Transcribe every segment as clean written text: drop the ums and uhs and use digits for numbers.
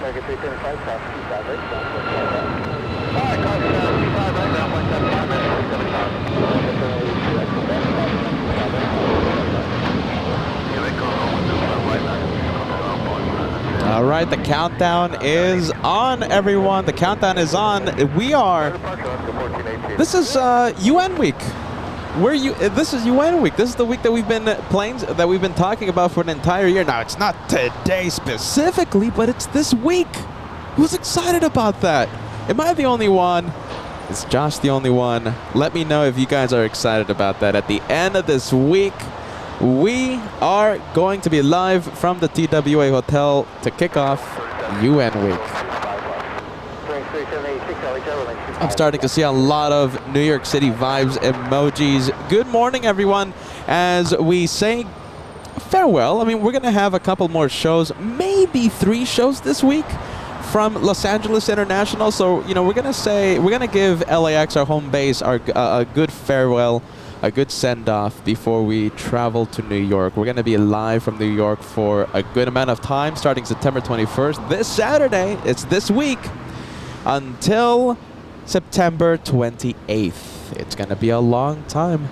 American 375, cross 25 right, down 175. Alright, cross 25 right, down 175. All right, the countdown is on, everyone. The countdown is on. We are. This is UN week. This is UN week. This is the week that we've been talking about for an entire year. Now, it's not today specifically, but it's this week. Who's excited about that? Am I the only one? Is Josh the only one? Let me know if you guys are excited about that. At the end of this week, we are going to be live from the TWA Hotel to kick off UN week. I'm starting to see a lot of New York City vibes emojis. Good morning, everyone. As we say farewell, I mean, we're going to have a couple more shows, maybe 3 shows this week from Los Angeles International. So, you know, we're going to give LAX, our home base, a good farewell, a good send-off before we travel to New York. We're going to be live from New York for a good amount of time, starting September 21st. This Saturday, it's this week, until September 28th. It's going to be a long time.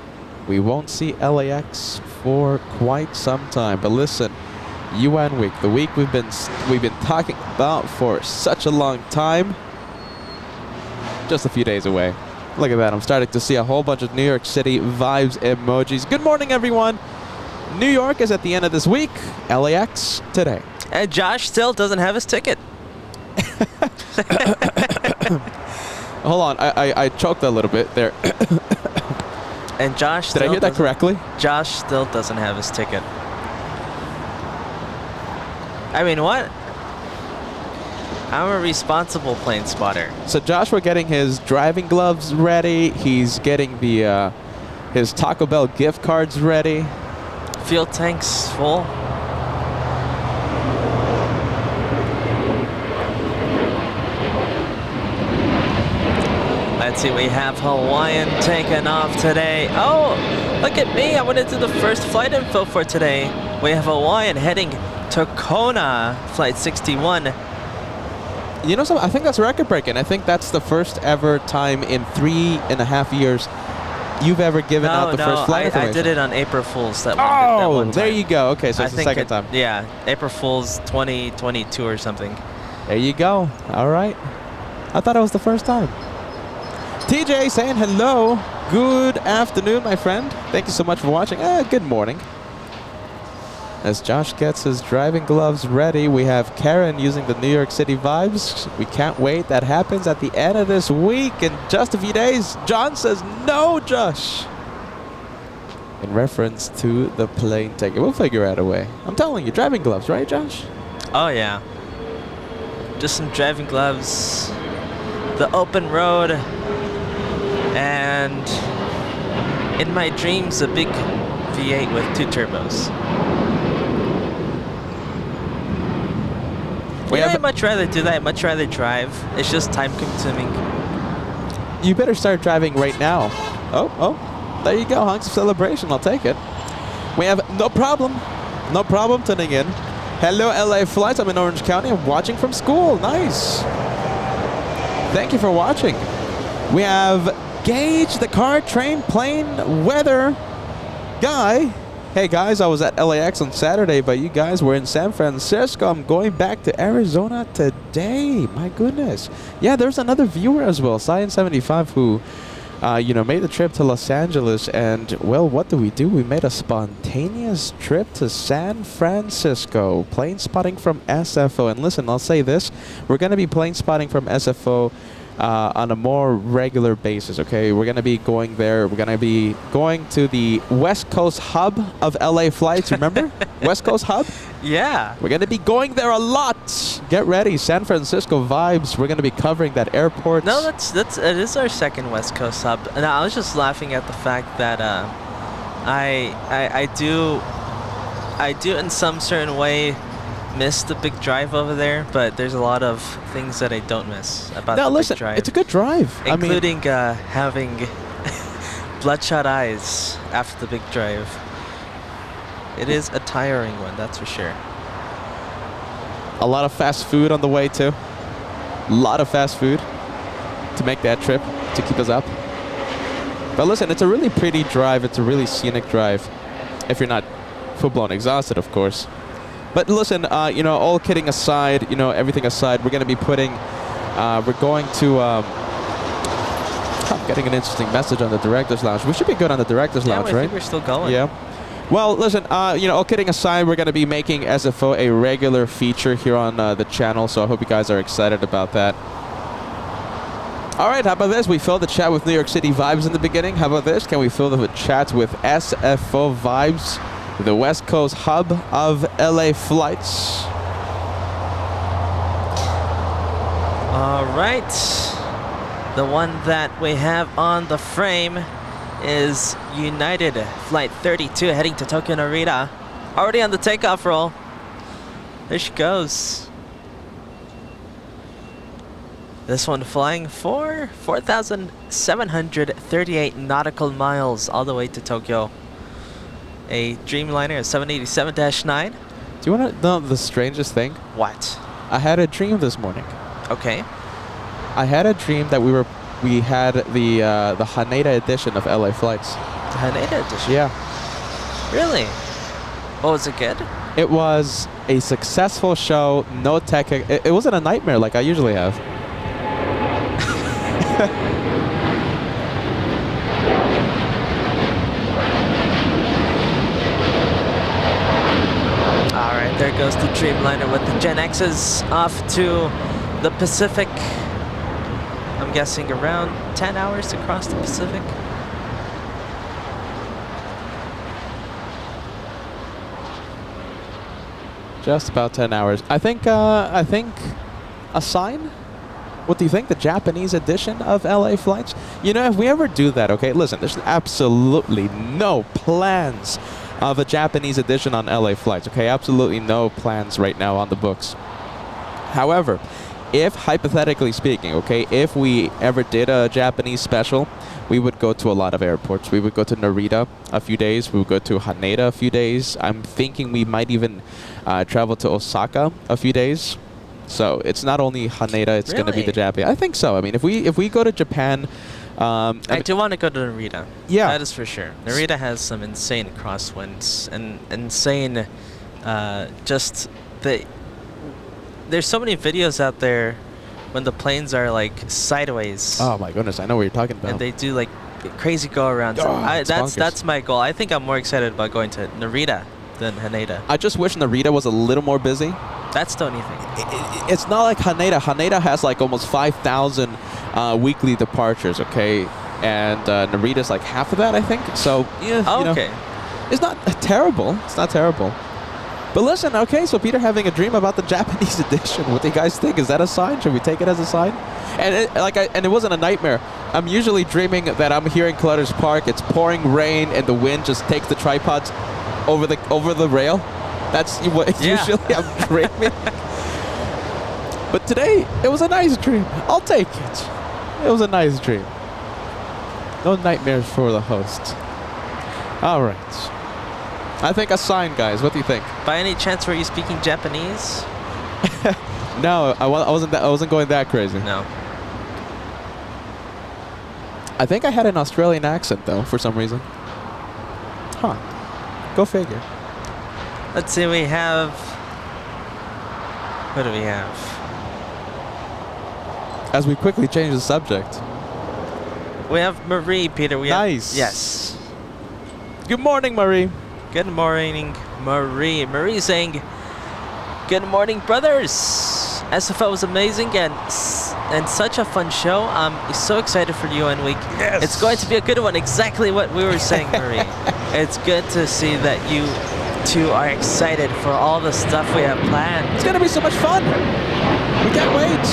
We won't see LAX for quite some time. But listen, UN week, the week we've been talking about for such a long time, just a few days away. Look at that. I'm starting to see a whole bunch of New York City vibes emojis. Good morning, everyone. New York is at the end of this week. LAX today. And Josh still doesn't have his ticket. Hold on. I choked a little bit there. And Josh Did I hear that correctly? Josh still doesn't have his ticket. I mean, what? I'm a responsible plane spotter. So Josh, we're getting his driving gloves ready. He's getting the his Taco Bell gift cards ready. Fuel tanks full. Let's see, we have Hawaiian taking off today. Oh, look at me. I went into the first flight info for today. We have Hawaiian heading to Kona, flight 61. You know something? I think that's record-breaking. I think that's the first ever time in 3.5 years you've ever given out the first flight information. I did it on April Fool's. That one time. There you go. Okay, so it's the second time. Yeah, April Fool's 2022 or something. There you go. All right. I thought it was the first time. TJ saying hello. Good afternoon, my friend. Thank you so much for watching. Good morning. As Josh gets his driving gloves ready, we have Karen using the New York City vibes. We can't wait. That happens at the end of this week in just a few days. John says, no, Josh. In reference to the plane ticket. We'll figure out a way. I'm telling you, driving gloves, right, Josh? Oh, yeah. Just some driving gloves. The open road. And in my dreams, a big V8 with 2 turbos. I'd much rather do that. I'd much rather drive. It's just time consuming. You better start driving right now. Oh, there you go. Hunks of celebration. I'll take it. We have no problem tuning in. Hello, LA Flights. I'm in Orange County. I'm watching from school. Nice. Thank you for watching. We have Gage, the car, train, plane, weather guy. Hey guys, I was at LAX on Saturday, but you guys were in San Francisco. I'm going back to Arizona today. My goodness. Yeah, there's another viewer as well, Cyan75, who made the trip to Los Angeles. And, well, what do? We made a spontaneous trip to San Francisco. Plane spotting from SFO. And listen, I'll say this. We're going to be plane spotting from SFO on a more regular basis, okay? We're going to be going there. We're going to be going to the West Coast hub of LA Flights, remember? West Coast hub? Yeah. We're going to be going there a lot. Get ready. San Francisco vibes. We're going to be covering that airport. No, it is our second West Coast hub. And I was just laughing at the fact that I do in some certain way miss the big drive over there, but there's a lot of things that I don't miss about the big drive. It's a good drive. Including having bloodshot eyes after the big drive. It is a tiring one, that's for sure. A lot of fast food on the way too. A lot of fast food to make that trip, to keep us up. But listen, it's a really pretty drive. It's a really scenic drive. If you're not full-blown exhausted, of course. But listen, you know, all kidding aside, you know, everything aside, we're going to be putting, we're going to, I'm getting an interesting message on the Director's Lounge. We should be good on the Director's Lounge, I right? think we're still going. Yeah. Well, listen, you know, all kidding aside, we're going to be making SFO a regular feature here on the channel, so I hope you guys are excited about that. All right, how about this? We filled the chat with New York City vibes in the beginning. How about this? Can we fill the chat with SFO vibes, the West Coast hub of LA flights? All right. The one that we have on the frame is United Flight 32 heading to Tokyo Narita. Already on the takeoff roll. There she goes. This one flying for 4,738 nautical miles all the way to Tokyo. A Dreamliner, a 787-9. Do you want to know the strangest thing? What? I had a dream this morning. Okay. I had a dream that we had the Haneda edition of LA flights. The Haneda edition? Yeah. Really? Oh, was it good? It was a successful show. No tech. It wasn't a nightmare like I usually have. All right, there goes the Dreamliner with the Gen X's off to the Pacific. I'm guessing around 10 hours to cross the Pacific. Just about 10 hours. I think a sign? What do you think? The Japanese edition of LA flights? You know, if we ever do that, okay, listen, there's absolutely no plans of a Japanese edition on LA flights, okay? Absolutely no plans right now on the books. However, if, hypothetically speaking, okay, if we ever did a Japanese special, we would go to a lot of airports. We would go to Narita a few days. We would go to Haneda a few days. I'm thinking we might even travel to Osaka a few days. So it's not only Haneda, it's going to be the Japanese. I think so. I mean, if we go to Japan... I do want to go to Narita. Yeah. That is for sure. Narita has some insane crosswinds and insane... There's so many videos out there when the planes are like sideways. Oh my goodness, I know what you're talking about. And they do like crazy go-arounds. Oh, that's my goal. I think I'm more excited about going to Narita than Haneda. I just wish Narita was a little more busy. That's the only thing. It's not like Haneda. Haneda has like almost 5,000 weekly departures, okay? And Narita's like half of that, I think. So, yeah, Oh, you know, okay. it's not terrible. It's not terrible. But listen, okay, so Peter having a dream about the Japanese edition. What do you guys think? Is that a sign? Should we take it as a sign? And it wasn't a nightmare. I'm usually dreaming that I'm here in Clutters Park. It's pouring rain and the wind just takes the tripods over the rail. That's what usually I'm dreaming. But today, it was a nice dream. I'll take it. It was a nice dream. No nightmares for the host. All right. I think a sign, guys. What do you think? By any chance, were you speaking Japanese? No, I wasn't going that crazy. No. I think I had an Australian accent though, for some reason. Huh. Go figure. Let's see. We have. What do we have? As we quickly change the subject. We have Marie, Peter. Nice. Yes. Good morning, Marie. Good morning, Marie. Marie saying, "Good morning, brothers. SFO was amazing and such a fun show. I'm so excited for the UN week. Yes. It's going to be a good one." Exactly what we were saying, Marie. It's good to see that you two are excited for all the stuff we have planned. It's gonna be so much fun. We can't wait.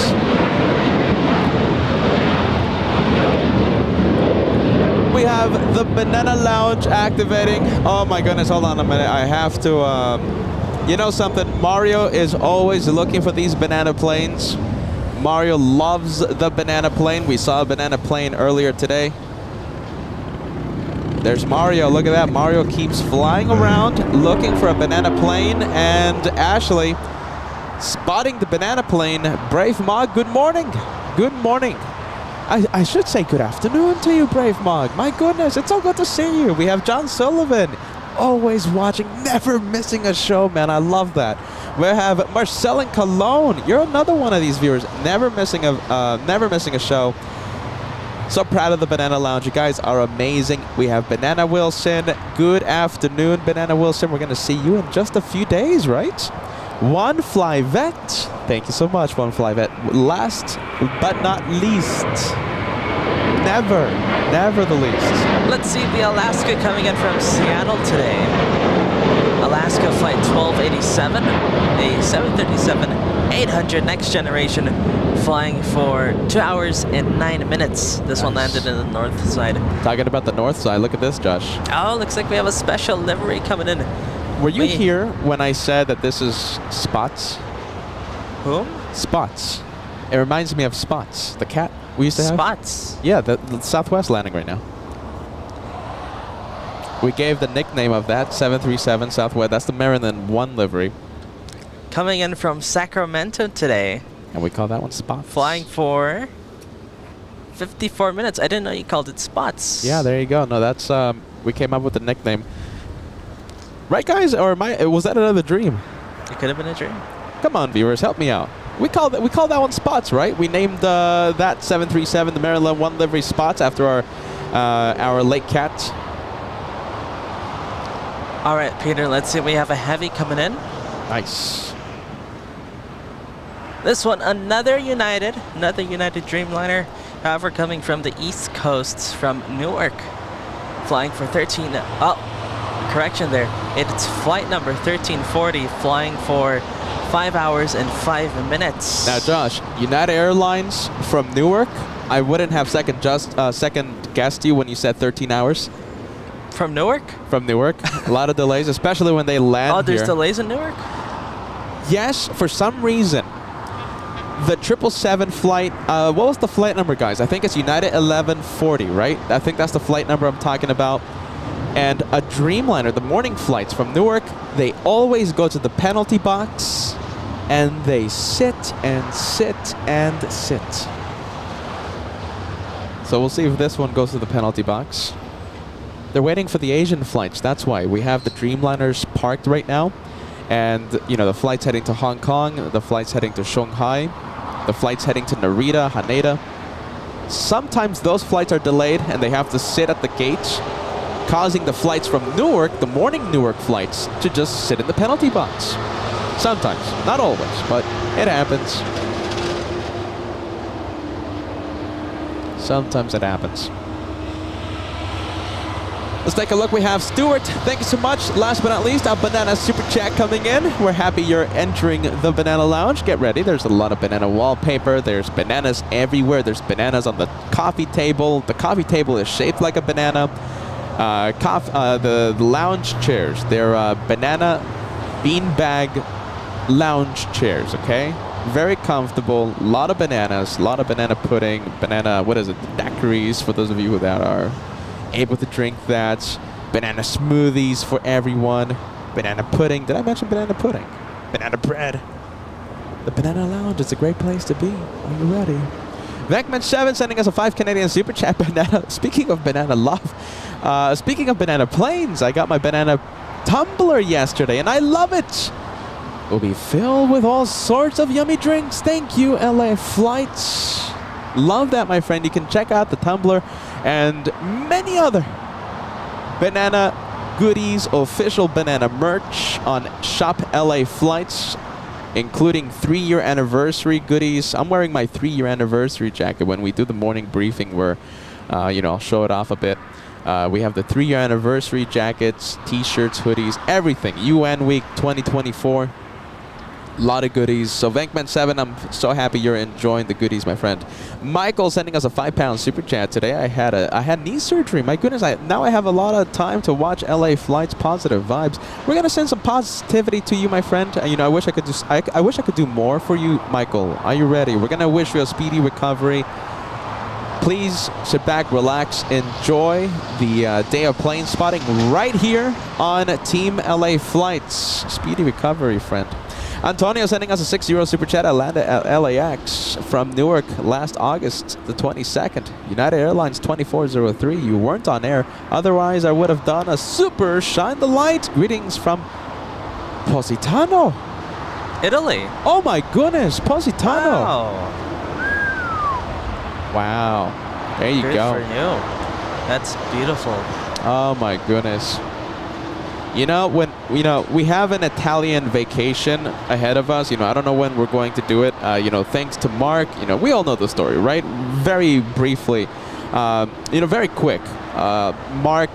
We have the Banana Lounge activating. Oh my goodness, hold on a minute. I have to, you know something? Mario is always looking for these banana planes. Mario loves the banana plane. We saw a banana plane earlier today. There's Mario, look at that. Mario keeps flying around looking for a banana plane. And Ashley, spotting the banana plane. Brave Mog, good morning. Good morning. I should say good afternoon to you, Brave Mog. My goodness, it's so good to see you. We have John Sullivan, always watching, never missing a show, man. I love that. We have Marcel in Cologne. You're another one of these viewers, never missing a show. So proud of the Banana Lounge. You guys are amazing. We have Banana Wilson. Good afternoon, Banana Wilson. We're going to see you in just a few days, right? One Fly Vet. Thank you so much, One Fly Vet. Last but not least, never the least. Let's see the Alaska coming in from Seattle today. Alaska flight 1287, a 737-800 next generation, flying for 2 hours and 9 minutes. This one landed in the north side. Talking about the north side, look at this, Josh. Oh, looks like we have a special livery coming in. Were you here when I said that this is Spots? Whom? Spots. It reminds me of Spots, the cat we used to have. Spots? Yeah, the Southwest landing right now. We gave the nickname of that 737 Southwest. That's the Maryland 1 livery. Coming in from Sacramento today. And we call that one Spots. Flying for 54 minutes. I didn't know you called it Spots. Yeah, there you go. No, that's we came up with the nickname. Right, guys? Or was that another dream? It could have been a dream. Come on, viewers, help me out. We call that one Spots, right? We named that 737 the Maryland 1 livery Spots after our lake cat. All right, Peter. Let's see. We have a heavy coming in. Nice. This one, another United Dreamliner. However, coming from the East Coast, from Newark, flying for 13. Oh, correction there. It's flight number 1340, flying for 5 hours and 5 minutes. Now, Josh, United Airlines from Newark. I wouldn't have second guessed you when you said 13 hours. From Newark? From Newark. A lot of delays, especially when they land Oh, there's here. delays in Newark? Yes, for some reason. The 777 flight, what was the flight number, guys? I think it's United 1140, right? I think that's the flight number I'm talking about. And a Dreamliner, the morning flights from Newark, they always go to the penalty box, and they sit and sit and sit. So we'll see if this one goes to the penalty box. They're waiting for the Asian flights. That's why we have the Dreamliners parked right now. And, you know, the flight's heading to Hong Kong, the flight's heading to Shanghai, the flight's heading to Narita, Haneda. Sometimes those flights are delayed and they have to sit at the gate, causing the flights from Newark, the morning Newark flights, to just sit in the penalty box. Sometimes, not always, but it happens. Sometimes it happens. Let's take a look. We have Stuart. Thank you so much. Last but not least, our Banana Super Chat coming in. We're happy you're entering the Banana Lounge. Get ready. There's a lot of banana wallpaper. There's bananas everywhere. There's bananas on the coffee table. The coffee table is shaped like a banana. The lounge chairs, they're banana beanbag lounge chairs, okay? Very comfortable. A lot of bananas. A lot of banana pudding. Banana, what is it? Daiquiris, for those of you that are able to drink that. Banana smoothies for everyone. Banana pudding. Did I mention banana pudding? Banana bread. The Banana Lounge is a great place to be. Are you ready? Vecman7 sending us a 5 Canadian Super Chat. Banana. Speaking of banana love, speaking of banana planes, I got my banana tumbler yesterday, and I love it. Will be filled with all sorts of yummy drinks. Thank you, LA Flights. Love that, my friend. You can check out the tumbler and many other banana goodies, official banana merch on Shop LA Flights, including 3-year anniversary goodies. I'm wearing my 3-year anniversary jacket when we do the morning briefing where, I'll show it off a bit. We have the 3-year anniversary jackets, t-shirts, hoodies, everything. UN Week 2024. A lot of goodies. So Venkman7, I'm so happy you're enjoying the goodies, my friend. Michael sending us a £5 super chat today. I had knee surgery. My goodness, now I have a lot of time to watch LA Flights. Positive vibes. We're gonna send some positivity to you, my friend. I wish I could do. I wish I could do more for you, Michael. Are you ready? We're gonna wish you a speedy recovery. Please sit back, relax, enjoy the day of plane spotting right here on Team LA Flights. Speedy recovery, friend. Antonio sending us a 6 euro super chat. I landed at LAX from Newark last August the 22nd. United Airlines 2403. You weren't on air. Otherwise, I would have done a super shine the light. Greetings from Positano. Italy. Oh my goodness, Positano. Wow. Wow. There you Good go. for you. That's beautiful. Oh my goodness. You know, we have an Italian vacation ahead of us. I don't know when we're going to do it. Thanks to Mark. We all know the story, right? Very briefly, very quick. Mark,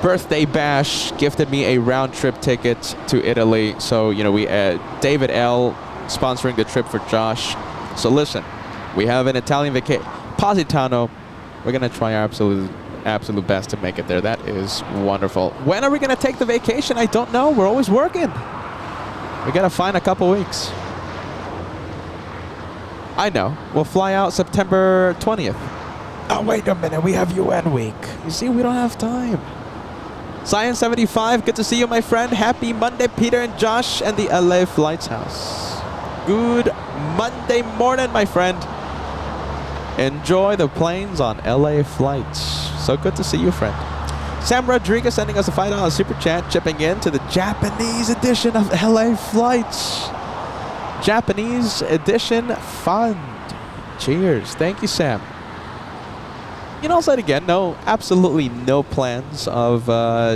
birthday bash, gifted me a round trip ticket to Italy. So, we David L sponsoring the trip for Josh. So listen, we have an Italian vacation. Positano. We're gonna try our absolute best to make it there. That is wonderful. When are we going to take the vacation? I don't know. We're always working. We got to find a couple weeks. I know. We'll fly out September 20th. Oh, wait a minute. We have UN week. You see, we don't have time. Science75, good to see you, my friend. Happy Monday, Peter and Josh and the LA Flights House. Good Monday morning, my friend. Enjoy the planes on LA flights. So good to see you, friend. Sam Rodriguez sending us a $5 super chat, chipping in to the Japanese edition of LA Flights. Japanese edition fund. Cheers. Thank you, Sam. I'll say it again. Absolutely no plans of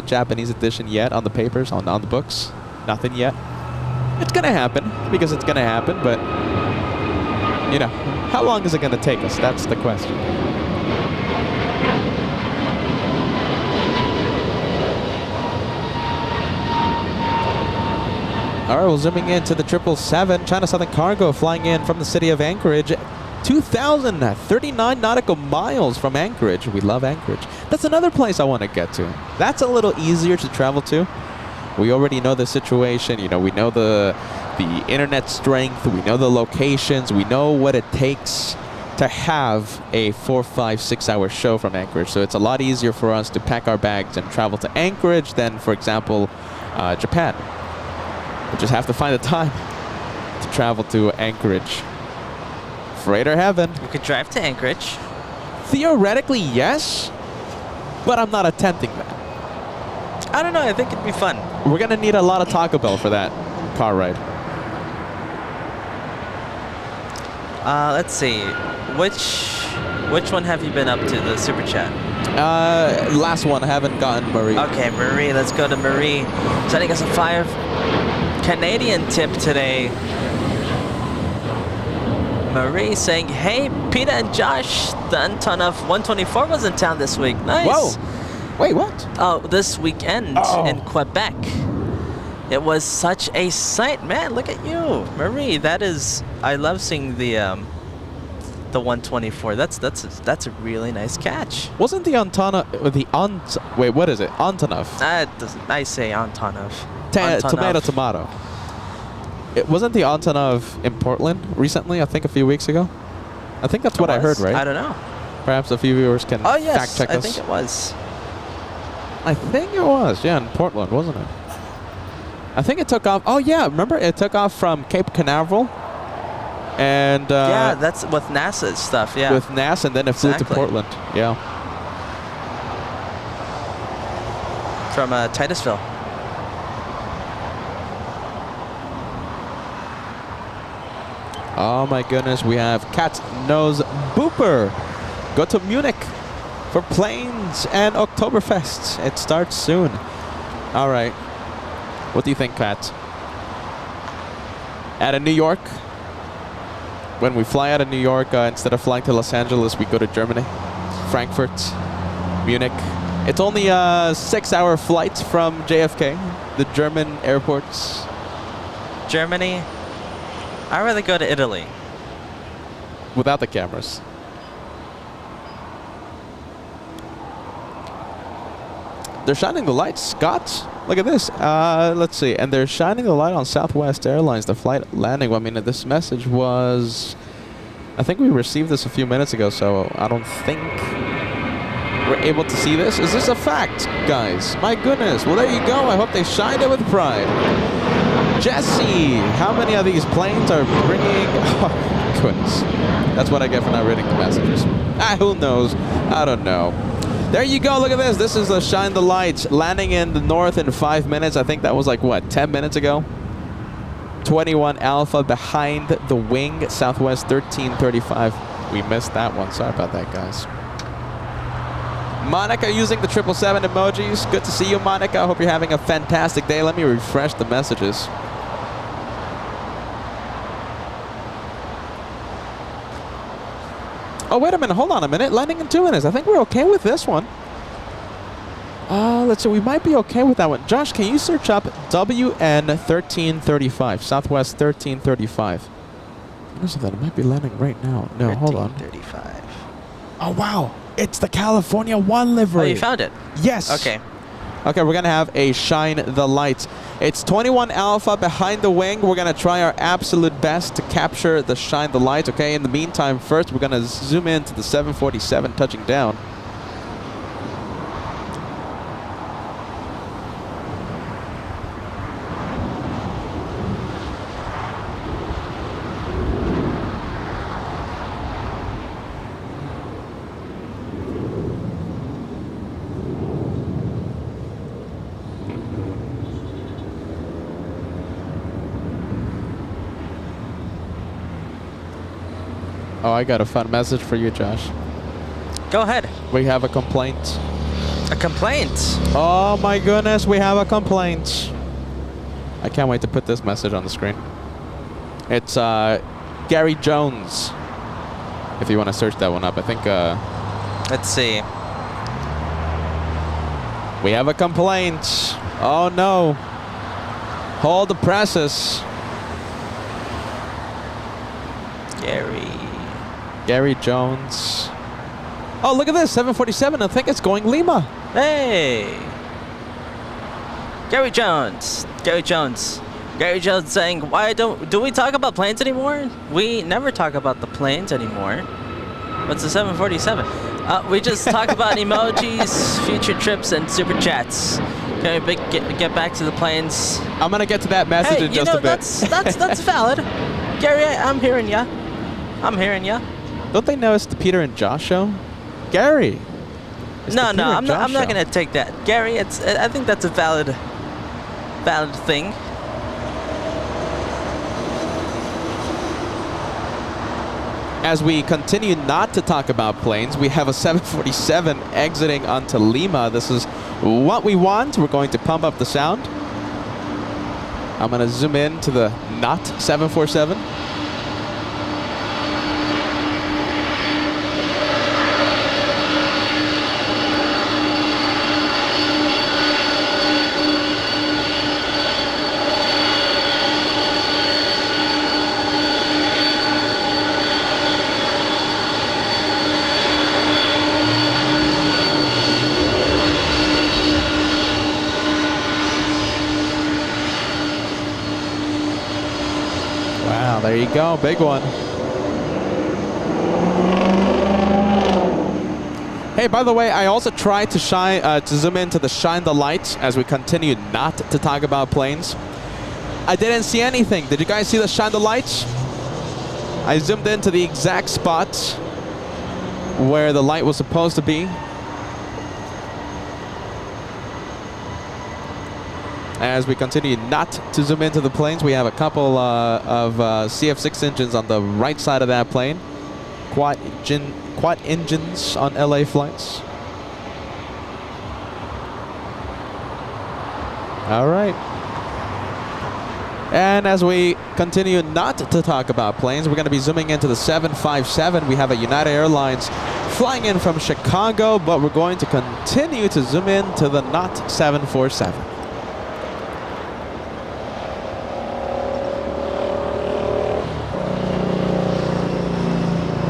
Japanese edition yet on the papers, on the books. Nothing yet. It's going to happen because it's going to happen, but, how long is it going to take us? That's the question. All right, we're zooming into the 777 China Southern Cargo flying in from the city of Anchorage. 2,039 nautical miles from Anchorage. We love Anchorage. That's another place I want to get to. That's a little easier to travel to. We already know the situation. We know the internet strength. We know the locations. We know what it takes to have a 4, 5, 6 hour show from Anchorage. So it's a lot easier for us to pack our bags and travel to Anchorage than, for example, Japan. We just have to find the time to travel to Anchorage. Freighter heaven. We could drive to Anchorage. Theoretically, yes, but I'm not attempting that. I don't know. I think it'd be fun. We're going to need a lot of Taco Bell for that car ride. Let's see. Which one have you been up to, the super chat? Last one. I haven't gotten Marie. Okay, Marie. Let's go to Marie. Sending us a 5 Canadian tip today. Marie saying, hey, Peter and Josh, the Antonov 124 was in town this week. Nice. Whoa. Wait, what? Oh, this weekend in Quebec. It was such a sight. Man, look at you. Marie, that is... I love seeing the 124. That's a really nice catch. Wasn't the Antonov... Wait, what is it? Antonov. I say Antonov. Tomato. It wasn't the Antonov in Portland recently, I think a few weeks ago? I think that's what I heard, right? I don't know. Perhaps a few viewers can fact check us. I think it was. I think it was, yeah, in Portland, wasn't it? I think it took off. Oh, yeah, remember? It took off from Cape Canaveral. And yeah, that's with NASA stuff, yeah. With NASA, and then it flew to Portland, yeah. From Titusville. Oh my goodness, we have Cat's Nose Booper. Go to Munich for planes and Oktoberfest. It starts soon. All right. What do you think, Kat? Out of New York? When we fly out of New York, instead of flying to Los Angeles, we go to Germany, Frankfurt, Munich. It's only a 6-hour flight from JFK, the German airports. Germany. I'd rather go to Italy. Without the cameras. They're shining the lights. Scott, look at this. Let's see. And they're shining the light on Southwest Airlines, the flight landing. I mean, this message was... I think we received this a few minutes ago, so I don't think we're able to see this. Is this a fact, guys? My goodness. Well, there you go. I hope they shined it with pride. Jesse, how many of these planes are bringing... Oh, goodness. That's what I get for not reading the messages. Who knows? I don't know. There you go. Look at this. This is the Shine the Lights landing in the north in 5 minutes. I think that was like, what, 10 minutes ago? 21 Alpha behind the wing, Southwest 1335. We missed that one. Sorry about that, guys. Monica using the 777 emojis. Good to see you, Monica. Hope you're having a fantastic day. Let me refresh the messages. Oh, wait a minute. Hold on a minute. Landing in 2 minutes. I think we're okay with this one. Let's see. We might be okay with that one. Josh, can you search up WN 1335, Southwest 1335? Notice that it might be landing right now. No, hold on. 1335. Oh, wow. It's the California 1 livery. Oh, you found it? Yes. Okay. Okay, we're going to have a Shine the Lights. It's 21 Alpha behind the wing. We're going to try our absolute best to capture the Shine the Lights. Okay, in the meantime, first we're going to zoom into the 747 touching down. Oh, I got a fun message for you, Josh. Go ahead. We have a complaint. A complaint? Oh my goodness, we have a complaint. I can't wait to put this message on the screen. It's Gary Jones. If you want to search that one up, I think... Let's see. We have a complaint. Oh no. Hold the presses. Gary Jones. Oh, look at this. 747. I think it's going Lima. Hey. Gary Jones. Gary Jones. Gary Jones saying, why do we talk about planes anymore? We never talk about the planes anymore. What's the 747? We just talk about emojis, future trips, and super chats. Can we get back to the planes? I'm gonna get to that message in just a bit. That's valid. Gary, I'm hearing ya. I'm hearing ya. Don't they know it's the Peter and Josh show? Gary. No, I'm not gonna take that. Gary, I think that's a valid thing. As we continue not to talk about planes, we have a 747 exiting onto Lima. This is what we want. We're going to pump up the sound. I'm going to zoom in to the not 747. There you go, big one. Hey, by the way, I also tried to zoom into the Shine the Lights as we continue not to talk about planes. I didn't see anything. Did you guys see the Shine the Lights? I zoomed into the exact spot where the light was supposed to be. As we continue not to zoom into the planes, we have a couple of CF6 engines on the right side of that plane. Quad engines on LA flights. All right. And as we continue not to talk about planes, we're going to be zooming into the 757. We have a United Airlines flying in from Chicago, but we're going to continue to zoom in to the not 747.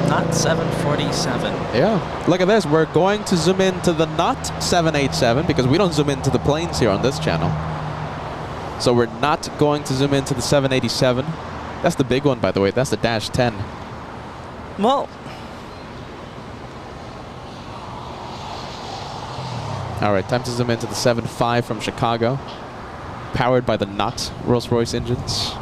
Not 747. Yeah. Look at this. We're going to zoom into the not 787 because we don't zoom into the planes here on this channel. So we're not going to zoom into the 787. That's the big one, by the way. That's the Dash 10. Well. All right. Time to zoom into the 75 from Chicago. powered by the not Rolls-Royce engines.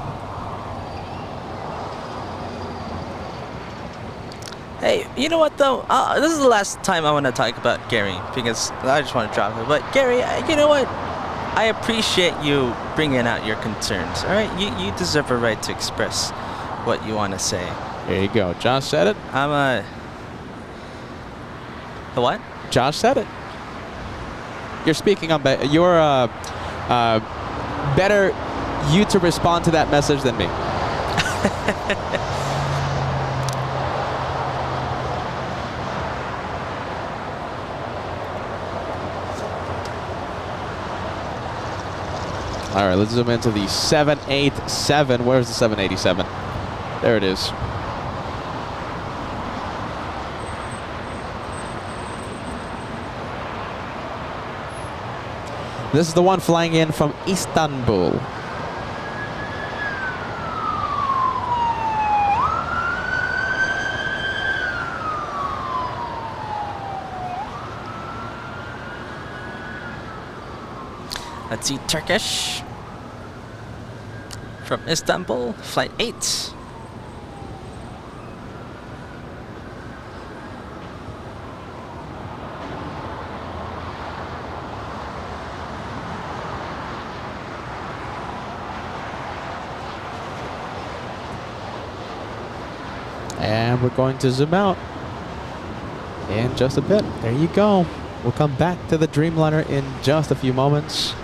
Hey, you know what though? This is the last time I want to talk about Gary because I just want to drop it. But Gary, you know what? I appreciate you bringing out your concerns. All right, you deserve a right to express what you want to say. There you go. Josh said it. The what? Josh said it. You're speaking on you're better you to respond to that message than me. All right, let's zoom into the 787. Where's the 787? There it is. This is the one flying in from Istanbul. Let's see, Turkish. From Istanbul, flight 8. And we're going to zoom out in just a bit. There you go. We'll come back to the Dreamliner in just a few moments.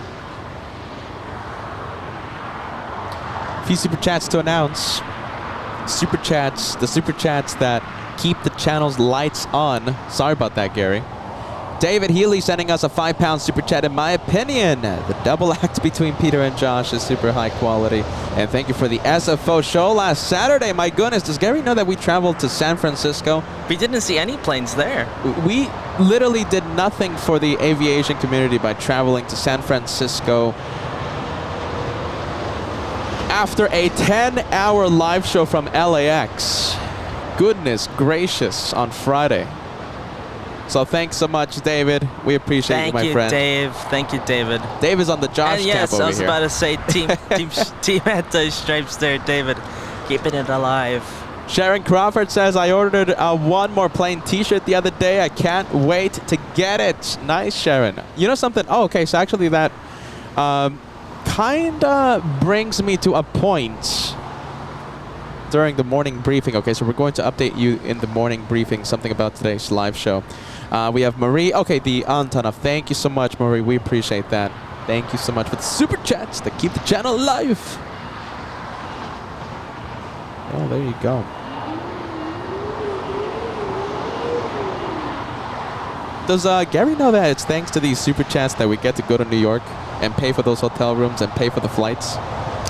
A few super chats to announce. Super chats, the super chats that keep the channel's lights on. Sorry about that, Gary. David Healy sending us a £5 super chat. In my opinion, the double act between Peter and Josh is super high quality. And thank you for the SFO show last Saturday. My goodness, does Gary know that we traveled to San Francisco? We didn't see any planes there. We literally did nothing for the aviation community by traveling to San Francisco after a 10-hour live show from LAX. Goodness gracious, on Friday. So thanks so much, David. We appreciate you, my friend. Thank you, David. Dave is on the Josh and yes, camp over I was here. about to say team anti-stripes there, David. Keeping it alive. Sharon Crawford says, I ordered a one more plain t-shirt the other day. I can't wait to get it. Nice, Sharon. You know something? Oh, okay. So actually that kind of brings me to a point during the morning briefing. Okay, so we're going to update you in the morning briefing something about today's live show. We have Marie. Okay, the Antonov. Thank you so much, Marie. We appreciate that. Thank you so much for the super chats that keep the channel alive. Oh, there you go. Does Gary know that it's thanks to these super chats that we get to go to New York and pay for those hotel rooms and pay for the flights?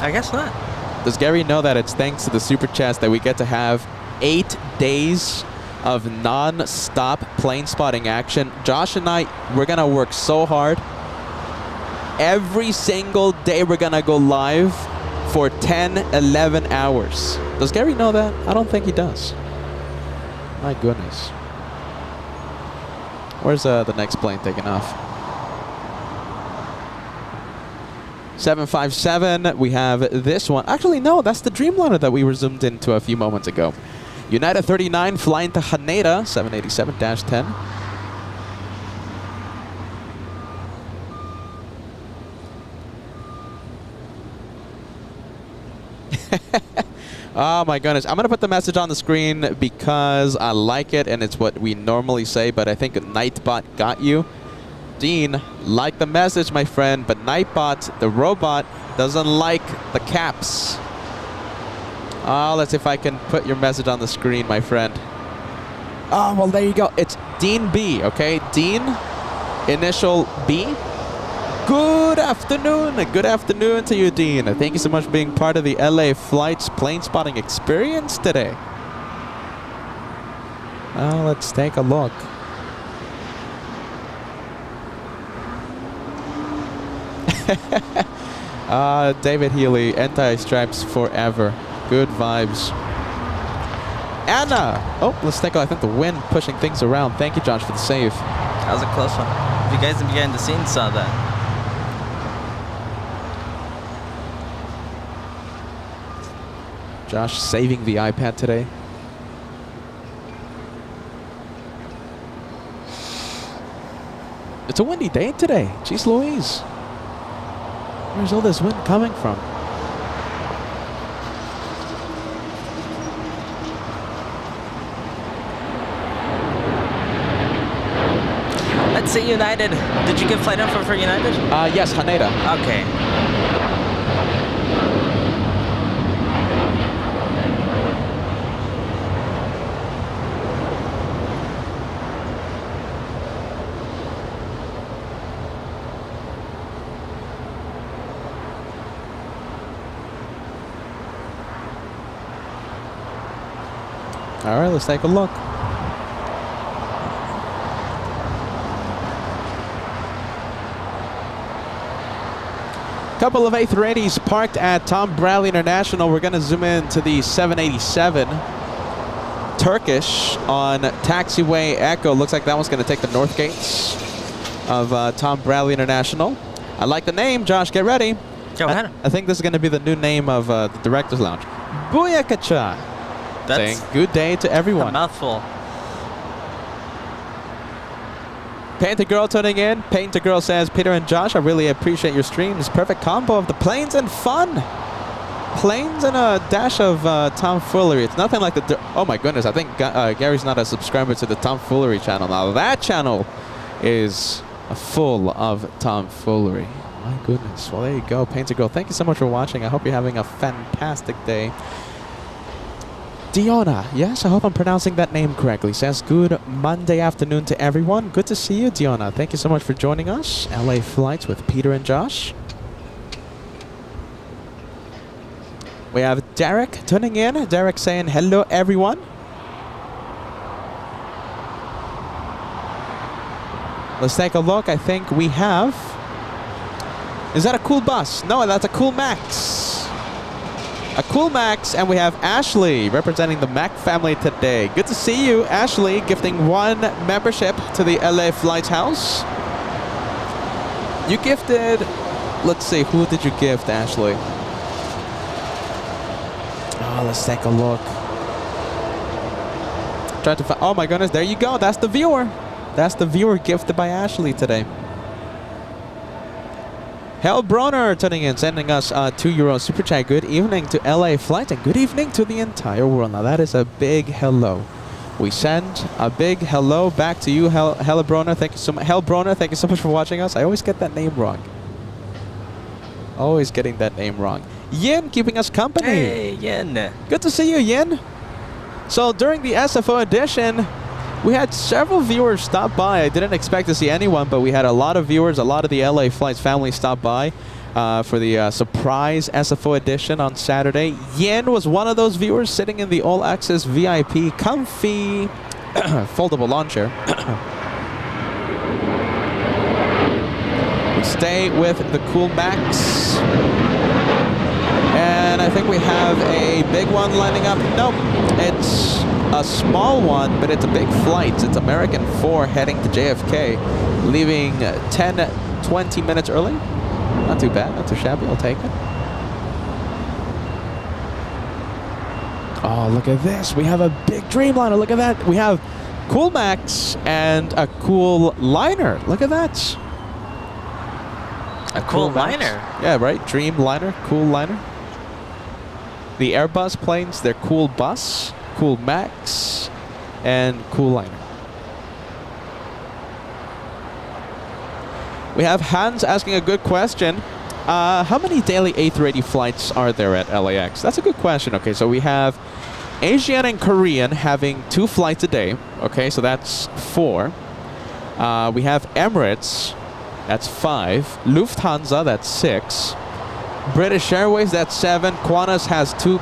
I guess not. Does Gary know that it's thanks to the super chats that we get to have 8 days of non-stop plane spotting action? Josh and I, we're going to work so hard. Every single day we're going to go live for 10, 11 hours. Does Gary know that? I don't think he does. My goodness. Where's the next plane taking off? 757, we have this one. Actually, no, that's the Dreamliner that we were zoomed into a few moments ago. United 39 flying to Haneda, 787-10. Oh my goodness. I'm going to put the message on the screen because I like it and it's what we normally say, but I think Nightbot got you. Dean, like the message, my friend, but Nightbot, the robot, doesn't like the caps. Let's see if I can put your message on the screen, my friend. Oh, well, there you go. It's Dean B, okay? Dean, initial B. Good afternoon. Good afternoon to you, Dean. Thank you so much for being part of the LA Flights plane spotting experience today. Let's take a look. David Healy, anti-stripes forever. Good vibes. Anna! Oh, let's take a look. I think the wind pushing things around. Thank you, Josh, for the save. That was a close one. If you guys behind the scenes saw that. Josh saving the iPad today. It's a windy day today. Jeez Louise. Where's all this wind coming from? Let's say United. Did you get flight info for United? Yes, Haneda. Okay. All right, let's take a look. Couple of A380s parked at Tom Bradley International. We're going to zoom in to the 787 Turkish on taxiway Echo. Looks like that one's going to take the north gates of Tom Bradley International. I like the name. Josh, get ready. Go ahead. I think this is going to be the new name of the Director's Lounge. Booyakacha. That's Saying good day to everyone. a mouthful. Painter Girl tuning in. Painter Girl says, Peter and Josh, I really appreciate your streams. Perfect combo of the planes and fun. Planes and a dash of tomfoolery. It's nothing like the... Oh my goodness, I think Gary's not a subscriber to the tomfoolery channel. Now that channel is full of tomfoolery. My goodness. Well, there you go, Painter Girl. Thank you so much for watching. I hope you're having a fantastic day. Diona, yes, I hope I'm pronouncing that name correctly. Says good Monday afternoon to everyone. Good to see you, Diona. Thank you so much for joining us. LA Flights with Peter and Josh. We have Derek tuning in. Derek saying hello, everyone. Let's take a look. I think we have... Is that a cool bus? No, that's a cool Max. A cool Max, and we have Ashley representing the Mac family today. Good to see you, Ashley, gifting 1 membership to the LA Flights House. You gifted, let's see, who did you gift, Ashley? Oh, let's take a look. Try to find, oh my goodness, there you go. That's the viewer. That's the viewer gifted by Ashley today. Hellbroner tuning in, sending us €2 super chat. Good evening to LA Flight and good evening to the entire world. Now that is a big hello. We send a big hello back to you, Hellbroner. Thank you so much. Hellbroner, thank you so much for watching us. I always get that name wrong. Always getting that name wrong. Yin keeping us company. Hey, Yin. Good to see you, Yin. So during the SFO edition, we had several viewers stop by. I didn't expect to see anyone, but we had a lot of viewers. A lot of the LA Flights family stopped by for the surprise SFO edition on Saturday. Yin was one of those viewers sitting in the All Access VIP comfy foldable lawn chair. We stay with the Cool Max. And I think we have a big one lining up. Nope, it's a small one, but it's a big flight. It's American 4 heading to JFK, leaving 10-20 minutes early. Not too bad, not too shabby, I'll take it. Oh, look at this. We have a big Dreamliner, look at that. We have Cool Max and a Cool Liner. Look at that. A cool liner. Yeah, right, Dreamliner, Cool Liner. The Airbus planes, they're Cool Bus, Cool Max, and Cool Liner. We have Hans asking a good question. How many daily A380 flights are there at LAX? That's a good question. Okay, so we have Asian and Korean having 2 flights a day. Okay, so that's 4. We have Emirates, that's 5. Lufthansa, that's 6. British Airways, that's 7. Qantas has 2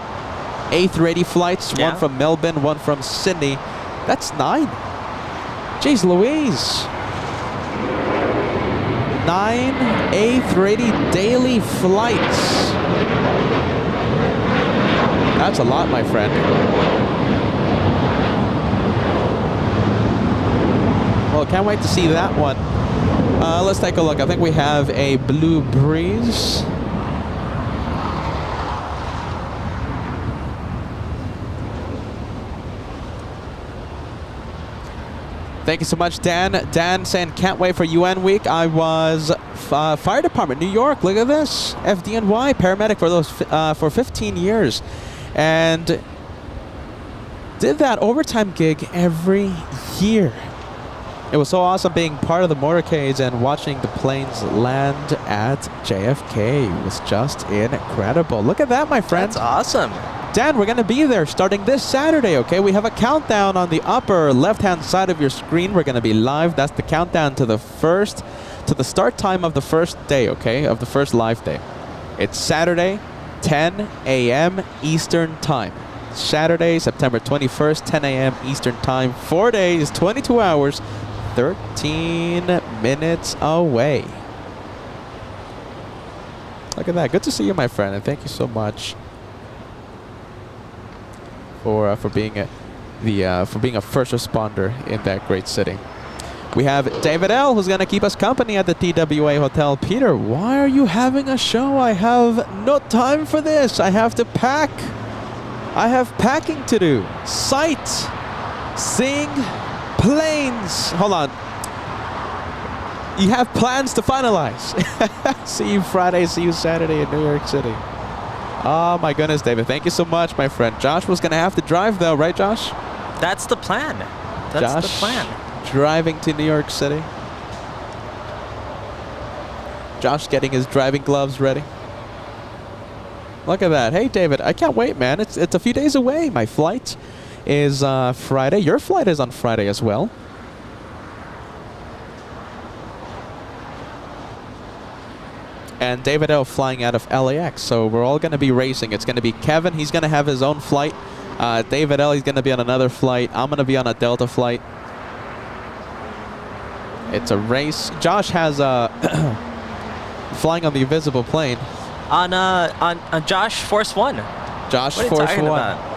A380 flights, Yeah. one from Melbourne, one from Sydney. That's 9. Jeez Louise. 9 A380 daily flights. That's a lot, my friend. Well, can't wait to see that one. Let's take a look. I think we have a Blue Breeze. Thank you so much, Dan. Dan saying, can't wait for UN week. I was fire department, New York. Look at this. FDNY, paramedic for those for 15 years. And did that overtime gig every year. It was so awesome being part of the motorcades and watching the planes land at JFK. It was just incredible. Look at that, my friend. That's awesome. Dan, we're going to be there starting this Saturday, okay? We have a countdown on the upper left-hand side of your screen. We're going to be live. That's the countdown to the start time of the first day, okay? Of the first live day. It's Saturday, 10 a.m. Eastern Time. Saturday, September 21st, 10 a.m. Eastern Time. 4 days, 22 hours, 13 minutes away. Look at that. Good to see you, my friend, and thank you so much for being a first responder in that great city. We have David L, who's going to keep us company at the TWA Hotel. Peter, why are you having a show? I have no time for this. I have to pack. I have packing to do. Sight, sing, planes. Hold on. You have plans to finalize. See you Friday. See you Saturday in New York City. Oh my goodness, David. Thank you so much, my friend. Josh was going to have to drive though, right, Josh? That's the plan. That's the plan. Driving to New York City. Josh getting his driving gloves ready. Look at that. Hey, David, I can't wait, man. It's a few days away. My flight is Friday. Your flight is on Friday as well. And David L flying out of LAX. So we're all going to be racing. It's going to be Kevin. He's going to have his own flight. David L, he's going to be on another flight. I'm going to be on a Delta flight. It's a race. Josh has flying on the invisible plane. On Josh Force One. Josh what are you Force talking One. about?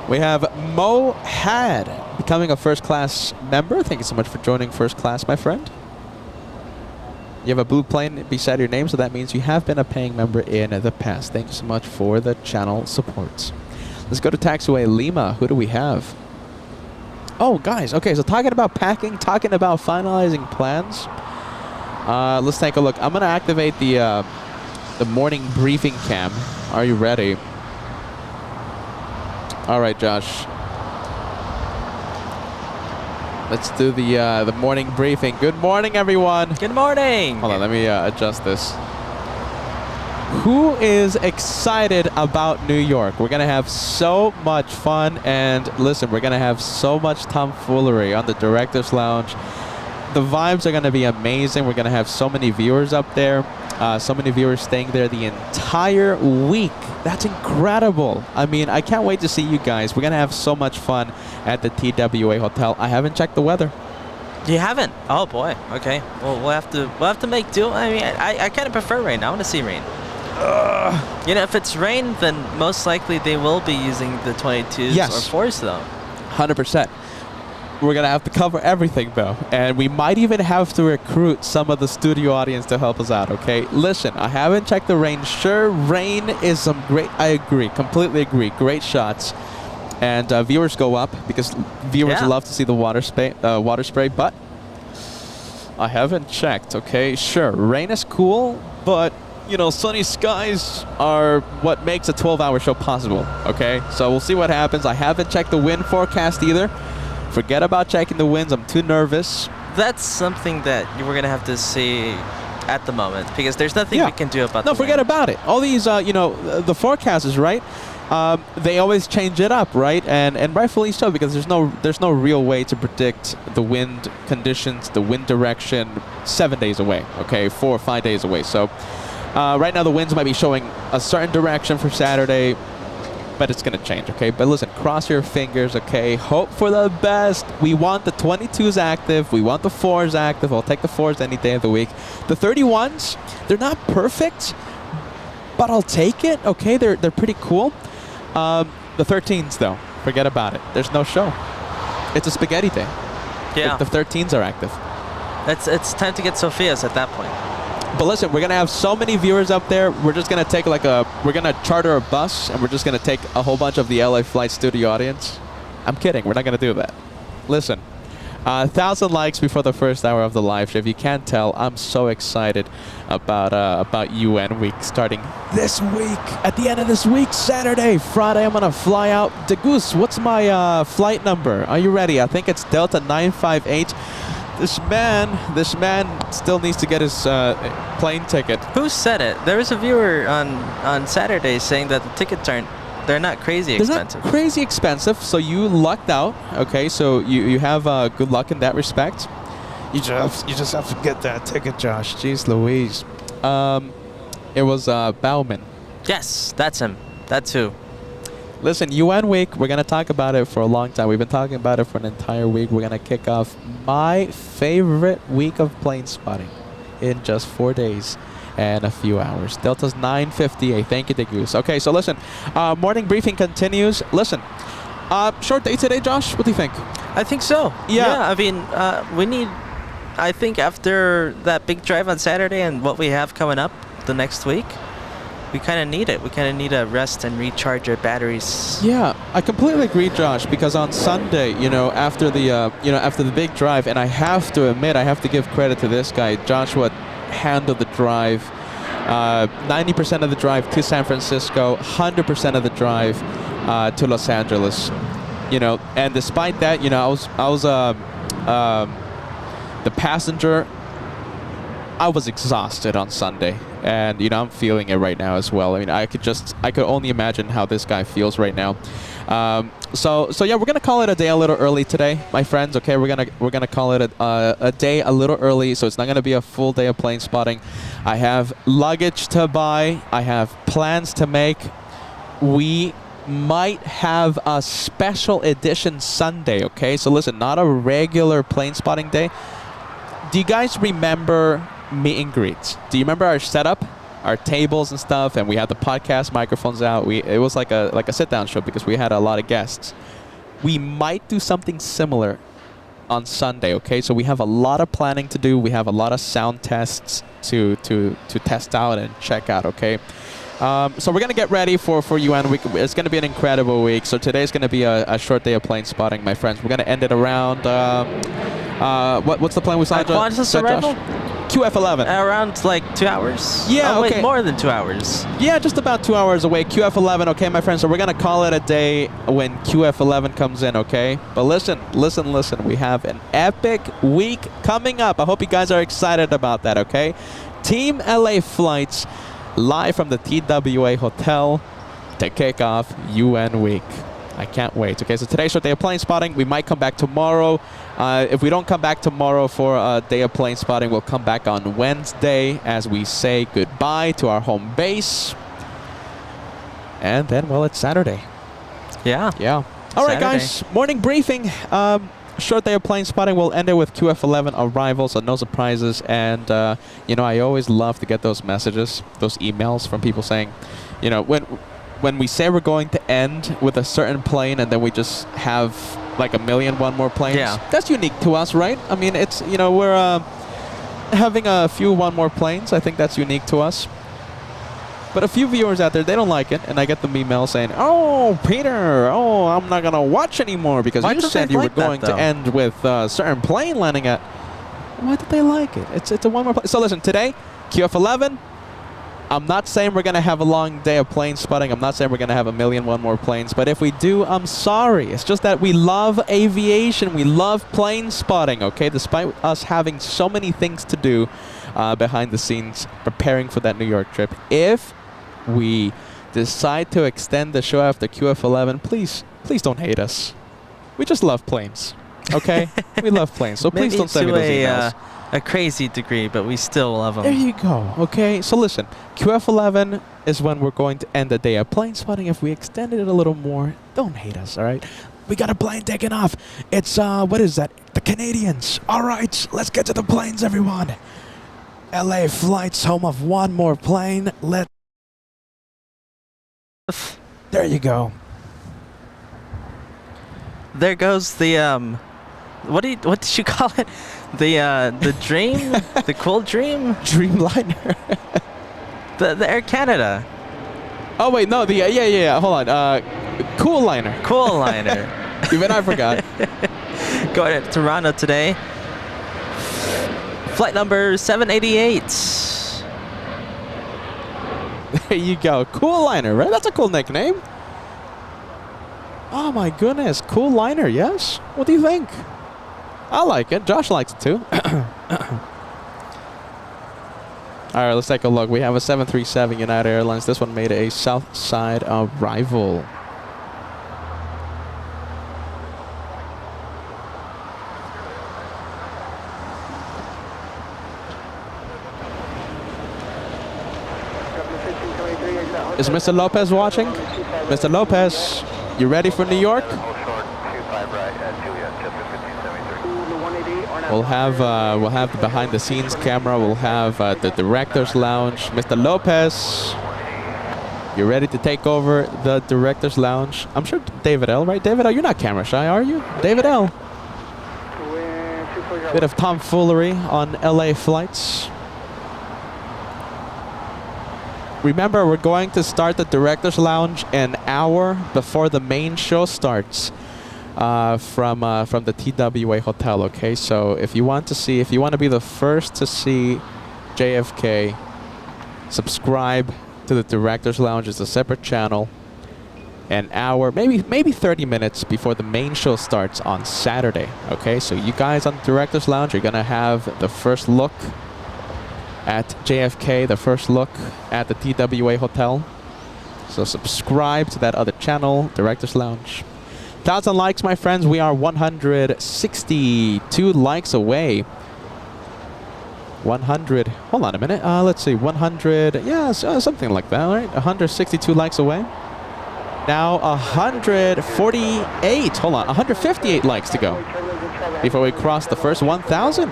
We have Mo Had becoming a first class member. Thank you so much for joining first class, my friend. You have a blue plane beside your name, so that means you have been a paying member in the past. Thank you so much for the channel support. Let's go to Taxiway Lima. Who do we have? Oh, guys. Okay, so talking about packing, talking about finalizing plans. Let's take a look. I'm going to activate the morning briefing cam. Are you ready? All right, Josh. Let's do the morning briefing. Good morning, everyone. Good morning. Hold on, let me adjust this. Who is excited about New York? We're going to have so much fun. And listen, we're going to have so much tomfoolery on the Director's Lounge. The vibes are going to be amazing. We're going to have so many viewers up there. So many viewers staying there the entire week. That's incredible. I mean, I can't wait to see you guys. We're going to have so much fun at the TWA Hotel. I haven't checked the weather. You haven't? Oh boy. Okay. Well, we'll have to make do. I mean, I kind of prefer rain. I want to see rain. You know, if it's rain, then most likely they will be using the 22s Yes. or 4s though. 100%. We're going to have to cover everything, though. And we might even have to recruit some of the studio audience to help us out, okay? Listen, I haven't checked the rain. Sure, rain is some great... I agree. Completely agree. Great shots. And viewers go up because viewers love to see the water spray, but I haven't checked, okay? Sure, rain is cool, but, you know, sunny skies are what makes a 12-hour show possible, okay? So we'll see what happens. I haven't checked the wind forecast either. Forget about checking the winds. I'm too nervous. That's something that we're going to have to see at the moment because there's nothing we can do about No, forget about it. All these, you know, the forecasters, right? They always change it up, right? And rightfully so because there's no real way to predict the wind conditions, the wind direction 7 days away, okay? 4 or 5 days away. So right now the winds might be showing a certain direction for Saturday, but it's going to change, okay? But listen, cross your fingers, okay? Hope for the best. We want the 22s active. We want the 4s active. I'll take the 4s any day of the week. The 31s, they're not perfect, but I'll take it, okay? They're pretty cool. The 13s, though, forget about it. There's no show. It's a spaghetti day. Yeah. The 13s are active. It's time to get Sophia's at that point. But listen, we're going to have so many viewers up there. We're just going to take we're going to charter a bus, and we're just going to take a whole bunch of the LA Flight studio audience. I'm kidding. We're not going to do that. Listen, 1,000 likes before the first hour of the live show. If you can't tell, I'm so excited about UN week starting this week. At the end of this week, Saturday, Friday, I'm going to fly out. Degoose, what's my flight number? Are you ready? I think it's Delta 958. This man still needs to get his plane ticket. Who said it? There was a viewer on Saturday saying that the tickets they're not crazy expensive. They're not crazy expensive, so you lucked out. Okay, so you have good luck in that respect. You just have to get that ticket, Josh. Jeez Louise. It was Bauman. Yes, that's him. That's who. Listen, UN week, we're going to talk about it for a long time. We've been talking about it for an entire week. We're going to kick off my favorite week of plane spotting in just 4 days and a few hours. Delta's 9:58. Thank you, Degoose. Okay, so listen, morning briefing continues. Listen, short day today, Josh. What do you think? I think so. Yeah. I mean, we need, I think after that big drive on Saturday and what we have coming up the next week, we kind of need it. We kind of need to rest and recharge our batteries. Yeah, I completely agree, Josh, because on Sunday, after the big drive, and I have to admit, I have to give credit to this guy, Joshua handled the drive. 90% of the drive to San Francisco, 100% of the drive to Los Angeles. And despite that, I was the passenger. I was exhausted on Sunday, and I'm feeling it right now as well. I mean, I could only imagine how this guy feels right now. So yeah, we're gonna call it a day a little early today, my friends. Okay, we're gonna call it a day a little early, so it's not gonna be a full day of plane spotting. I have luggage to buy. I have plans to make. We might have a special edition Sunday. Okay, so listen, not a regular plane spotting day. Do you guys remember meet and greets? Do you remember our setup, our tables and stuff, and we had the podcast microphones out? It was like a sit-down show because we had a lot of guests. We might do something similar on Sunday, okay? So we have a lot of planning to do. We have a lot of sound tests to test out and check out, okay? So we're gonna get ready for UN week. It's gonna be an incredible week. So today's gonna be a short day of plane spotting, my friends. We're gonna end it around what's the plane we saw? Qantas arrival? QF11. Around like 2 hours? Yeah, wait, okay. more than 2 hours. Yeah, just about 2 hours away. QF11, okay, my friends. So we're gonna call it a day when QF11 comes in, okay? But listen. We have an epic week coming up. I hope you guys are excited about that, okay? Team LA flights live from the TWA Hotel to kick off UN week. I can't wait. Okay, so today's short day of plane spotting. We might come back tomorrow. If we don't come back tomorrow for a day of plane spotting, we'll come back on Wednesday as we say goodbye to our home base. And then, well, it's Saturday. Yeah. All right, guys. Morning briefing. Short day of plane spotting. We'll end it with QF11 arrival, so no surprises. And, I always love to get those messages, those emails from people saying, when we say we're going to end with a certain plane and then we just have like 1,000,001 more planes, that's unique to us, right? I mean, it's, we're having a few one more planes. I think that's unique to us. But a few viewers out there, they don't like it, and I get the email saying, "Oh, Peter, I'm not gonna watch anymore because you said you were going to end with a certain plane landing at." Why did they like it? It's a one more plane. So listen, today, QF11. I'm not saying we're gonna have a long day of plane spotting. I'm not saying we're gonna have 1,000,001 more planes. But if we do, I'm sorry. It's just that we love aviation. We love plane spotting. Okay, despite us having so many things to do behind the scenes, preparing for that New York trip. If we decide to extend the show after QF11, please don't hate us. We just love planes, okay? We love planes, so please don't send me those emails. A crazy degree, but we still love them. There you go, okay? So listen, QF11 is when we're going to end the day of plane spotting. If we extended it a little more, don't hate us, all right? We got a plane taking off. It's, what is that? The Canadians. All right, let's get to the planes, everyone. LA flights, home of one more plane. There you go. There goes the what did you call it? The dream, the cool dream, Dreamliner. the Air Canada. Oh wait, no, the yeah. Hold on. Cool liner. Cool liner. Even I forgot. Going to Toronto today. Flight number 788. There you go. Cool liner, right? That's a cool nickname. Oh my goodness. Cool liner, yes? What do you think? I like it. Josh likes it too. All right, let's take a look. We have a 737 United Airlines. This one made a south side arrival. Is Mr. Lopez watching? Mr. Lopez, you ready for New York? We'll have the behind-the-scenes camera. We'll have the director's lounge. Mr. Lopez, you ready to take over the director's lounge? I'm sure David L. Right? David L. You're not camera shy, are you? David L. Bit of tomfoolery on LA flights. Remember, we're going to start the director's lounge an hour before the main show starts. From the TWA Hotel, okay? So if you want to be the first to see JFK, subscribe to the Director's Lounge. It's a separate channel. An hour, maybe 30 minutes before the main show starts on Saturday, okay? So you guys on the Director's Lounge are gonna have the first look at JFK, the first look at the TWA Hotel. So subscribe to that other channel, Director's Lounge. 1,000 likes, my friends. We are 162 likes away. 100. Hold on a minute. Let's see. 100. Yeah, something like that, right? 162 likes away. Now 148. Hold on. 158 likes to go before we cross the first 1,000.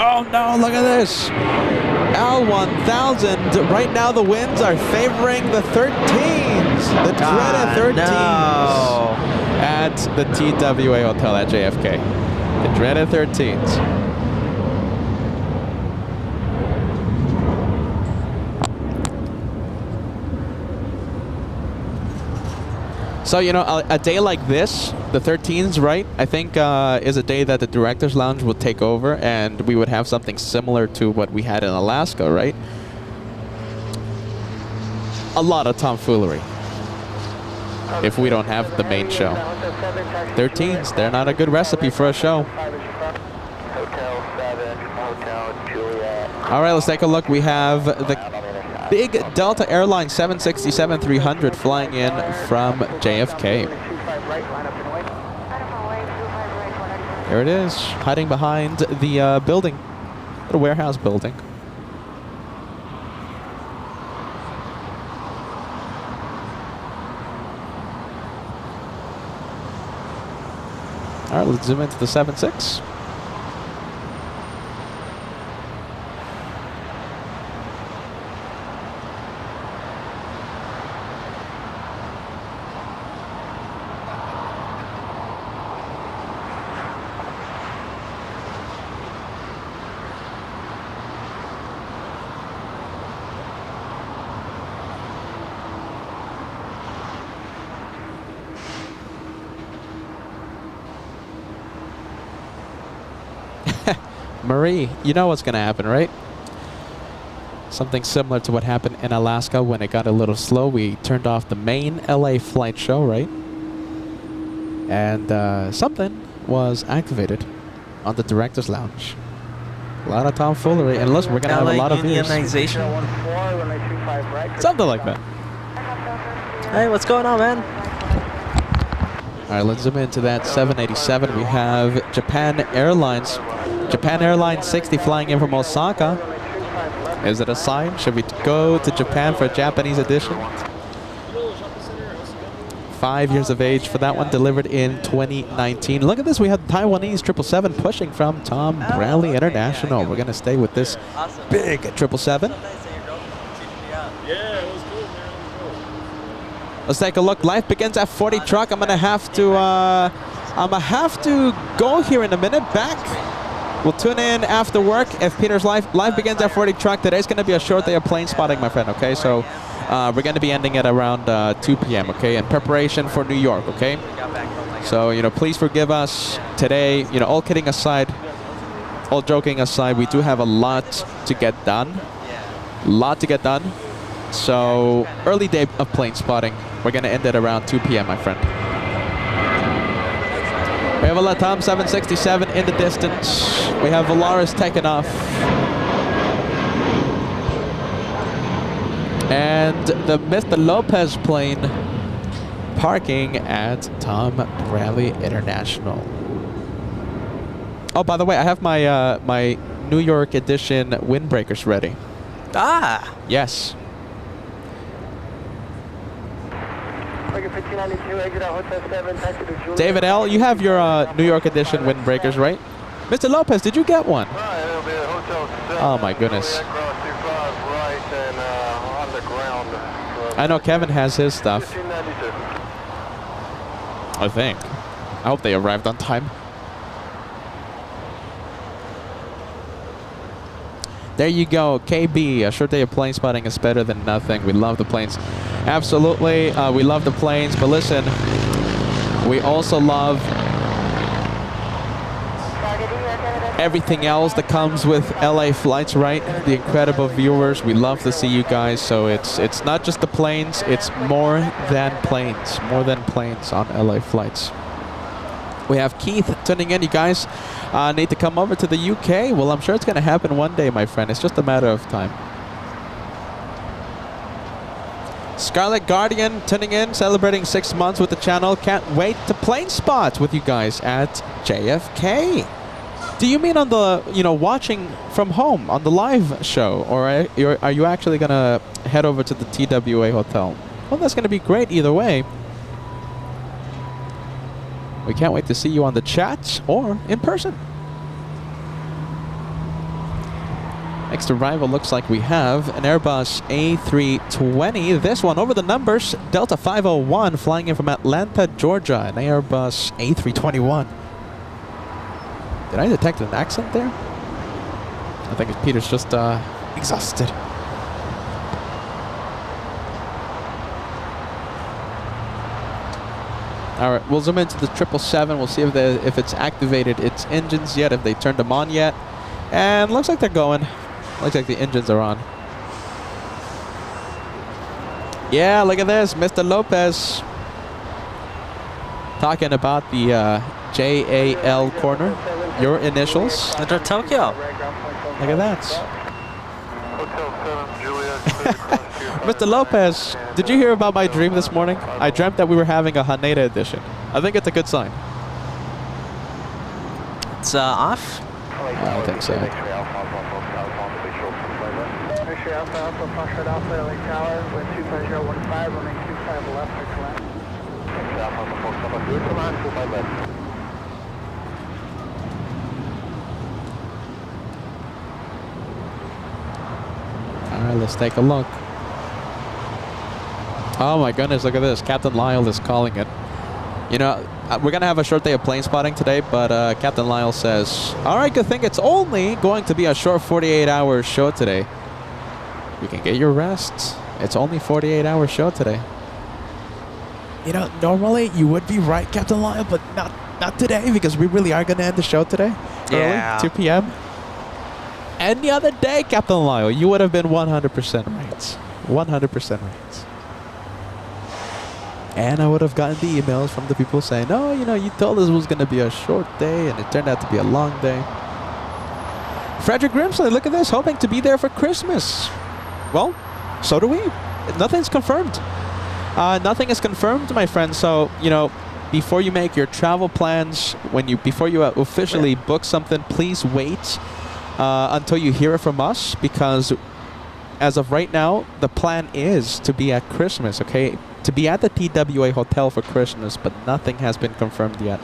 Oh no! Look at this. L1000. Right now the winds are favoring the 13s. The dreaded 13s. No. At the TWA Hotel at JFK. The dreaded 13s. So, you know, a day like this, the 13s, right, I think is a day that the Director's Lounge will take over, and we would have something similar to what we had in Alaska, right? A lot of tomfoolery if we don't have the main show. 13s, they're not a good recipe for a show. All right, let's take a look. We have the big Delta Airlines 767-300 flying in from JFK. There it is, hiding behind the building, the warehouse building. All right, let's zoom into the 76. Marie, you know what's going to happen, right? Something similar to what happened in Alaska when it got a little slow. We turned off the main LA flight show, right? And something was activated on the Director's Lounge. A lot of tomfoolery. And listen, we're going to have a lot of views. Something like that. Hey, what's going on, man? All right, let's zoom into that 787. We have Japan Airlines. Japan Airlines 60 flying in from Osaka. Is it a sign? Should we go to Japan for a Japanese edition? 5 years of age for that one, delivered in 2019. Look at this. We have Taiwanese 777 pushing from Tom Bradley International. We're going to stay with this big 777. Let's take a look. Life begins at 40 truck. I'm gonna have to go here in a minute. Back. We'll tune in after work if Peter's life begins at 40 truck. Today's gonna be a short day of plane spotting, my friend. Okay, so We're going to be ending at around 2 p.m., okay, in preparation for New York, okay? So, you know, please forgive us today. You know, all kidding aside, all joking aside, we do have a lot to get done. A lot to get done. So, early day of plane spotting. We're going to end at around 2 p.m., my friend. We have a Latam 767 in the distance. We have Volaris taking off. And the Mr. Lopez plane parking at Tom Bradley International. Oh, by the way, I have my my New York edition windbreakers ready. Ah! Yes. David L., you have your New York edition windbreakers, right? Mr. Lopez, did you get one? Oh my goodness. I know Kevin has his stuff. I think. I hope they arrived on time. There you go, KB. A short day of plane spotting is better than nothing. We love the planes. Absolutely, we love the planes. But listen, we also love everything else that comes with LA flights, right? The incredible viewers. We love to see you guys. So it's not just the planes. It's more than planes. More than planes on LA flights. We have Keith tuning in. You guys need to come over to the UK. Well, I'm sure it's going to happen one day, my friend. It's just a matter of time. Scarlet Guardian tuning in, celebrating 6 months with the channel. Can't wait to plane spot with you guys at JFK. Do you mean on the, you know, watching from home on the live show, or are you actually going to head over to the TWA Hotel? Well, that's going to be great either way. We can't wait to see you on the chat or in person. Next arrival looks like we have an Airbus A320. This one over the numbers, Delta 501, flying in from Atlanta, Georgia. An Airbus A321. Did I detect an accent there? I think Peter's just exhausted. All right, we'll zoom into the 777. We'll see if it's activated its engines yet, if they turned them on yet. And looks like they're going. Looks like the engines are on. Yeah, look at this, Mr. Lopez. Talking about the JAL corner. Your initials. Under Tokyo. Look at that. Mr. Lopez, did you hear about my dream this morning? I dreamt that we were having a Haneda edition. I think it's a good sign. It's off? I think so. Alright, let's take a look. Oh my goodness, look at this. Captain Lyle is calling it. You know, we're going to have a short day of plane spotting today, but Captain Lyle says, alright, good thing it's only going to be a short 48-hour show today. You can get your rest. It's only 48-hour show today. You know, normally you would be right, Captain Lyle, but not today, because we really are going to end the show today. Yeah. Early, 2 p.m. Any other day, Captain Lyle, you would have been 100% right. 100% right. And I would have gotten the emails from the people saying, oh, you know, you told us it was going to be a short day, and it turned out to be a long day. Frederick Grimsley, look at this, hoping to be there for Christmas. Well, so do we. Nothing's confirmed. Nothing is confirmed, my friend. So, you know, before you make your travel plans, before you officially book something, please wait until you hear it from us, because as of right now, the plan is to be at Christmas, okay? To be at the TWA Hotel for Christmas, but nothing has been confirmed yet.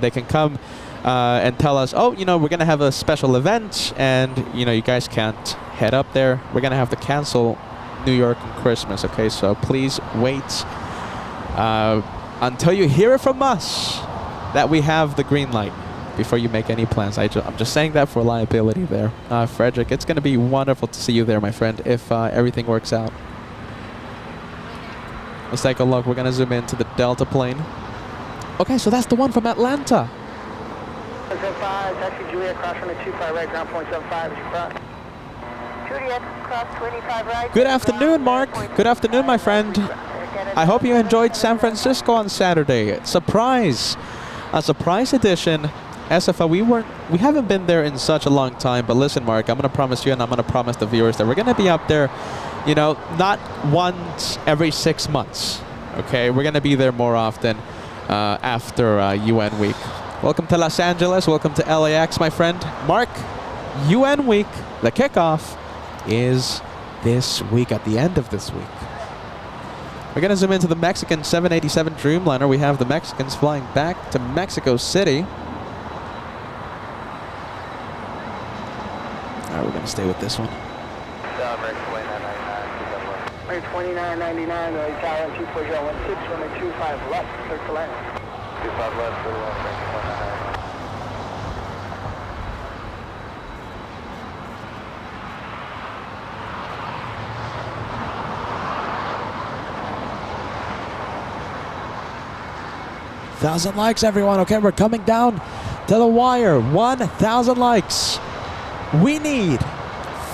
They can come and tell us, oh, you know, we're going to have a special event, and, you know, you guys can't head up there. We're going to have to cancel New York and Christmas, okay? So please wait until you hear it from us that we have the green light before you make any plans. I'm just saying that for liability there. Frederick, it's going to be wonderful to see you there, my friend, if everything works out. Let's take a look. We're going to zoom into the Delta plane. Okay, so that's the one from Atlanta. 5, taxi Juliet, cross runway 25 right, ground point 75, as you cross. Juliet, cross 25 right. Good afternoon, Mark. Good afternoon, my friend. I hope you enjoyed San Francisco on Saturday. Surprise! A surprise edition. SFO, we haven't been there in such a long time, but listen, Mark, I'm going to promise you and I'm going to promise the viewers that we're going to be up there, you know, not once every 6 months. Okay, we're going to be there more often after UN week. Welcome to Los Angeles. Welcome to LAX, my friend. Mark, UN week, the kickoff is this week, at the end of this week. We're going to zoom into the Mexican 787 Dreamliner. We have the Mexicans flying back to Mexico City. All right, we're going to stay with this one. Right 2999, Italian 24016, runway 25 left, clear to land. 25 left, clear to land, 2999. Thousand likes, everyone. Okay, we're coming down to the wire. 1,000 likes. We need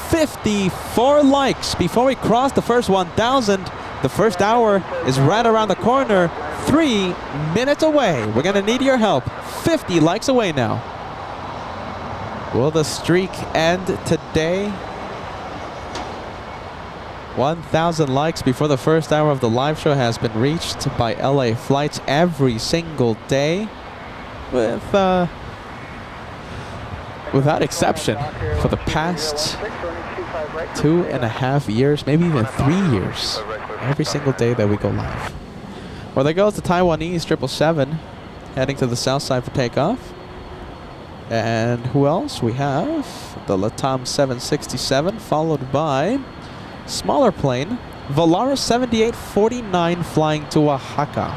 54 likes before we cross the first 1,000. The first hour is right around the corner. 3 minutes away. We're going to need your help. 50 likes away now. Will the streak end today? 1,000 likes before the first hour of the live show has been reached by LA flights every single day, with without exception, for the past 2.5 years, maybe even 3 years, every single day that we go live. Well, there goes the Taiwanese 777 heading to the south side for takeoff. And who else? We have the Latam 767, followed by smaller plane, Volaris 7849 flying to Oaxaca.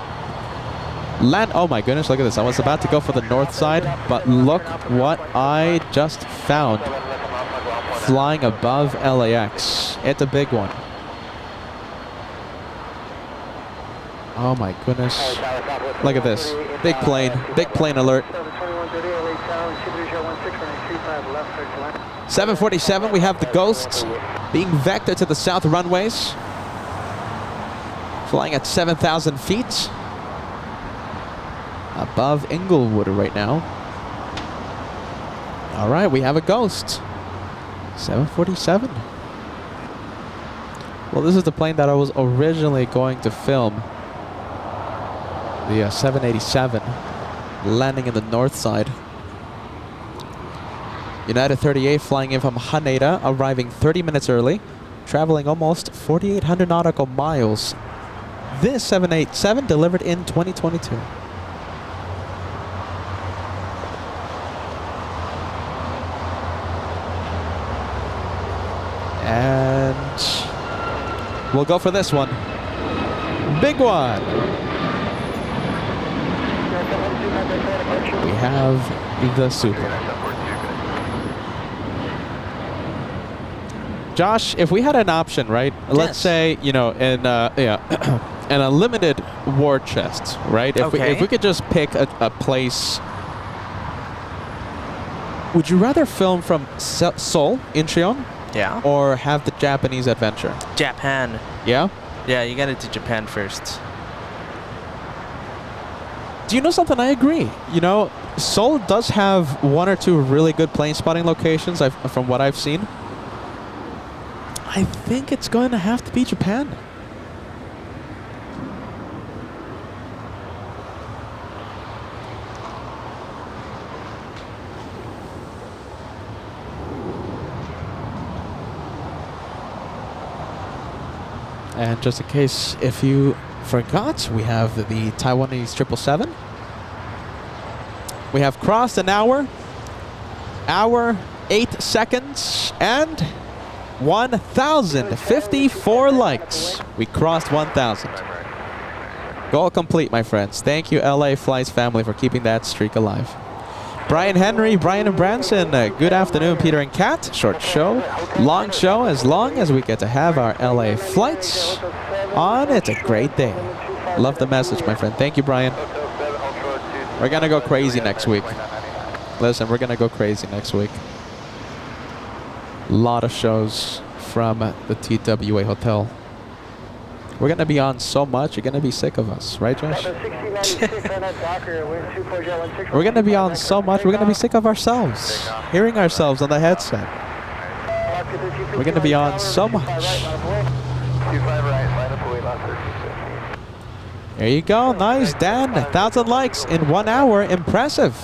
Land, oh my goodness, look at this. I was about to go for the north side, but look what I just found flying above LAX. It's a big one. Oh my goodness. Look at this. Big plane alert. 747, we have the Ghosts being vectored to the south runways, flying at 7,000 feet above Inglewood right now. All right, we have a Ghost. 747. Well, this is the plane that I was originally going to film. The 787 landing in the north side. United 38 flying in from Haneda, arriving 30 minutes early, traveling almost 4,800 nautical miles. This 787 delivered in 2022. And we'll go for this one. Big one. We have the Super. Josh, if we had an option, right? Yes. Let's say, you know, in an unlimited war chest, right? If we could just pick a place, would you rather film from Seoul, Incheon? Yeah. Or have the Japanese adventure? Japan. Yeah? Yeah, you gotta do Japan first. Do you know something? I agree. You know, Seoul does have 1 or 2 really good plane spotting locations from what I've seen. I think it's going to have to be Japan. And just in case if you forgot, we have the Taiwanese 777. We have crossed an hour, 8 seconds, and 1,054 likes. We crossed 1,000. Goal complete, my friends. Thank you, LA Flights family, for keeping that streak alive. Brian Henry, Brian and Branson, good afternoon, Peter and Kat. Short show, long show, as long as we get to have our LA Flights. on. It's a great day. Love the message, my friend. Thank you, Brian. We're going to go crazy next week. Listen, we're going to go crazy next week. A lot of shows from the TWA Hotel. We're going to be on so much, you're going to be sick of us. Right, Josh? We're going to be on so much, we're going to be sick of ourselves. Hearing ourselves on the headset. We're going to be on so much. There you go. Nice, Dan. 1,000 likes in 1 hour. Impressive.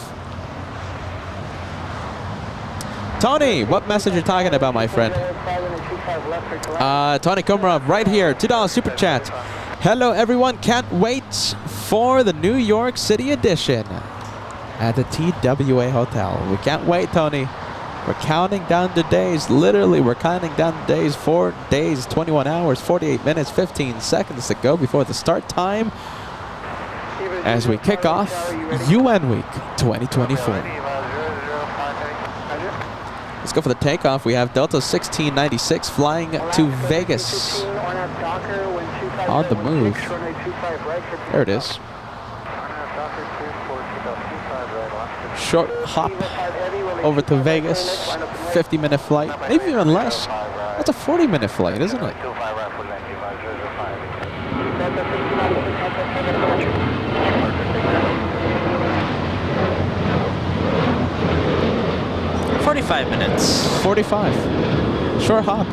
Tony, what message are you talking about, my friend? Tony Kumrov, right here. $2 super chat. Hello, everyone. Can't wait for the New York City edition at the TWA Hotel. We can't wait, Tony. We're counting down the days. Literally, we're counting down the days. 4 days, 21 hours, 48 minutes, 15 seconds to go before the start time as we kick off UN Week 2024. Let's go for the takeoff. We have Delta 1696 flying to Vegas. On the move. There it is. Short hop over to Vegas. 50-minute flight. Maybe even less. That's a 40-minute flight, isn't it? "45 minutes. 45. Short hop.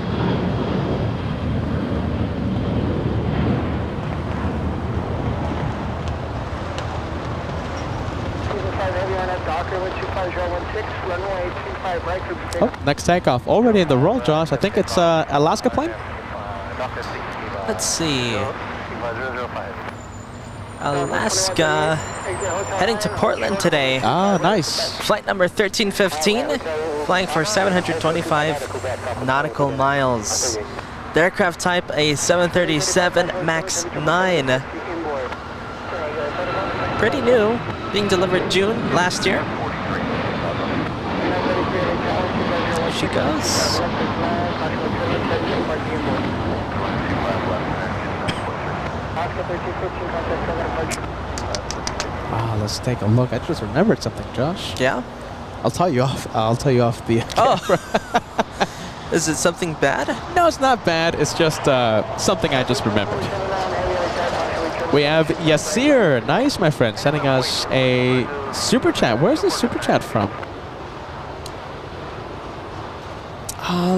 Oh, next takeoff. Already in the roll, Josh. I think it's Alaska plane. Let's see. Alaska heading to Portland today. Ah, nice. Flight number 1315, flying for 725 nautical miles. The aircraft type a 737 MAX 9. Pretty new, being delivered June last year. There she goes. Ah, let's take a look. I just remembered something, Josh. Yeah? I'll tell you off the camera. Oh. Is it something bad? No, it's not bad. It's just something I just remembered. We have Yasir. Nice, my friend, sending us a super chat. Where's this super chat from?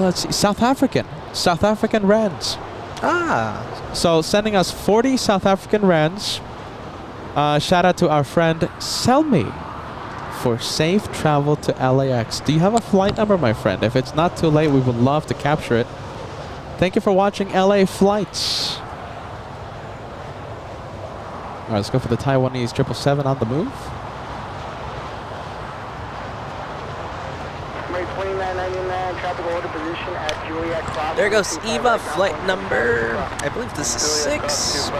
Let's see. South African rands. Ah. So sending us 40 South African rands. Shout out to our friend Selmi for safe travel to LAX. Do you have a flight number, my friend? If it's not too late, we would love to capture it. Thank you for watching LA Flights. All right, let's go for the Taiwanese 777 on the move. There goes Eva, flight number, I believe this is 6.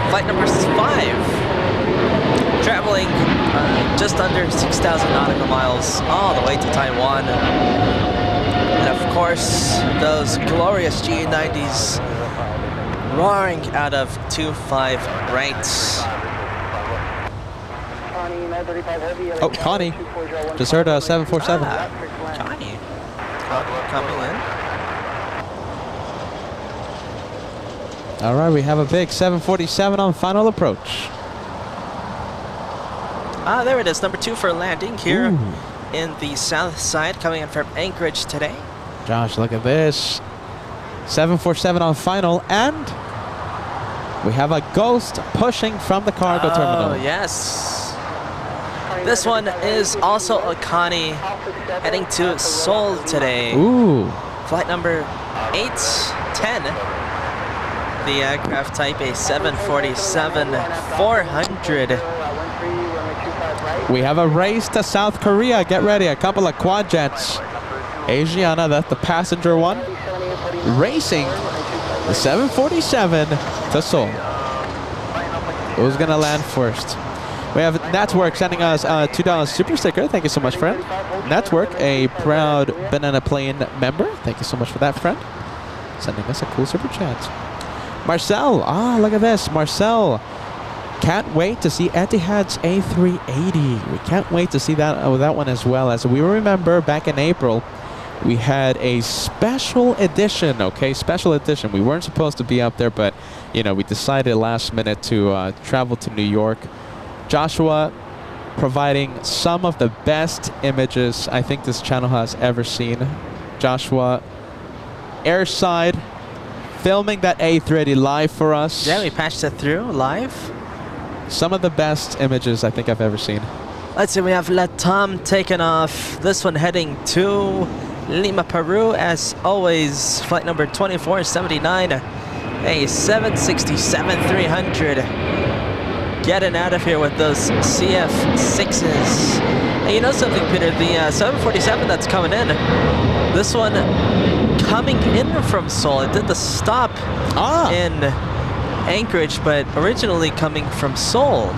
Flight number 5. Traveling just under 6,000 nautical miles all the way to Taiwan. And of course, those glorious GA90s roaring out of 2.5 right. Oh, Connie. Just heard a 747. Connie. Coming in. All right, we have a big 747 on final approach. Ah, there it is. Number 2 for landing here Ooh. in the south side, coming in from Anchorage today. Josh, look at this. 747 on final, and we have a Ghost pushing from the cargo terminal. Oh, yes. This one is also a Connie heading to Seoul today. Ooh. Flight number 810. The aircraft type a 747-400. We have a race to South Korea. Get ready, a couple of quad jets. Asiana, that's the passenger one, racing the 747 to Seoul. Who's gonna land first? We have Network sending us a $2 super sticker. Thank you so much, friend. Network, a proud Banana Plane member. Thank you so much for that, friend. sending us a cool super chat. Marcel, look at this. Marcel, can't wait to see Etihad's A380. We can't wait to see that one as well. As we remember, back in April, we had a special edition, okay? Special edition. We weren't supposed to be up there, but, you know, we decided last minute to travel to New York. Joshua providing some of the best images I think this channel has ever seen. Joshua, airside, filming that A380 live for us. Yeah, we patched it through live. Some of the best images I think I've ever seen. Let's see, we have Latam taken off. This one heading to Lima, Peru, as always. Flight number 2479, a 767-300. Getting out of here with those CF6s. And you know something, Peter? The 747 that's coming in, this one coming in from Seoul. It did the stop in Anchorage, but originally coming from Seoul.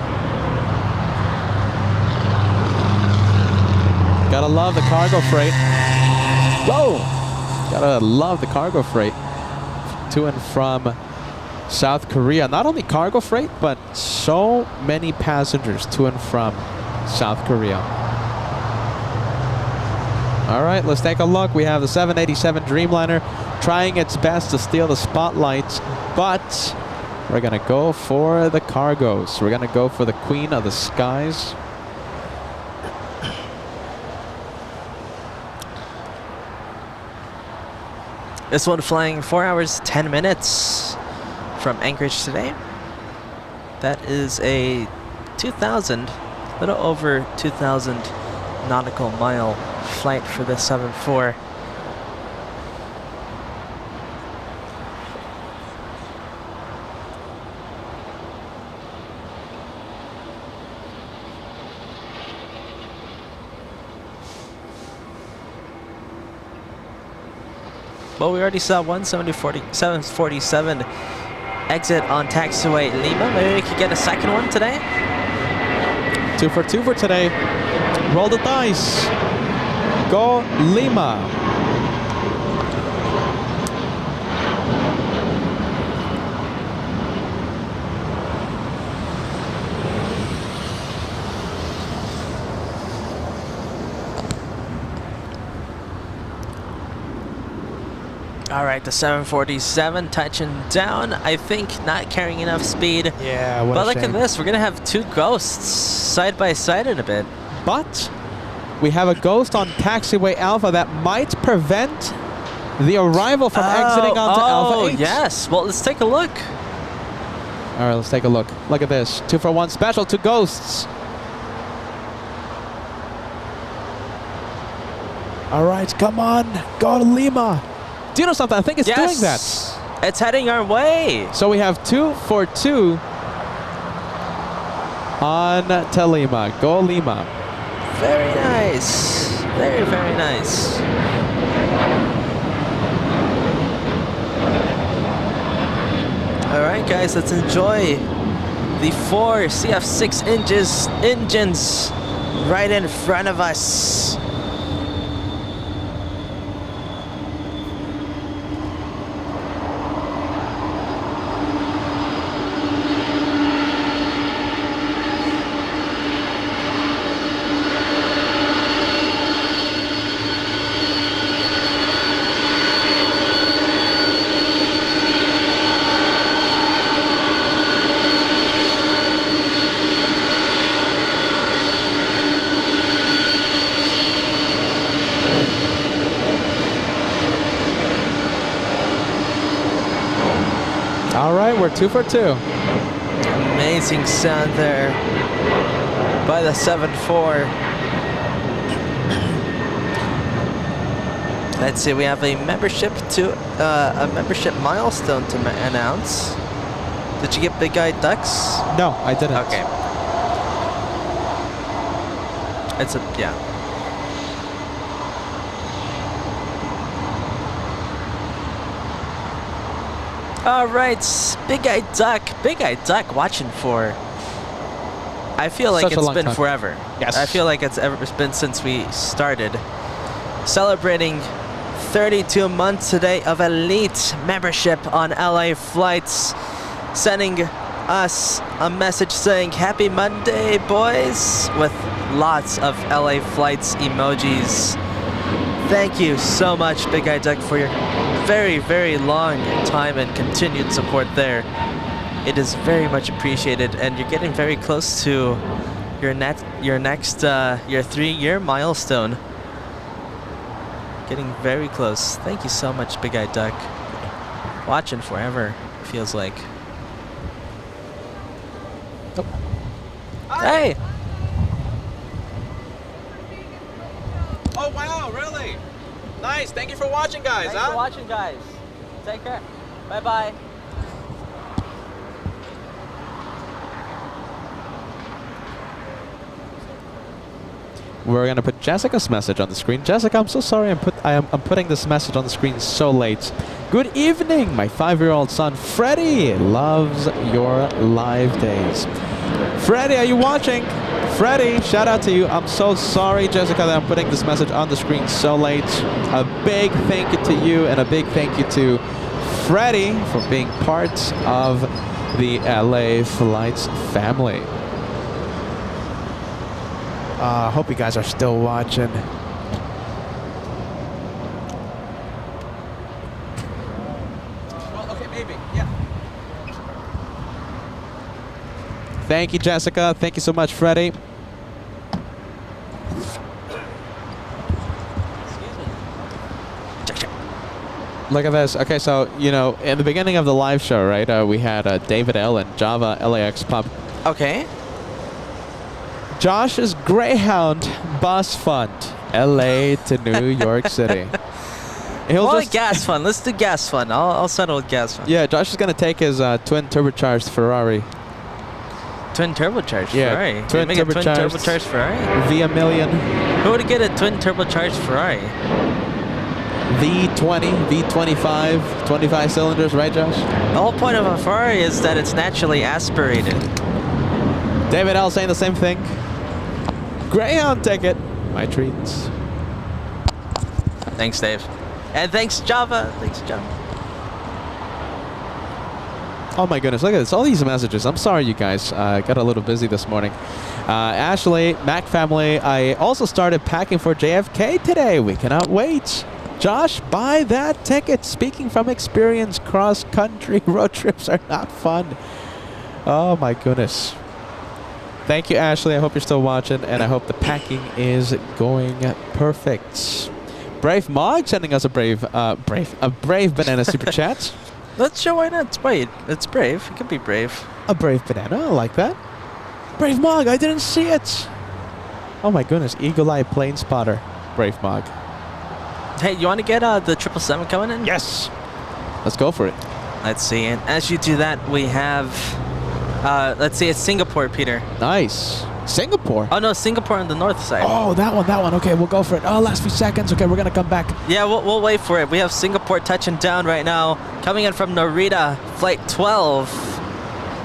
Gotta love the cargo freight. Whoa! Gotta love the cargo freight to and from South Korea. Not only cargo freight, but so many passengers to and from South Korea. All right, let's take a look. We have the 787 Dreamliner trying its best to steal the spotlight, but we're gonna go for the cargos. We're gonna go for the Queen of the Skies. This one flying 4 hours, 10 minutes from Anchorage today. That is a 2,000, a little over 2,000 nautical mile flight for the 747. Well, we already saw 747 exit on taxiway Lima. Maybe we could get a second one today. 2 for 2 for today. Roll the dice. Go Lima. All right, the 747 touching down. I think not carrying enough speed. Yeah, what but a look shame. at this. We're going to have two ghosts side by side in a bit. But we have a ghost on taxiway Alpha that might prevent the arrival from exiting onto Alpha 8. Yes. Well, let's take a look. All right, let's take a look. Look at this. 2 for 1 special, 2 ghosts. All right, come on. Go to Lima. Do you know something? I think it's doing that. It's heading our way. So we have 2 for 2 on to Lima. Go Lima. Very nice. Very, very nice. All right, guys, let's enjoy the 4 CF6 engines right in front of us. All right, we're 2 for 2. Amazing sound there by the 7.4. Let's see, we have a membership milestone to announce. Did you get Big Eyed Ducks? No, I didn't. Okay. It's a, yeah. All right, Big Eyed Duck watching for, I feel like it's been forever. Yes. I feel like it's been since we started. Celebrating 32 months today of elite membership on LA flights, sending us a message saying happy Monday, boys, with lots of LA flights emojis. Thank you so much, Big Eye Duck, for your very, very long time and continued support there. It is very much appreciated, and you're getting very close to your next 3-year milestone. Getting very close. Thank you so much, Big Eye Duck. Watching forever, feels like. Oh. Hey! Oh wow, really? Nice. Thank you for watching, guys. Thanks for watching, guys. Take care. Bye-bye. We're gonna put Jessica's message on the screen. Jessica, I'm so sorry I'm putting this message on the screen so late. Good evening, my 5-year-old son Freddie loves your live days. Freddie, are you watching? Freddie, shout out to you. I'm so sorry, Jessica, that I'm putting this message on the screen so late. A big thank you to you and a big thank you to Freddie for being part of the LA Flights family. Hope you guys are still watching. Well, okay, maybe, yeah. Thank you, Jessica. Thank you so much, Freddie. Look at this. Okay, so, you know, in the beginning of the live show, right, we had David L. and Java LAX Pub. Okay. Josh's Greyhound Bus Fund, LA to New York City. Well, gas fund. Let's do gas fund. I'll settle with gas fund. Yeah, Josh is going to take his twin turbocharged Ferrari. Twin turbocharged Yeah, Ferrari? twin turbocharged Ferrari? V1 million. Who would get a twin turbocharged Ferrari? V20, V25, 25 cylinders, right, Josh? The whole point of a Ferrari is that it's naturally aspirated. David L. saying the same thing. Greyhound ticket. My treats. Thanks, Dave. And thanks, Java. Thanks, Java. Oh my goodness, look at this. All these messages. I'm sorry, you guys. Got a little busy this morning. Ashley, Mac family, I also started packing for JFK today. We cannot wait. Josh, buy that ticket. Speaking from experience, cross-country road trips are not fun. Oh my goodness. Thank you, Ashley. I hope you're still watching, and I hope the packing is going perfect. Brave Mog sending us a brave banana super chat. Let's show why not. Wait, it's brave. It could be brave. A brave banana. I like that. Brave Mog. I didn't see it. Oh my goodness. Eagle Eye Plane Spotter. Brave Mog. Hey, you want to get the 777 coming in? Yes. Let's go for it. Let's see. And as you do that, we have. Let's see, it's Singapore, Peter. Nice. Singapore? Oh, no, Singapore on the north side. Oh, that one. Okay, we'll go for it. Oh, last few seconds. Okay, we're going to come back. Yeah, we'll wait for it. We have Singapore touching down right now. Coming in from Narita, flight 12.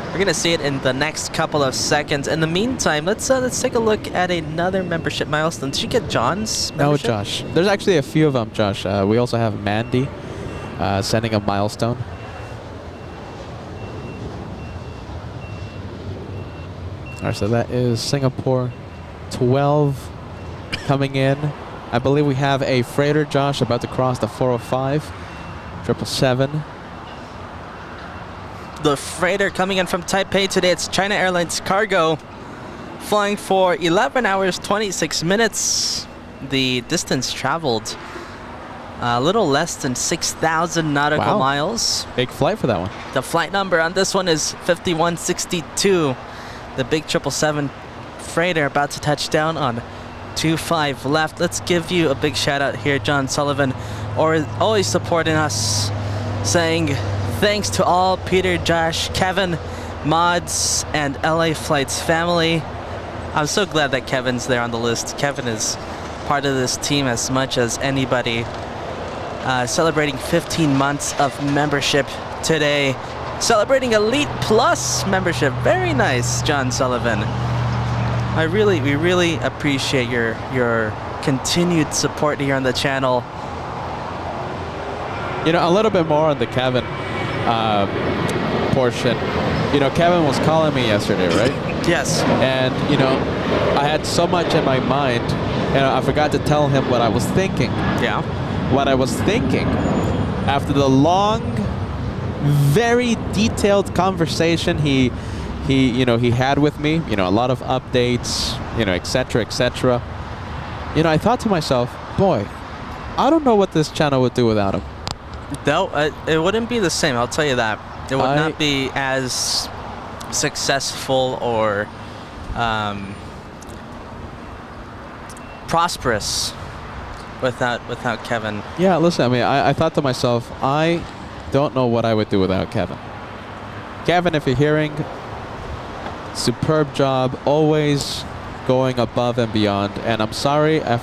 We're going to see it in the next couple of seconds. In the meantime, let's take a look at another membership milestone. Did you get John's membership? No, Josh. There's actually a few of them, Josh. We also have Mandy sending a milestone. All right, so that is Singapore 12 coming in. I believe we have a freighter, Josh, about to cross the 405, 777. The freighter coming in from Taipei today. It's China Airlines Cargo, flying for 11 hours, 26 minutes. The distance traveled a little less than 6,000 nautical miles. Big flight for that one. The flight number on this one is 5162. The big 777 freighter about to touch down on 25 left. Let's give you a big shout out here, John Sullivan, always supporting us, saying thanks to all Peter, Josh, Kevin, Mods, and LA Flights family. I'm so glad that Kevin's there on the list. Kevin is part of this team as much as anybody. Celebrating 15 months of membership today. Celebrating Elite Plus membership. Very nice, John Sullivan. We really appreciate your continued support here on the channel. You know, a little bit more on the Kevin portion. You know, Kevin was calling me yesterday, right? Yes. And, you know, I had so much in my mind, and I forgot to tell him what I was thinking. Yeah. What I was thinking after the long, very detailed conversation he had with me, you know, a lot of updates, you know, etc., etc. You know, I thought to myself, boy, I don't know what this channel would do without him. No, it wouldn't be the same, I'll tell you that. It would not be as successful or prosperous without Kevin. Yeah, listen, I mean, I thought to myself, I don't know what I would do without Kevin. Kevin, if you're hearing, superb job, always going above and beyond. And I'm sorry, I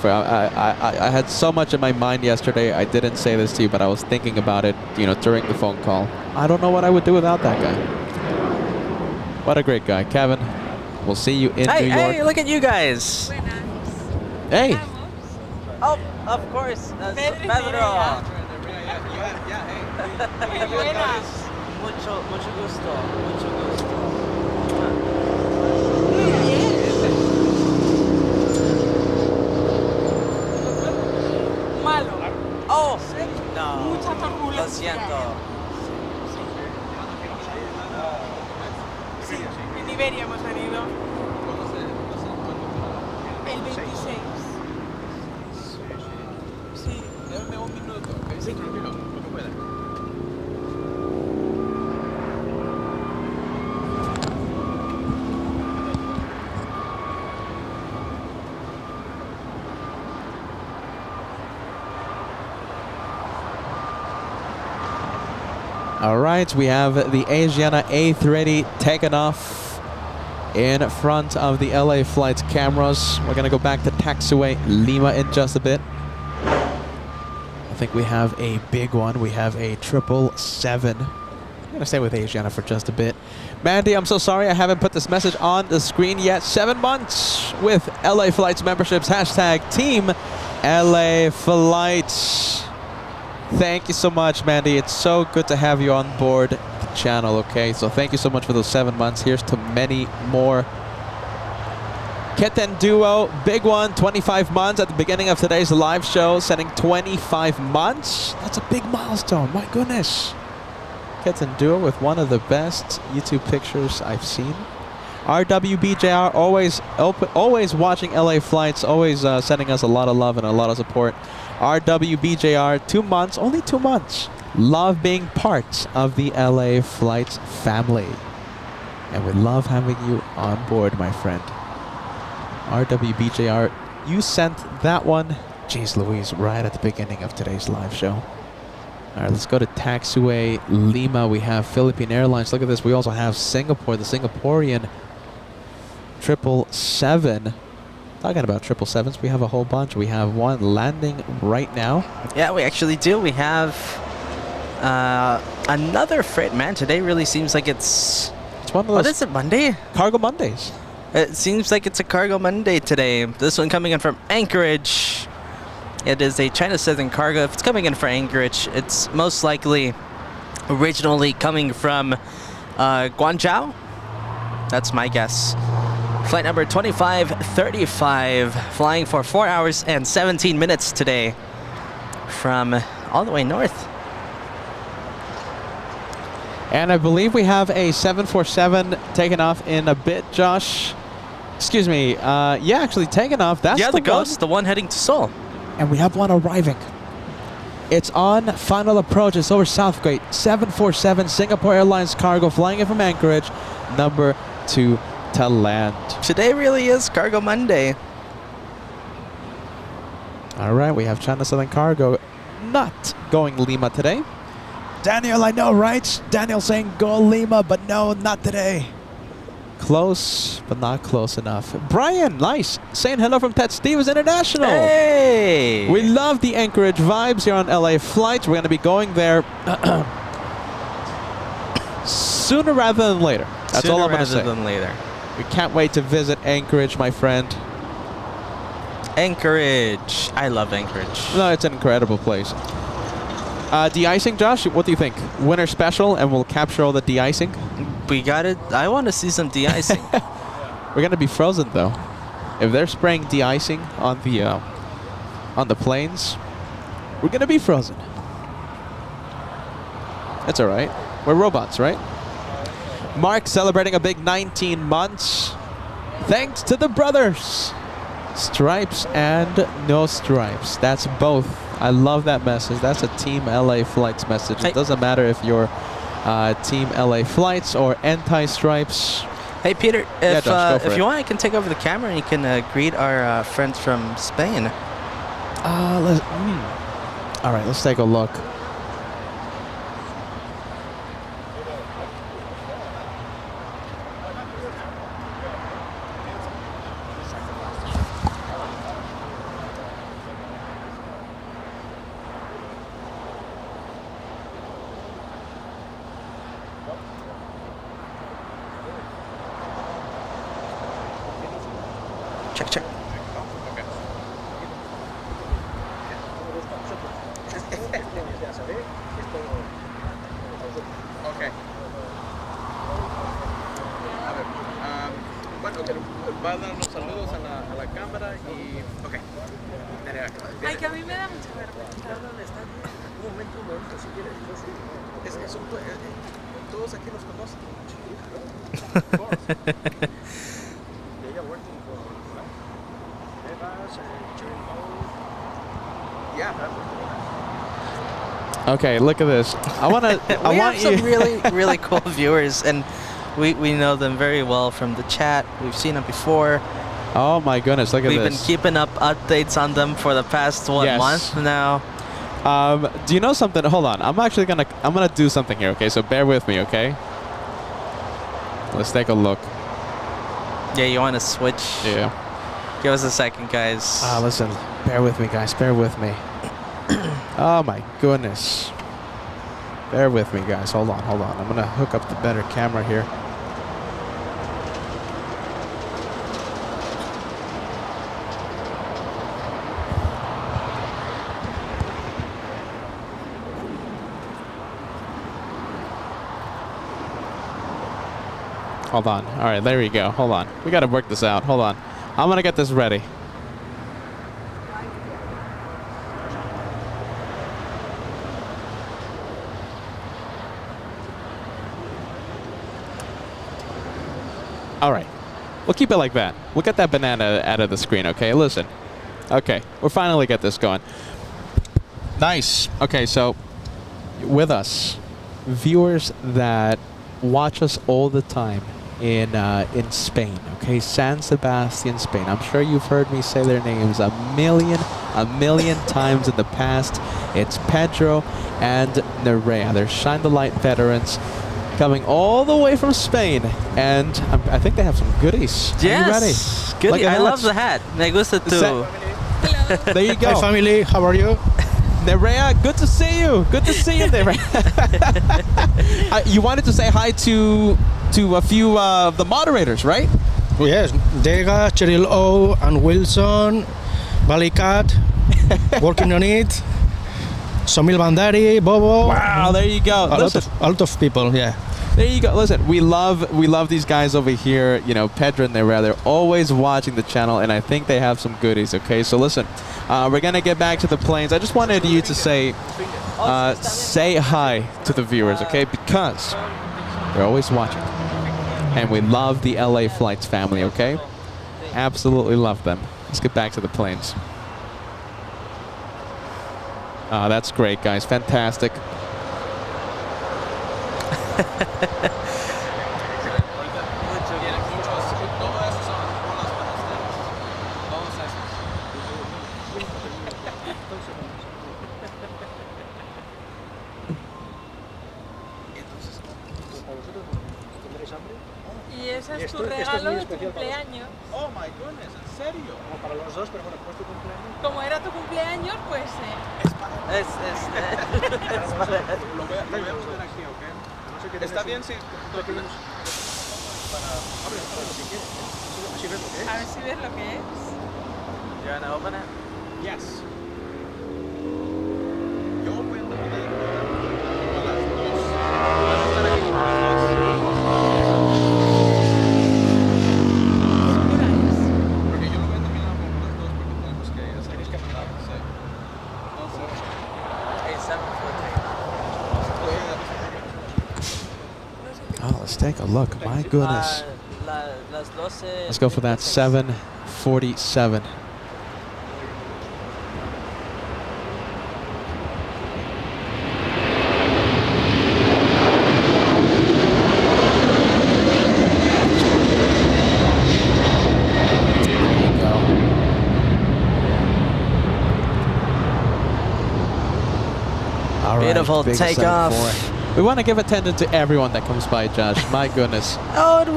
had so much in my mind yesterday. I didn't say this to you, but I was thinking about it, you know, during the phone call. I don't know what I would do without that guy. What a great guy, Kevin. We'll see you in New York. Hey, look at you guys. Hey. Oh, of course. Pedro. Mucho gusto. Malo. Oh, no. Mucha turbulencia. Lo siento. Sí, en Iberia hemos venido. El 26. Sí. Dame un minuto, ¿ok? Sí, tranquilo, lo que pueda. All right, we have the Asiana A380 taken off in front of the LA flight cameras. We're gonna go back to taxiway Lima in just a bit. I think we have a big one. We have a 777. I'm gonna stay with Asiana for just a bit. Mandy, I'm so sorry I haven't put this message on the screen yet. 7 months with LA Flights memberships. Hashtag Team LA Flights. Thank you so much, Mandy. It's so good to have you on board the channel, okay? So thank you so much for those 7 months. Here's to many more. Keten Duo, big one, 25 months at the beginning of today's live show, sending 25 months. That's a big milestone, my goodness. Keten Duo with one of the best YouTube pictures I've seen. RWBJR, always watching LA Flights, always sending us a lot of love and a lot of support. RWBJR, 2 months, only 2 months. Love being part of the LA Flights family. And we love having you on board, my friend. RWBJR, you sent that one, jeez Louise, right at the beginning of today's live show. All right, let's go to taxiway Lima. We have Philippine Airlines. Look at this. We also have Singapore, the Singaporean 777. Talking about 777s, we have a whole bunch. We have one landing right now. Yeah, we actually do. We have another freight. Man, today really seems like it's one of those. What is it, Monday? Cargo Mondays. It seems like it's a Cargo Monday today. This one coming in from Anchorage. It is a China Southern cargo. If it's coming in from Anchorage, it's most likely originally coming from Guangzhou. That's my guess. Flight number 2535, flying for 4 hours and 17 minutes today from all the way north. And I believe we have a 747 taking off in a bit, Josh. Excuse me. Yeah, actually taking off. That's the Ghost, the one heading to Seoul. And we have one arriving. It's on final approach. It's over Southgate. 747 Singapore Airlines cargo flying in from Anchorage, number 2 to land. Today really is Cargo Monday. All right, we have China Southern Cargo not going Lima today. Daniel, I know, right? Daniel saying go Lima, but no, not today. Close, but not close enough. Brian, nice. Saying hello from Ted Stevens International. Hey! We love the Anchorage vibes here on LA Flights. We're going to be going there sooner rather than later. That's all I'm going to say. Sooner rather than later. We can't wait to visit Anchorage, my friend. Anchorage. I love Anchorage. No, it's an incredible place. De-icing, Josh, what do you think? Winter special, and we'll capture all the de-icing? We got it. I want to see some de-icing. We're going to be frozen, though. If they're spraying de-icing on the planes, we're going to be frozen. That's all right. We're robots, right? Mark celebrating a big 19 months. Thanks to the brothers. Stripes and no stripes. That's both. I love that message. That's a Team LA Flights message. It doesn't matter if you're Team LA Flights or anti-stripes. Hey, Peter, Yeah, Josh, go for if it. you want, I can take over the camera and you can greet our friends from Spain. All right, let's take a look. Check, check. Okay. A ver, bueno, va a dar unos saludos a la cámara y... Ok. Ay, que a mí me da mucha vergüenza. Un momento, si quieres. Todos aquí nos conocen. Okay, look at this. I want to. I We want have some you. really cool viewers, and we know them very well from the chat. We've seen them before. Oh my goodness! Look at We've this. been keeping up updates on them for the past Yes. month now. Do you know something? Hold on. I'm gonna do something here. Okay, so bear with me. Okay. Let's take a look. Yeah, you want to switch? Yeah. Give us a second, guys. Listen. Bear with me, guys. Bear with me. Oh my goodness. Bear with me, guys. Hold on. I'm gonna hook up the better camera here. Hold on. All right, there we go. Hold on. We got to work this out. Hold on. I'm going to get this ready. All right. We'll keep it like that. We'll get that banana out of the screen, okay? Listen. Okay. We'll finally get this going. Nice. Okay, so with us, viewers that watch us all the time in Spain, okay? San Sebastian, Spain. I'm sure you've heard me say their names a million times in the past. It's Pedro and Nerea. They're Shine the Light veterans coming all the way from Spain, and I think they have some goodies. Are you ready? Yes. Good. Look at I love that. the hat. Me gusta tu. Hello. There you go. Hi family, how are you? Nerea, good to see you. Good to see you, Nerea. You wanted to say hi to a few of the moderators, right? Yes, Dega, Cheryl O, and Wilson, Valleycat, working on it. Somil Bandari, Bobo. Wow, there you go. A lot of people, yeah. There you go. Listen, we love these guys over here. You know, Pedro and Nerea, they're always watching the channel, and I think they have some goodies. Okay, so listen, we're gonna get back to the planes. I just wanted you to say hi to the viewers, okay? Because they're always watching, and we love the LA Flights family. Okay, absolutely love them. Let's get back to the planes. That's great, guys. Fantastic. Y ese es tu regalo de tu cumpleaños. Oh my goodness, ¿en serio? Como para los dos, pero bueno, pues tu cumpleaños. Como era tu cumpleaños, pues Lo voy a poner aquí, ¿ok? Está bien si... a ver si ves lo que es. You wanna open it? Yes. You open the Oh, let's take a look. My goodness. Las 12. Let's go for that 747. All right, Beautiful big takeoff. 74. We want to give attention to everyone that comes by, Josh. My goodness. Oh, and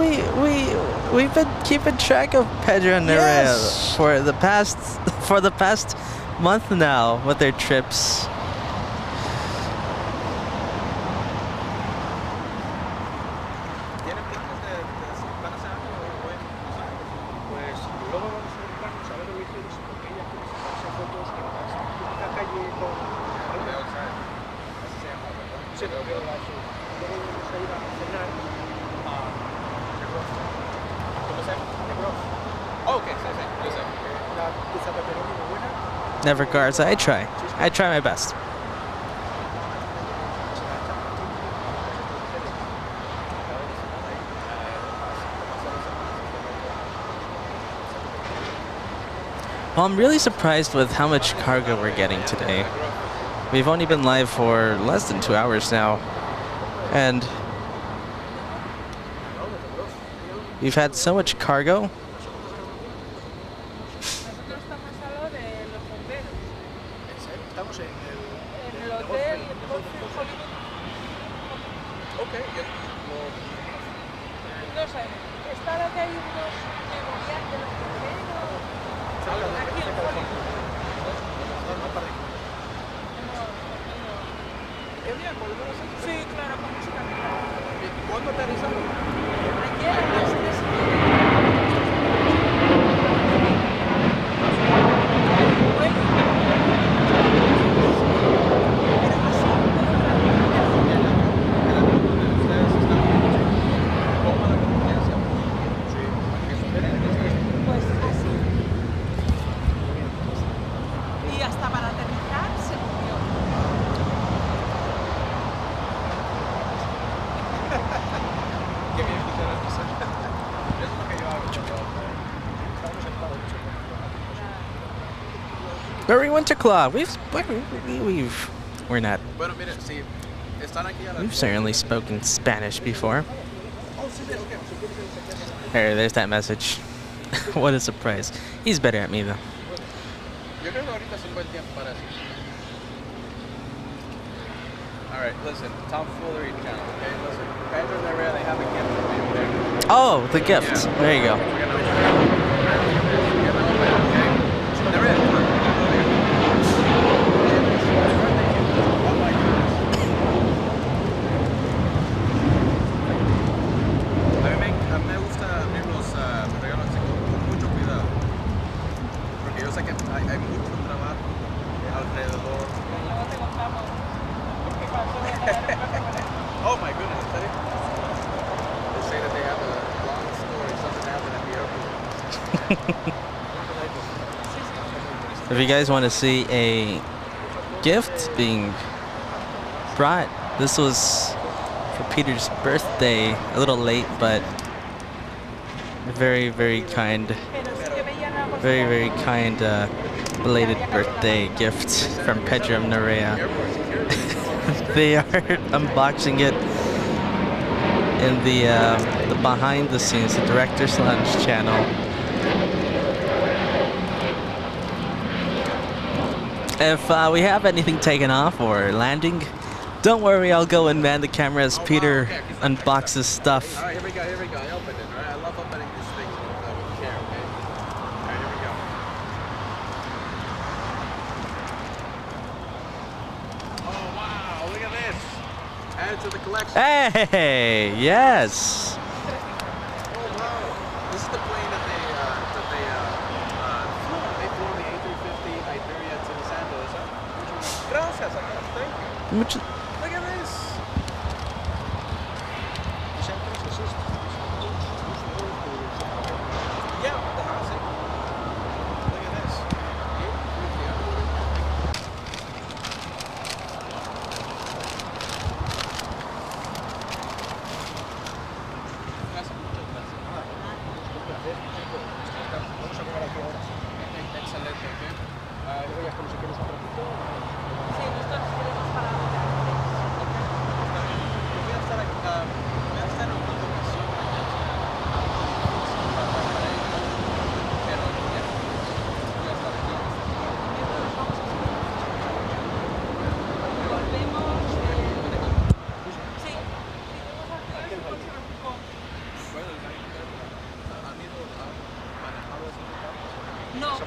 we've been keeping track of Pedro and Nerea Yes. for the past month now with their trips. ¿Tienen planes de van a hacer algo o en pues luego vamos a dedicarnos a ver aviaciones porque ella quiere sacarse fotos en la típica calle con así se llama, ¿verdad? Sí, porque luego vamos a ir a cenar a ¿cómo se llama? Oh, ok, sí, yo sé. La pizza pepperoni muy buena. Never guards. I try my best. Well, I'm really surprised with how much cargo we're getting today. We've only been live for less than 2 hours now, and we've had so much cargo. Nosotros estamos a lo de los bomberos. Estamos en En el hotel Hollywood. Ok, No sé, está lo que hay unos memoriales de los bomberos. Aquí en Hollywood. ¿Qué día? ¿Volvemos a hacer? Sí, claro, con música. ¿Cuándo aterrizaron? Ayer a las 3:30. Pues así. Y hasta para aterrizar se murió. Qué bien que hicieron eso. Es lo que yo hago. Estamos sentados. Very Winterclaw. We're not. Bueno, mire, si están aquí a la We've certainly spoken Spanish before. There's that message. What a surprise. He's better at me though. Yo creo que ahorita es un buen tiempo para eso. All right, listen, tomfoolery channel, okay? Listen, Pedro and Nerea, they have a gift for you there. Oh, the gift. There you go. We're gonna open it, okay? Nerea, come on. Oh my goodness. A mí me gusta abrir los regalos así con mucho cuidado. Porque yo sé que hay mucho trabajo alrededor. Luego te contamos qué pasó en el aeropuerto. Oh my goodness, is that it? They say that they have a long story, something happened at the airport. If you guys want to see a gift being brought, this was for Peter's birthday. A little late, but very, very kind, Pero sí que veían algo. very kind belated birthday gift from Pedro and Nerea. They are unboxing it in the behind the scenes, the Director's Lounge channel. If we have anything taken off or landing, don't worry, I'll go and man the camera as Peter unboxes stuff. All right, here we go. I opened it, all right? I love opening these things with care, okay? All right, here we go. Oh, wow, look at this. Added to the collection. Hey, yes. Oh, wow. This is the plane that they flew. They flew the A350 Iberia to Los Angeles, huh? Gracias, thank you. Look at this. Yeah, the house. Look at this.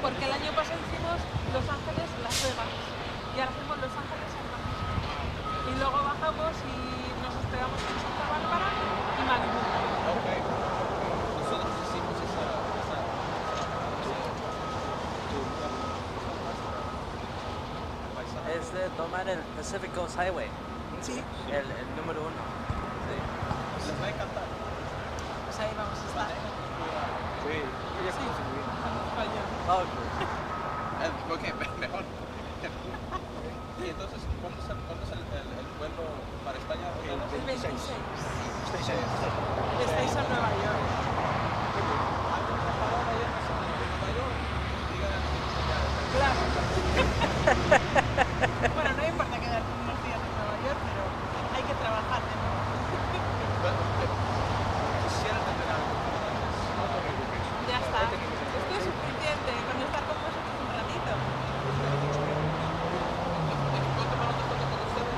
porque el año pasado hicimos Los Ángeles, Las Vegas. Y ahora hacemos Los Ángeles, San Francisco. Y luego bajamos y nos hospedamos en Santa Bárbara y Malibu. Ok. Nosotros hicimos esa Es de tomar el Pacific Coast Highway. Sí. El número 1. Sí. Les va a encantar. Pues ahí vamos a estar. Sí, ella Sí. conoce muy bien. Español. Ok, mejor. Y entonces, ¿cuándo es el vuelo para España? El 26. 26. Estáis en Nueva York. Claro. Bueno, no importa quedarte unos días en Nueva York, pero hay que trabajar de nuevo. Quisiera tener algo, no te preocupes. Ya está. Esto es suficiente con estar con vosotros un ratito. ¿Puedo tomar una foto con ustedes?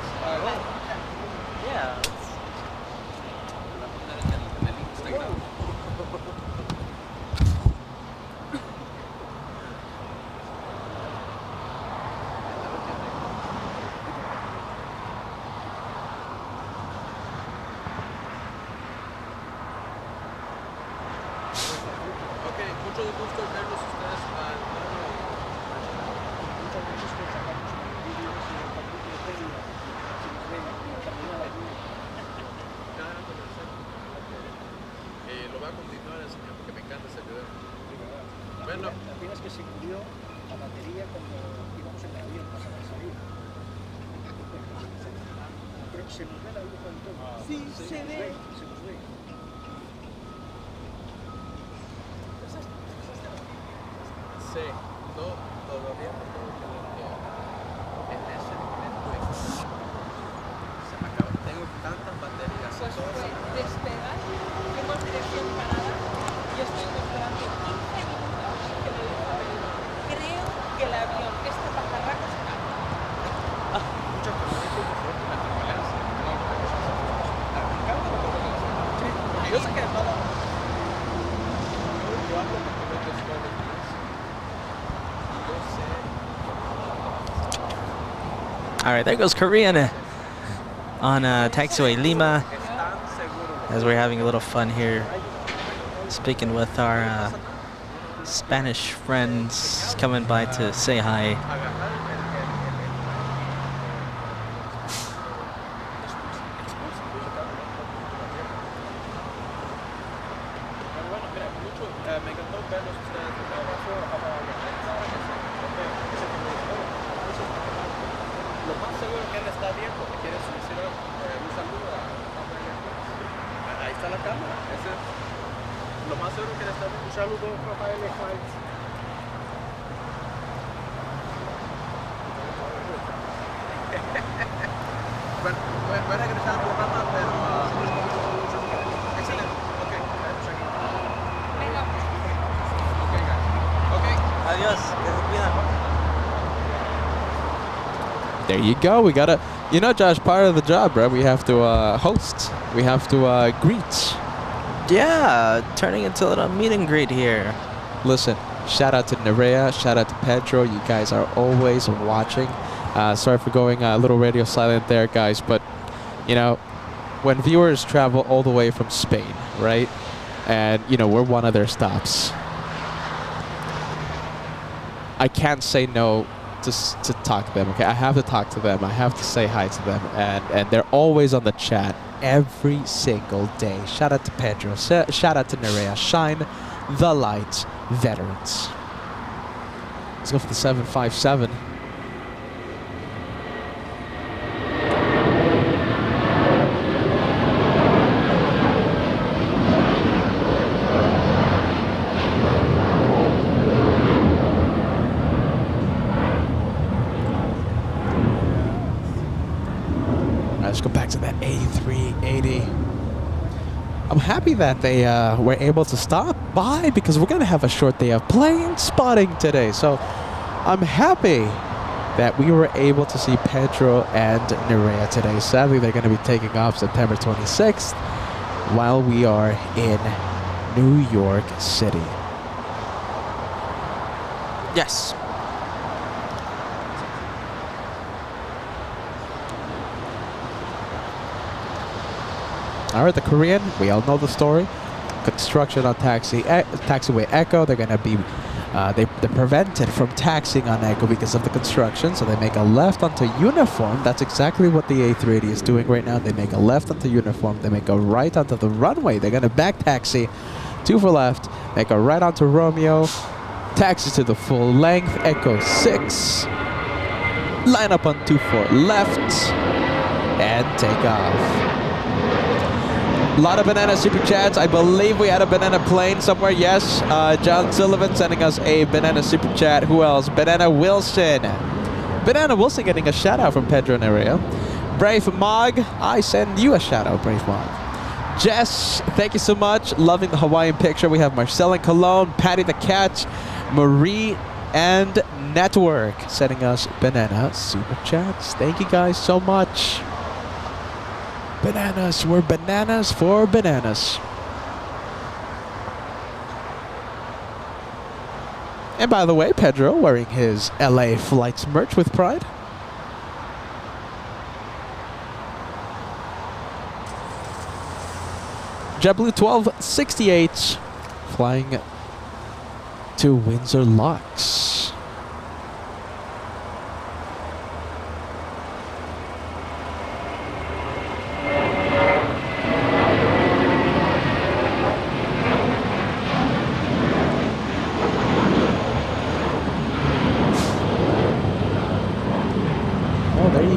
Yeah. La poner en el Instagram. Ok, mucho gusto verlos ustedes al nuevo. Muchas veces que sacamos vídeos y el partido de Peña, si nos ven, y termina la línea. Lo va a continuar el señor porque me encanta ese video. Bueno. La pena es que se murió la batería cuando íbamos en el avión para salir. Pero se nos ve la luz del todo. Sí, se ve. Se nos ve. Sí, no, todavía no puedo creer que en ese momento se me acaba. Tengo tantas baterías. Pues todas fue se me acaban. despegar, fuimos dirección Canadá y estuvimos esperando 15 minutos que le dije a Pedro, creo que el avión, este pajarraco se cae. Mucha turbulencia y fuerte la turbulencia. No, me encanta la turbulencia. Sí, porque yo sé que no. Yo hablo con pilotos todos los días. Y yo sé. All right, there goes Korean on taxiway Lima. Están seguros. As we're having a little fun here, speaking with our Spanish friends coming by to say hi. Agarrar Pero bueno, mira, mucho, me encantó verlos ustedes. Lo más seguro que él está viendo, le quiere decir un saludo a ahí está la cámara. Ese es lo más seguro que él está viendo. Un saludo, Rafael Ejaiz. Bueno, voy a regresar al programa, pero excelente. Ok, estaremos aquí. Venga, Ok, guys. Ok. Adiós. Que se cuidan. There you go. We gotta, you know, Josh, part of the job, bro. We have to host. We have to greet. Yeah, turning into a little meet and greet here. Listen, shout out to Nerea, shout out to Pedro. You guys are always watching. Sorry for going a little radio silent there, guys, but you know, when viewers travel all the way from Spain, right? And you know, we're one of their stops. I can't say no to talk to them, okay? I have to talk to them. I have to say hi to them, and they're always on the chat every single day. Shout out to Pedro. Shout out to Nerea. Shine the light, veterans. Let's go for the 757. Let's go back to that A380. I'm happy that they were able to stop by because we're going to have a short day of plane spotting today. So I'm happy that we were able to see Pedro and Nerea today. Sadly, they're going to be taking off September 26th while we are in New York City. Yes. All right, the Korean, we all know the story. Construction on taxiway Echo. They're going to be, they're prevented from taxiing on Echo because of the construction. So they make a left onto Uniform. That's exactly what the A380 is doing right now. They make a left onto Uniform. They make a right onto the runway. They're going to back taxi, 2 for left, make a right onto Romeo, taxi to the full length, Echo 6, line up on 2 for left, and take off. A lot of banana super chats. I believe we had a banana plane somewhere. Yes, John Sullivan sending us a banana super chat. Who else? Banana Wilson. Banana Wilson getting a shout out from Pedro Nerea. Brave Mog, I send you a shout out, Brave Mog. Jess, thank you so much. Loving the Hawaiian picture. We have Marcel Cologne, Patty the Cat, Marie, and Network sending us banana super chats. Thank you guys so much. Bananas, we're bananas for bananas. And by the way, Pedro wearing his LA Flights merch with pride. JetBlue 1268 flying to Windsor LAX.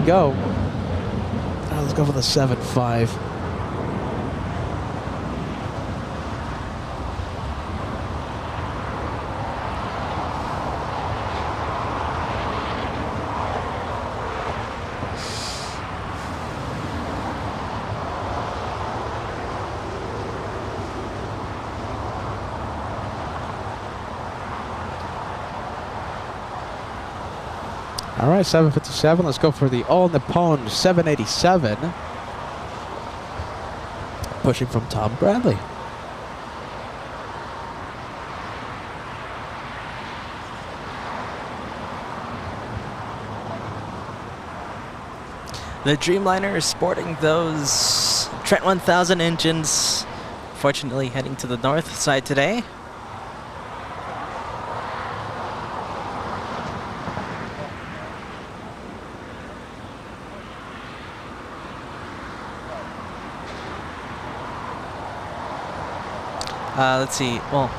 Go. Let's go for the 7.5. All right, 757. Let's go for the All Nippon 787. Pushing from Tom Bradley. The Dreamliner is sporting those Trent 1000 engines. Fortunately, heading to the north side today. Let's see. Well,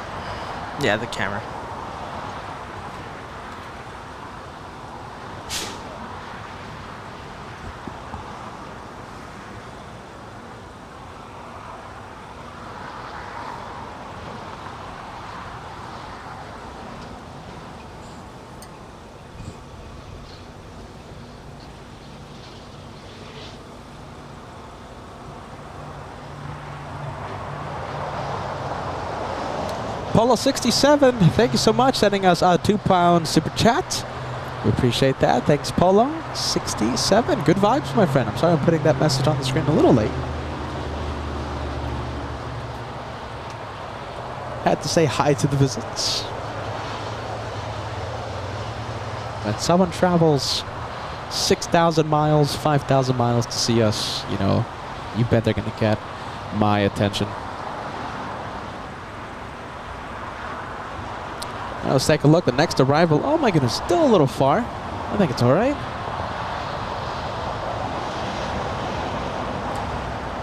yeah, the camera. Polo 67, thank you so much, sending us a £2 super chat. We appreciate that. Thanks, Polo 67. Good vibes, my friend. I'm sorry I'm putting that message on the screen a little late. Had to say hi to the visits. When someone travels 6,000 miles, 5,000 miles to see us, you know, you bet they're going to get my attention. Now let's take a look. The next arrival, oh my goodness, still a little far. I think it's all right.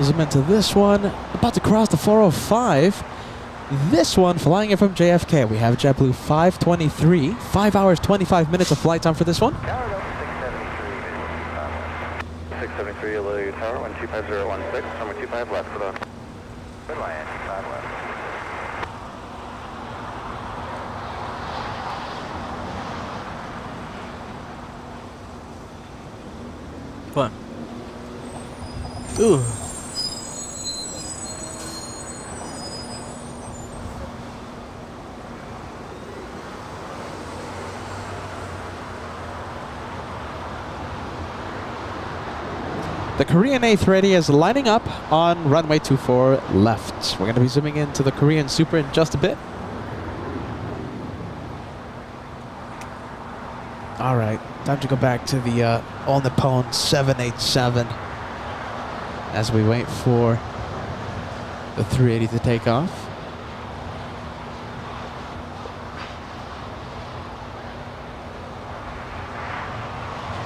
Zoom into this one. About to cross the 405. This one flying in from JFK. We have JetBlue 523. 5 hours, 25 minutes of flight time for this one. 673, hello, your tower, 125016, number 25 left for the good line, 25 left. What? Ooh. The Korean A380 is lining up on runway 24 left. We're going to be zooming into the Korean Super in just a bit. All right, time to go back to the All Nippon 787 as we wait for the 380 to take off.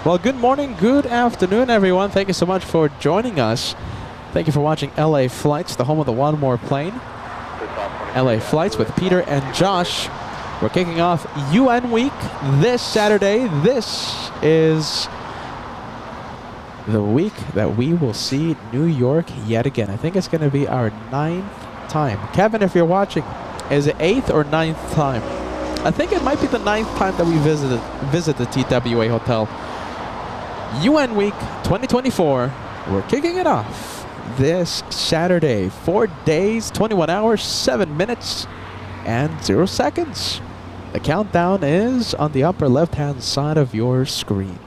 Well, good morning, good afternoon, everyone. Thank you so much for joining us. Thank you for watching LA Flights, the home of the One More Plane. LA Flights with Peter and Josh. We're kicking off UN Week this Saturday. This is the week that we will see New York yet again. I think it's going to be our 9th time. Kevin, if you're watching, is it 8th or 9th time? I think it might be the 9th time that we visit the TWA Hotel. UN Week 2024. We're kicking it off this Saturday. 4 days, 21 hours, 7 minutes, and 0 seconds. The countdown is on the upper left-hand side of your screen.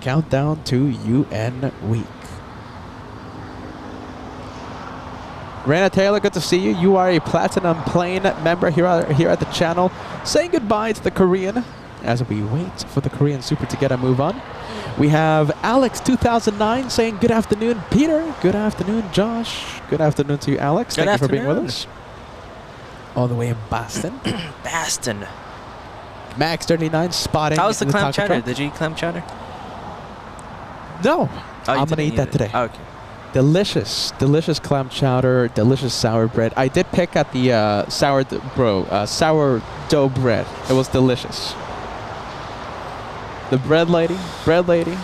Countdown to UN Week. Raina Taylor, good to see you. You are a Platinum Plane member here at the channel. Saying goodbye to the Korean as we wait for the Korean Super to get a move on. We have Alex 2009 saying good afternoon, Peter. Good afternoon, Josh. Good afternoon to you, Alex. Thank you for being with us. All the way in Boston. Boston. Max 39 spotting. How was the clam taco chowder? truck. Did you eat clam chowder? No. Oh, I'm going to eat that today. Oh, okay. Delicious. Delicious clam chowder. Delicious sour bread. I did pick at the sourdough bread. It was delicious. The bread lady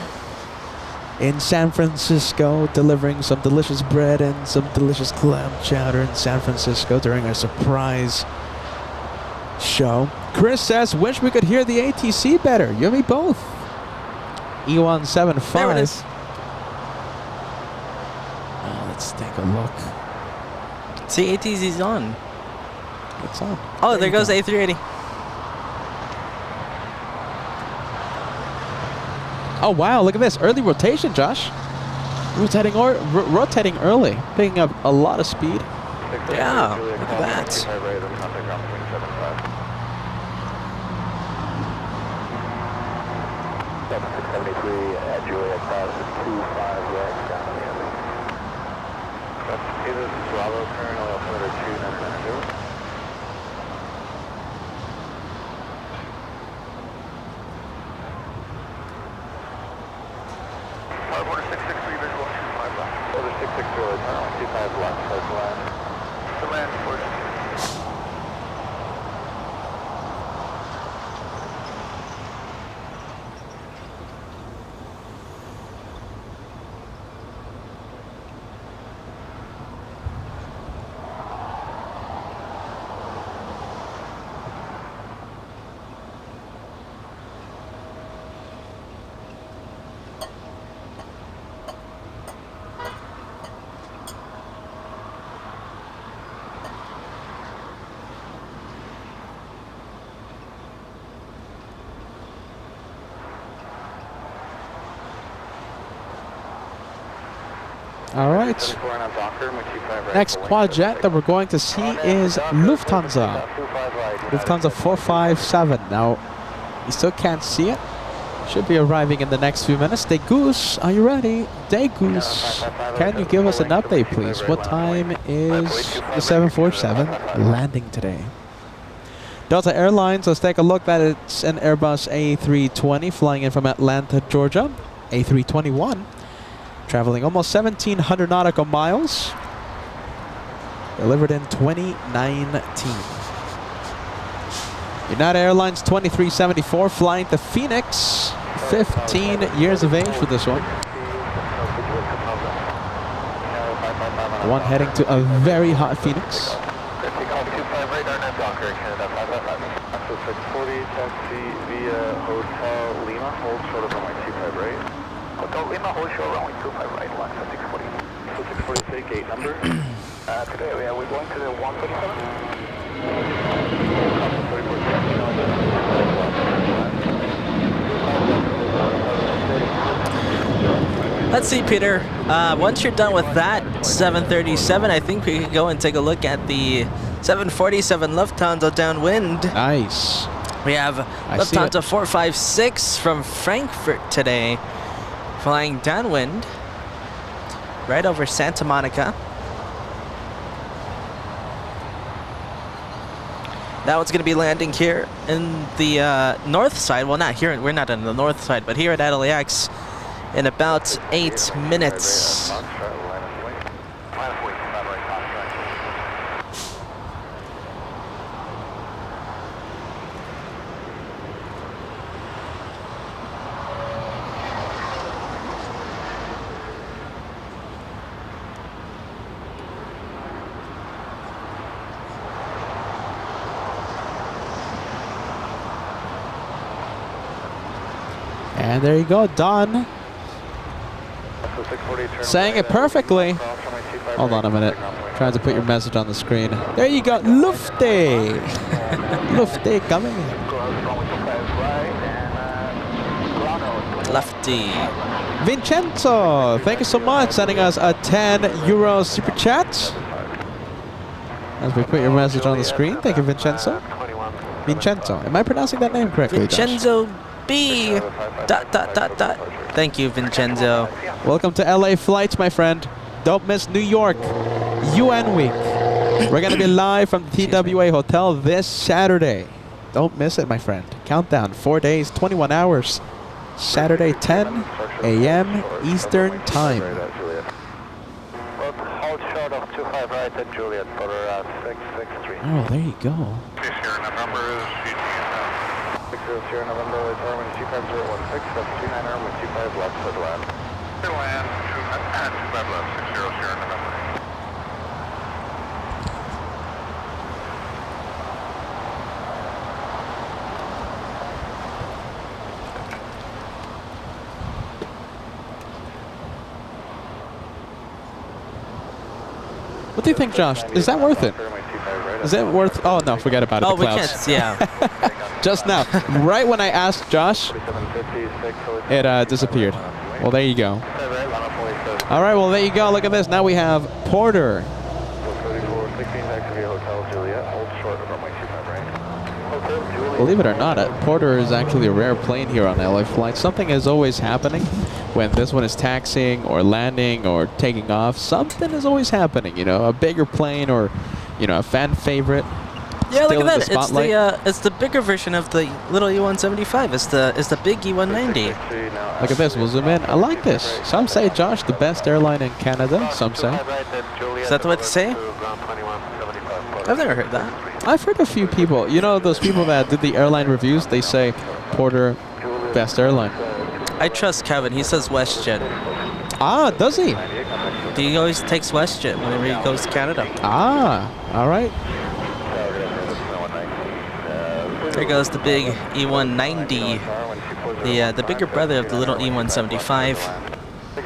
in San Francisco delivering some delicious bread and some delicious clam chowder in San Francisco during our surprise show. Chris says, wish we could hear the ATC better. You and me both. E175. There it is. Let's take a look. See, ATC's on. It's on. Oh, there goes the A380. Oh, wow. Look at this. Early rotation, Josh. Rotating early. Picking up a lot of speed. Yeah, look at that. All right. Next quad jet that we're going to see is Lufthansa. Lufthansa 457. Now, you still can't see it. Should be arriving in the next few minutes. Day Goose, are you ready? Day Goose, can you give us an update, please? What time is the 747 landing today? Delta Airlines, let's take a look. That it's an Airbus A320 flying in from Atlanta, Georgia. A321. Traveling almost 1,700 nautical miles. Delivered in 2019. United Airlines 2374 flying to Phoenix. 15 years of age for this one. One heading to a very hot Phoenix. Hotel Lima, hold short runway 25 right, LAX 640. 640 gate number. Today we're going to the 137. Let's see, Peter. Once you're done with that 737, I think we could go and take a look at the 747 Lufthansa downwind. Nice. We have I see it. Lufthansa 456 from Frankfurt today, flying downwind right over Santa Monica. That one's going to be landing here in the north side. Well, not here. We're not on the north side, but here at LAX in about 8 minutes. And there you go, Don. Saying it perfectly. Hold on a minute. Trying to put your message on the screen. There you go, Lufte. Lufte coming. Lefty. Vincenzo, thank you so much, sending us a €10 super chat. As we put your message on the screen, thank you, Vincenzo. Vincenzo, am I pronouncing that name correctly, Josh? Vincenzo B. ... Thank you, Vincenzo. Welcome to LA flights, my friend. Don't miss New York UN Week. We're going to be live from the TWA Hotel this Saturday. Don't miss it, my friend. Countdown, 4 days, 21 hours. Saturday, 10 a.m. Eastern Time. Hold short of 25 right at Juliet for 663. Oh, there you go. November is 600 November is Armin 25016, that's 29 Armin 25 left for the land. Land 25 left, 600 November. What do you think, Josh? Is that worth it? Is it worth... Oh, no, forget about it. Oh, the we clouds. can't, yeah. Just now. Right when I asked Josh, it disappeared. Well, there you go. All right, well, there you go. Look at this. Now we have Porter. Believe it or not, Porter is actually a rare plane here on LA flights. Something is always happening when this one is taxiing or landing or taking off. Something is always happening, you know, a bigger plane or, you know, a fan favorite. Yeah, look at Still in that. the It's the bigger version of the little E175. It's the big E190. Look at this. We'll zoom in. I like this. Some say, Josh, the best airline in Canada. Some say. Is that the way to say? I've never heard that. I've heard a few people. You know, those people that did the airline reviews, they say Porter, best airline. I trust Kevin. He says WestJet. Ah, does he? He always takes WestJet whenever he goes to Canada. Ah, all right. There goes the big E190, the bigger brother of the little E175. The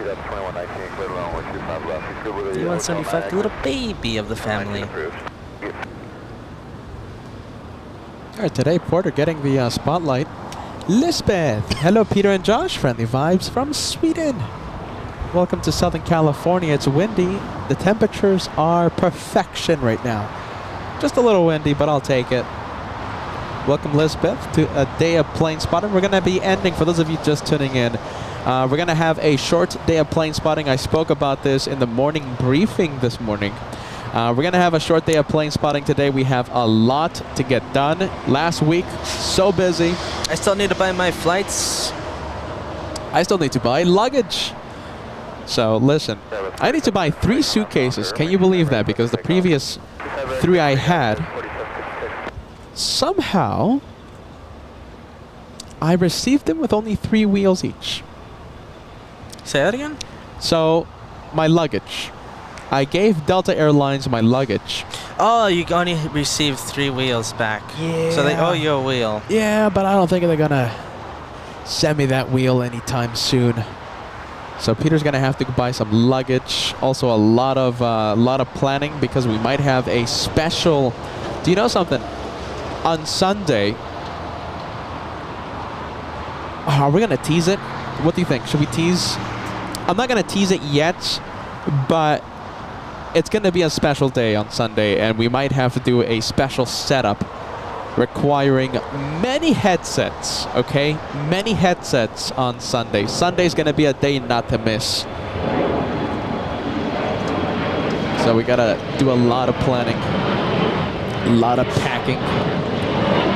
E175, the little baby of the family. All right, today Porter getting the spotlight. Lisbeth, hello Peter and Josh, friendly vibes from Sweden. Welcome to Southern California. It's windy. The temperatures are perfection right now. Just a little windy, but I'll take it. Welcome, Lisbeth, to a day of plane spotting. We're going to be ending, for those of you just tuning in, we're going to have a short day of plane spotting. I spoke about this in the morning briefing this morning. We're going to have a short day of plane spotting today. We have a lot to get done. Last week, so busy. I still need to buy my flights. I still need to buy luggage. So listen, I need to buy 3 suitcases. Can you believe that? Because the previous 3 I had, somehow, I received them with only 3 wheels each. Say that again? So, my luggage. I gave Delta Airlines my luggage. Oh, you only received 3 wheels back. Yeah. So they owe you a wheel. Yeah, but I don't think they're gonna send me that wheel anytime soon. So Peter's gonna have to buy some luggage. Also, a lot of planning because we might have a special. Do you know something? On Sunday, are we gonna tease it? What do you think? Should we tease? I'm not gonna tease it yet, but it's gonna be a special day on Sunday, and we might have to do a special setup requiring many headsets, okay? Many headsets on Sunday. Sunday's gonna be a day not to miss. So we gotta do a lot of planning, a lot of packing.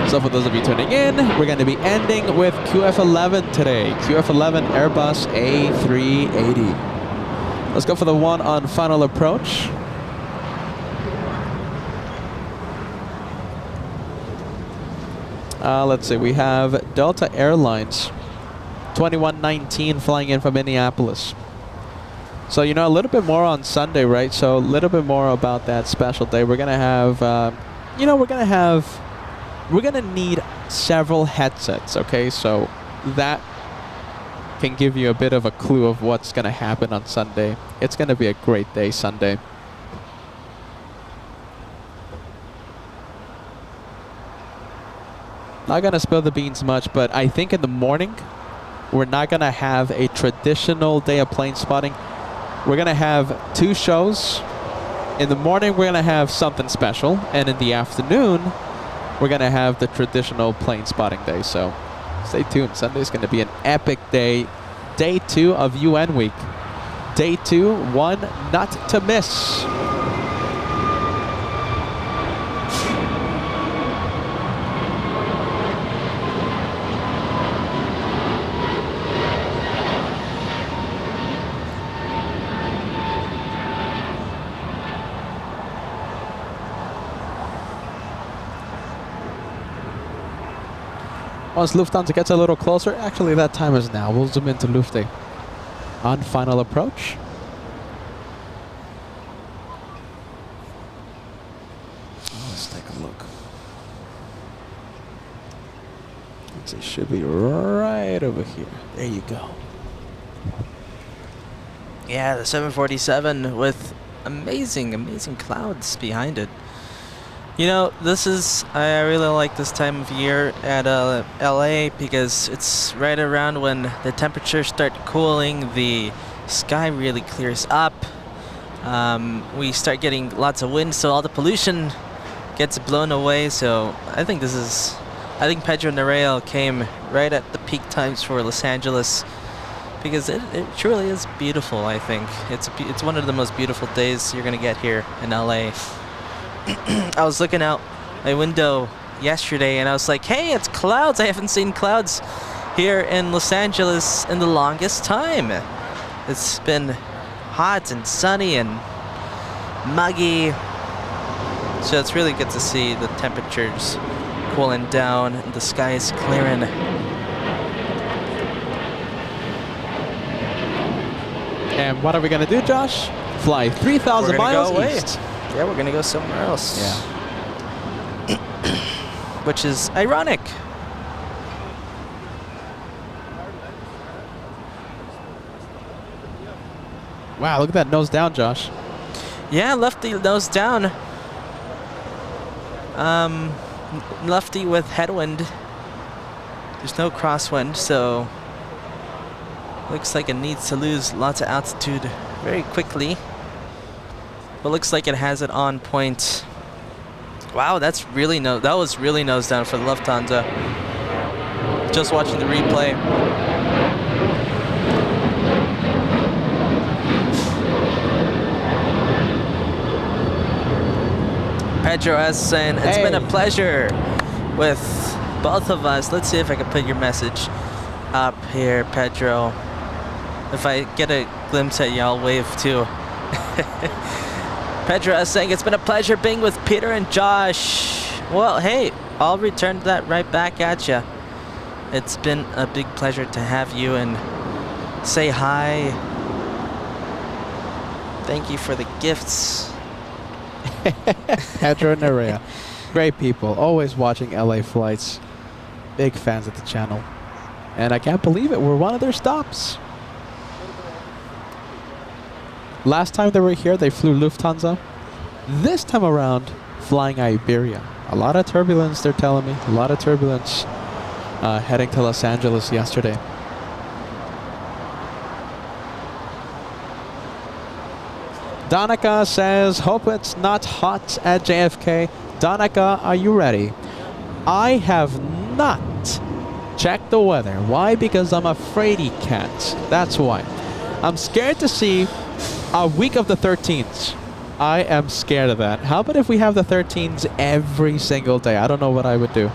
So for those of you tuning in, we're gonna be ending with QF11 today. QF11 Airbus A380. Let's go for the one on final approach. Let's see, we have Delta Airlines 2119 flying in from Minneapolis. So, you know, a little bit more on Sunday, right? So a little bit more about that special day. We're going to have, you know, we're going to need several headsets, okay? So that can give you a bit of a clue of what's going to happen on Sunday. It's going to be a great day Sunday. Not gonna spill the beans much, but I think in the morning we're not gonna have a traditional day of plane spotting. We're gonna have 2 shows. In the morning we're gonna have something special, and in the afternoon we're gonna have the traditional plane spotting day. So stay tuned. Sunday's gonna be an epic day. Day 2 of UN week. Day 2, one not to miss. Once Lufthansa gets a little closer, actually that time is now. We'll zoom into Lufte on final approach. Let's take a look. It should be right over here. There you go. Yeah, the 747 with amazing, amazing clouds behind it. You know, I really like this time of year at LA because it's right around when the temperatures start cooling, the sky really clears up, we start getting lots of wind, so all the pollution gets blown away. So I think Pedro Nereal came right at the peak times for Los Angeles because it truly is beautiful. I think it's one of the most beautiful days you're gonna get here in LA. I was looking out my window yesterday and I was like, hey, it's clouds. I haven't seen clouds here in Los Angeles in the longest time. It's been hot and sunny and muggy. So it's really good to see the temperatures cooling down and the sky is clearing. And what are we going to do, Josh? Fly 3,000 miles east. Yeah, we're gonna go somewhere else. Yeah. Which is ironic. Wow, look at that nose down, Josh. Yeah, lefty nose down. Lefty with headwind. There's no crosswind, so looks like it needs to lose lots of altitude very quickly. But looks like it has it on point. Wow, that was really nose down for the Lufthansa. Just watching the replay. Pedro S saying, it's been a pleasure with both of us. Let's see if I can put your message up here, Pedro. If I get a glimpse at you, I'll wave too. Pedro is saying, it's been a pleasure being with Peter and Josh. Well, hey, I'll return that right back at you. It's been a big pleasure to have you and say hi. Thank you for the gifts. Pedro Nerea. Great people. Always watching LA flights. Big fans of the channel. And I can't believe it. We're one of their stops. Last time they were here, they flew Lufthansa. This time around, flying Iberia. A lot of turbulence, they're telling me. A lot of turbulence heading to Los Angeles yesterday. Donica says, hope it's not hot at JFK. Donica, are you ready? I have not checked the weather. Why? Because I'm a fraidy cat. That's why. I'm scared to see a week of the 13s. I am scared of that. How about if we have the 13s every single day? I don't know what I would do.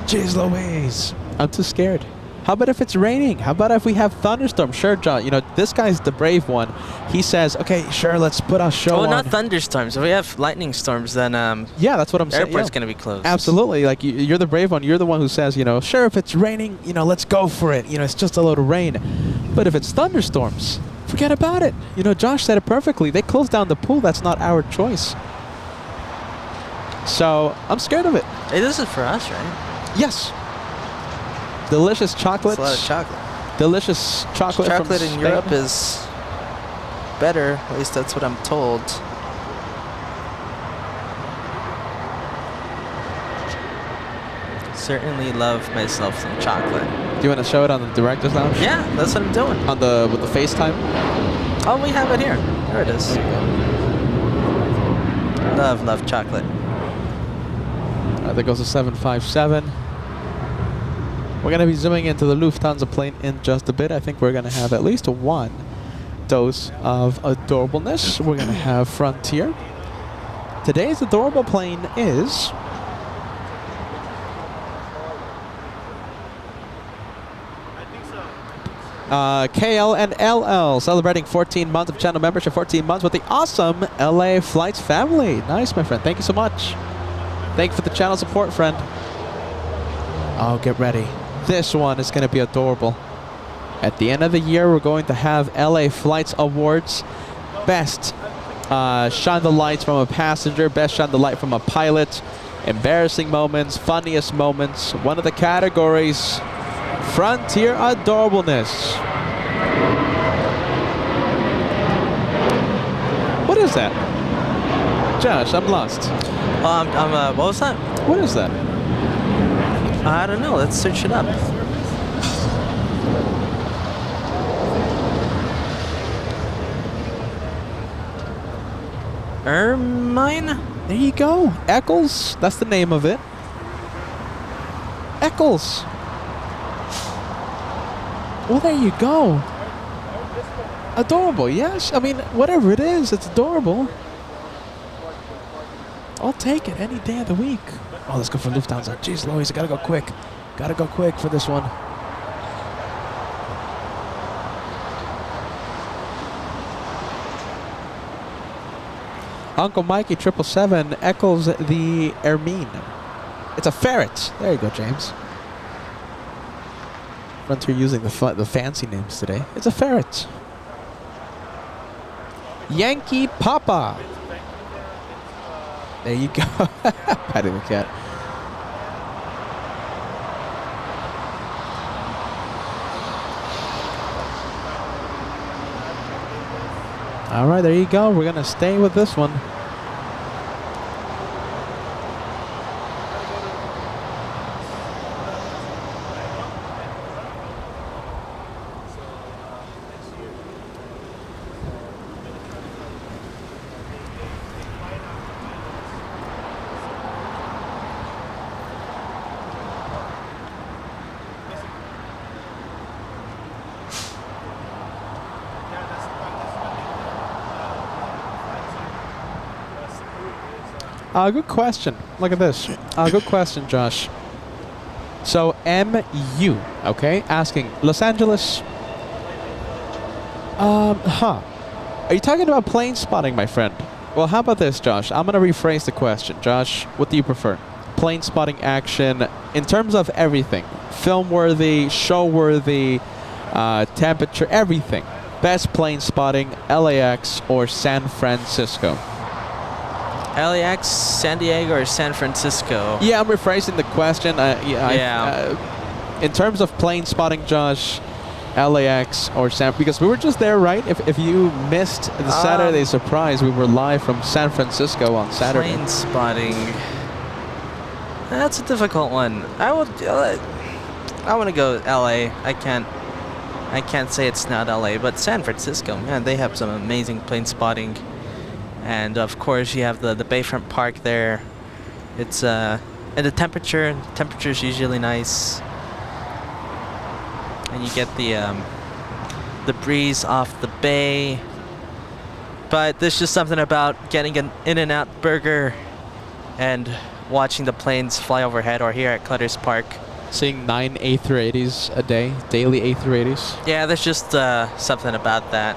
Jeez Louise. I'm too scared. How about if it's raining? How about if we have thunderstorms? Sure, John. You know, this guy's the brave one. He says, okay, sure, let's put our show on. Well, not thunderstorms. If we have lightning storms, then yeah, that's what I'm saying. airport's going to be closed. Absolutely. Like, you're the brave one. You're the one who says, you know, sure, if it's raining, you know, let's go for it. You know, it's just a little rain. But if it's thunderstorms, forget about it. You know, Josh said it perfectly. They closed down the pool. That's not our choice. So I'm scared of it. Hey, this is for us, right? Yes. Delicious chocolates. It's a lot of chocolate. Delicious chocolate. Chocolate from in Spain. Europe is better. At least that's what I'm told. Certainly love myself some chocolate. Do you want to show it on the director's lounge? Yeah, that's what I'm doing. On the with the FaceTime. Oh, we have it here. There it is. Love chocolate. There goes a 757. We're going to be zooming into the Lufthansa plane in just a bit. I think we're going to have at least one dose of adorableness. We're going to have Frontier. Today's adorable plane is... KL and LL celebrating 14 months of channel membership, 14 months with the awesome LA Flights family. Nice, my friend. Thank you so much. Thank you for the channel support, friend. Oh, get ready. This one is going to be adorable. At the end of the year, we're going to have LA Flights Awards. Best shine the lights from a passenger, best shine the light from a pilot, embarrassing moments, funniest moments. One of the categories, Frontier Adorableness. What is that? Josh, I'm lost. What was that? What is that? I don't know. Let's search it up. Ermine? There you go. Eccles. That's the name of it. Eccles. Well, there you go. Adorable, yes. I mean, whatever it is, it's adorable. I'll take it any day of the week. Oh, let's go for Lufthansa. Jeez Louise, I gotta go quick. Gotta go quick for this one. Uncle Mikey 777 echoes the Ermine. It's a ferret. There you go, James. Frontier using the fancy names today. It's a ferret. Yankee Papa. There you go. Patty the cat. All right, there you go. We're going to stay with this one. Good question. Look at this. Good question, Josh. So, MU, okay, asking, Los Angeles, Are you talking about plane spotting, my friend? Well, how about this, Josh? I'm going to rephrase the question. Josh, what do you prefer? Plane spotting action in terms of everything. Film-worthy, show-worthy, temperature, everything. Best plane spotting, LAX or San Francisco? LAX, San Diego, or San Francisco? Yeah, I'm rephrasing the question. In terms of plane spotting, Josh, LAX or San... Because we were just there, right? If you missed the Saturday surprise, we were live from San Francisco on Saturday. Plane spotting... That's a difficult one. I want to go LA. I can't say it's not LA, but San Francisco, man, they have some amazing plane spotting. And of course, you have the Bayfront Park there. It's And the temperature is usually nice. And you get the breeze off the bay. But there's just something about getting an In-N-Out burger and watching the planes fly overhead, or here at Clutters Park. Seeing 9 A380s a day, daily A380s. Yeah, there's just something about that.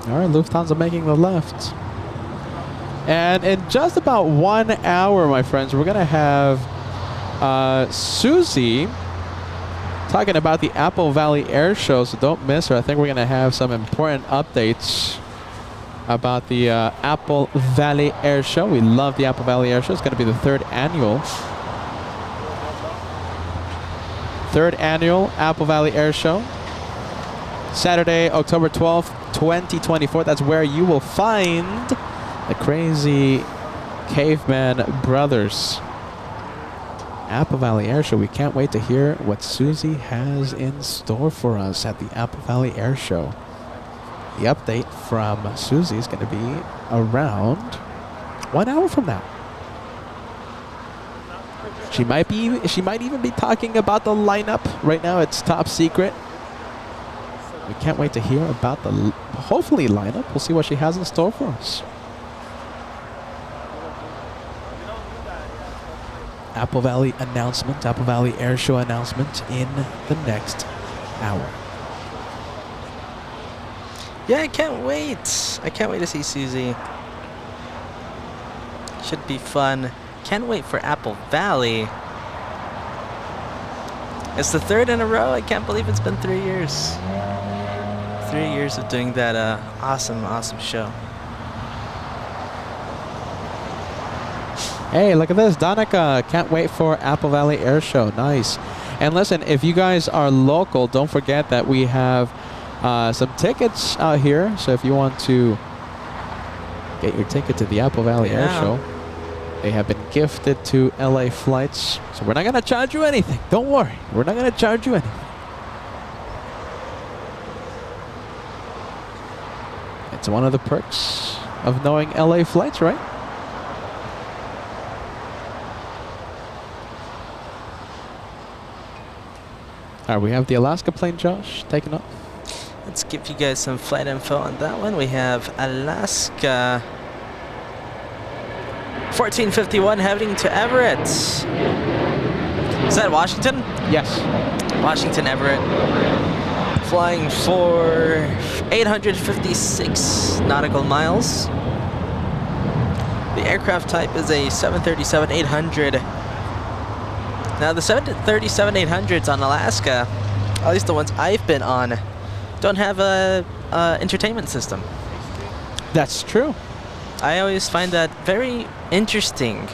All right, Lufthansa making the left. And in just about 1 hour, my friends, we're going to have Susie talking about the Apple Valley Air Show, so don't miss her. I think we're going to have some important updates about the Apple Valley Air Show. We love the Apple Valley Air Show. It's going to be the third annual Apple Valley Air Show. Saturday, October 12th, 2024. That's where you will find the crazy caveman brothers. Apple Valley Air Show. We can't wait to hear what Susie has in store for us at the Apple Valley Air Show. The update from Susie is going to be around 1 hour from now. She might even be talking about the lineup. Right now it's top secret. We can't wait to hear about the hopefully lineup. We'll see what she has in store for us. Apple Valley announcement, Apple Valley Air Show announcement in the next hour. Yeah, I can't wait. I can't wait to see Susie. Should be fun. Can't wait for Apple Valley. It's the third in a row. I can't believe it's been 3 years. 3 years of doing that awesome show. Hey, look at this. Danica, can't wait for Apple Valley Air Show. Nice. And listen, if you guys are local, don't forget that we have some tickets out here. So if you want to get your ticket to the Apple Valley Air Show, they have been gifted to LA flights. So we're not going to charge you anything. Don't worry. We're not going to charge you anything. It's one of the perks of knowing LA flights, right? All right, we have the Alaska plane, Josh, taking off. Let's give you guys some flight info on that one. We have Alaska 1451 heading to Everett. Is that Washington? Yes. Washington, Everett. Flying for 856 nautical miles. The aircraft type is a 737-800. Now the 737-800s on Alaska, at least the ones I've been on, don't have a entertainment system. That's true. I always find that very interesting.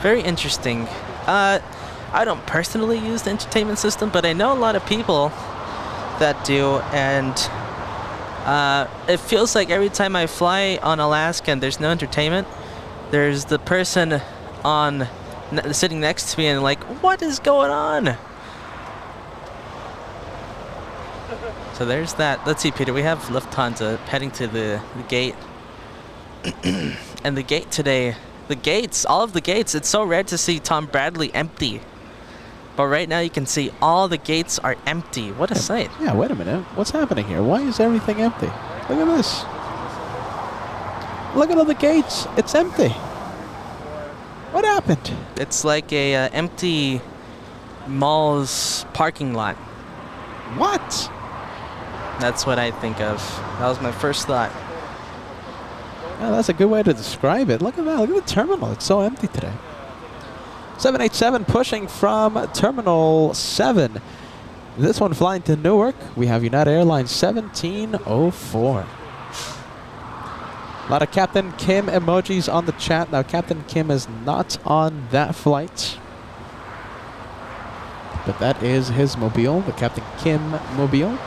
Very interesting. I don't personally use the entertainment system, but I know a lot of people that do, and it feels like every time I fly on Alaska and there's no entertainment, there's the person on sitting next to me and like, what is going on? So there's that. Let's see, Peter, we have Lufthansa heading to the gate. And the gate today, the gates, all of the gates, it's so rare to see Tom Bradley empty. But right now you can see all the gates are empty. What a sight. Yeah, wait a minute. What's happening here? Why is everything empty? Look at this. Look at all the gates. It's empty. What happened? It's like a empty mall's parking lot. What? That's what I think of. That was my first thought. Yeah, that's a good way to describe it. Look at that. Look at the terminal. It's so empty today. 787 pushing from Terminal 7. This one flying to Newark. We have United Airlines 1704. A lot of Captain Kim emojis on the chat. Now, Captain Kim is not on that flight. But that is his mobile, the Captain Kim mobile.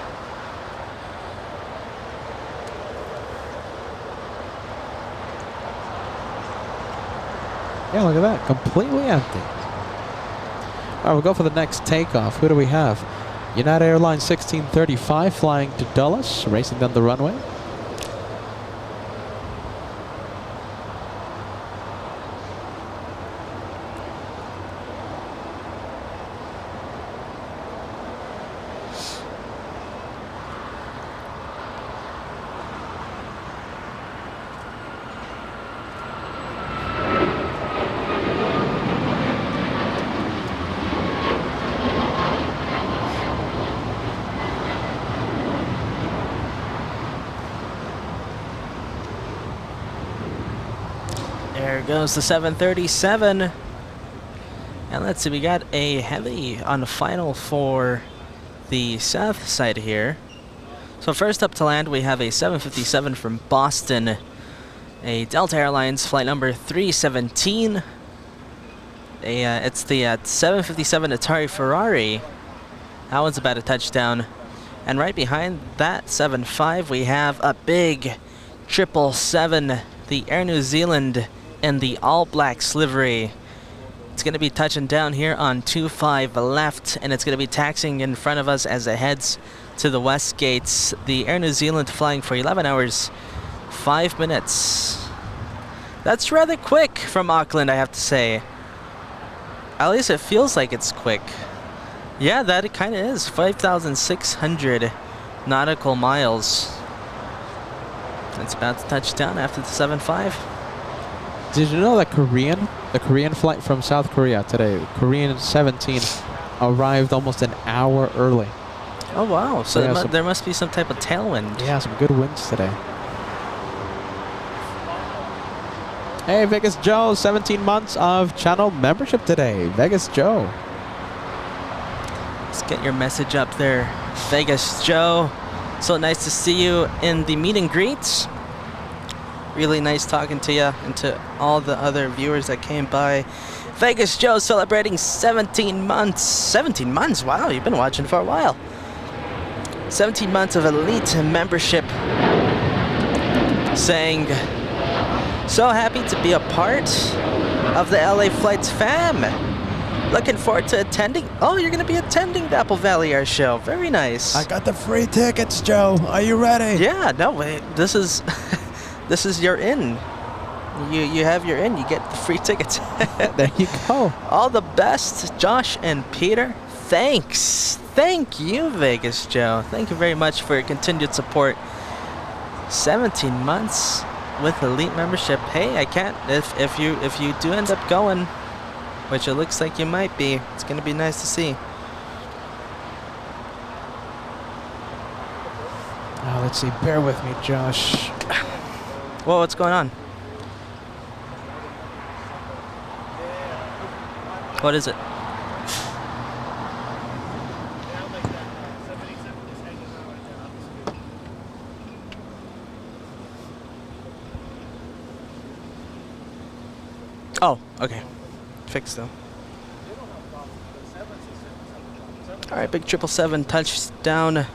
Yeah, look at that. Completely empty. All right, we'll go for the next takeoff. Who do we have? United Airlines 1635 flying to Dulles, racing down the runway. There goes the 737. And let's see, we got a heli on the final for the south side here. So first up to land, we have a 757 from Boston, a Delta Airlines flight number 317. It's the 757 Atari Ferrari. That one's about a touchdown. And right behind that 75, we have a big 777, the Air New Zealand in the All Blacks livery. It's going to be touching down here on 25 left, and it's going to be taxiing in front of us as it heads to the west gates. The Air New Zealand flying for 11 hours, 5 minutes. That's rather quick from Auckland, I have to say. At least it feels like it's quick. Yeah, that it kind of is. 5,600 nautical miles. It's about to touch down after the 7.5. Did you know that the Korean flight from South Korea today, Korean 17, arrived almost an hour early? Oh wow! So yeah, there must be some type of tailwind. Yeah, some good winds today. Hey, Vegas Joe, 17 months of channel membership today. Vegas Joe. Let's get your message up there, Vegas Joe. So nice to see you in the meet and greets. Really nice talking to you and to all the other viewers that came by. Vegas Joe celebrating 17 months. 17 months? Wow, you've been watching for a while. 17 months of elite membership. Saying, so happy to be a part of the LA Flights fam. Looking forward to attending. Oh, you're going to be attending the Apple Valley Air Show. Very nice. I got the free tickets, Joe. Are you ready? Yeah, no, wait. This is this is your in. You have your in. You get the free tickets. There you go. All the best, Josh and Peter. Thanks. Thank you, Vegas Joe. Thank you very much for your continued support. 17 months with elite membership. Hey, I can't. If you do end up going, which it looks like you might be, it's gonna be nice to see. Now let's see. Bear with me, Josh. Whoa, what's going on? What is it? Oh, okay. Fixed though. All right, big 777 touchdown.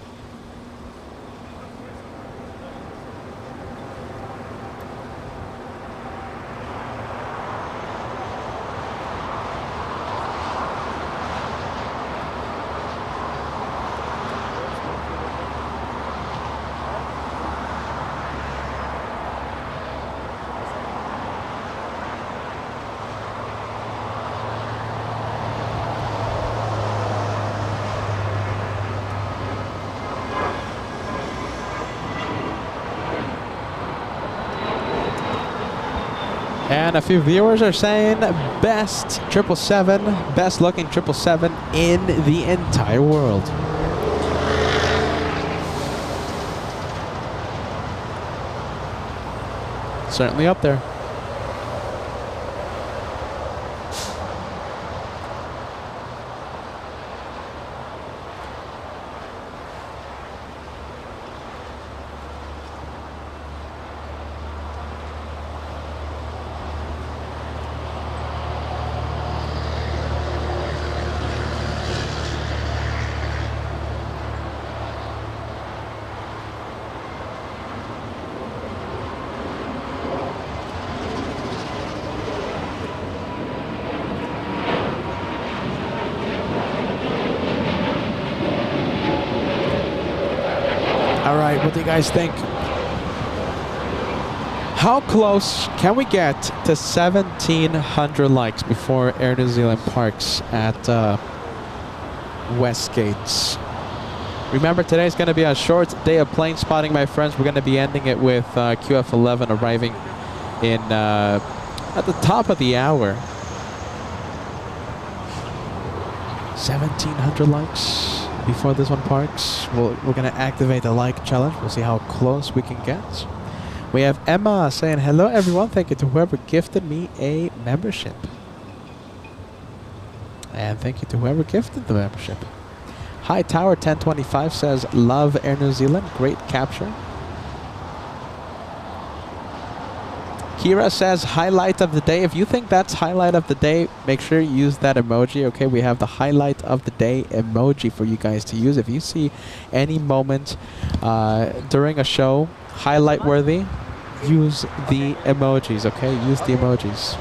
And a few viewers are saying best 777, best looking 777 in the entire world. Certainly up there. right, what do you guys think? How close can we get to 1,700 likes before Air New Zealand parks at Westgates? Remember, today's going to be a short day of plane spotting, my friends. We're going to be ending it with QF11 arriving in at the top of the hour. 1,700 likes before this one parks. We're going to activate the like challenge. We'll see how close we can get. We have Emma saying, hello everyone, thank you to whoever gifted me a membership. And thank you to whoever gifted the membership. Hi Tower 1025 says, love Air New Zealand, great capture. Kira says, highlight of the day. If you think that's highlight of the day, make sure you use that emoji, okay? We have the highlight of the day emoji for you guys to use. If you see any moment during a show, highlight worthy, use the emojis, okay? Use the emojis.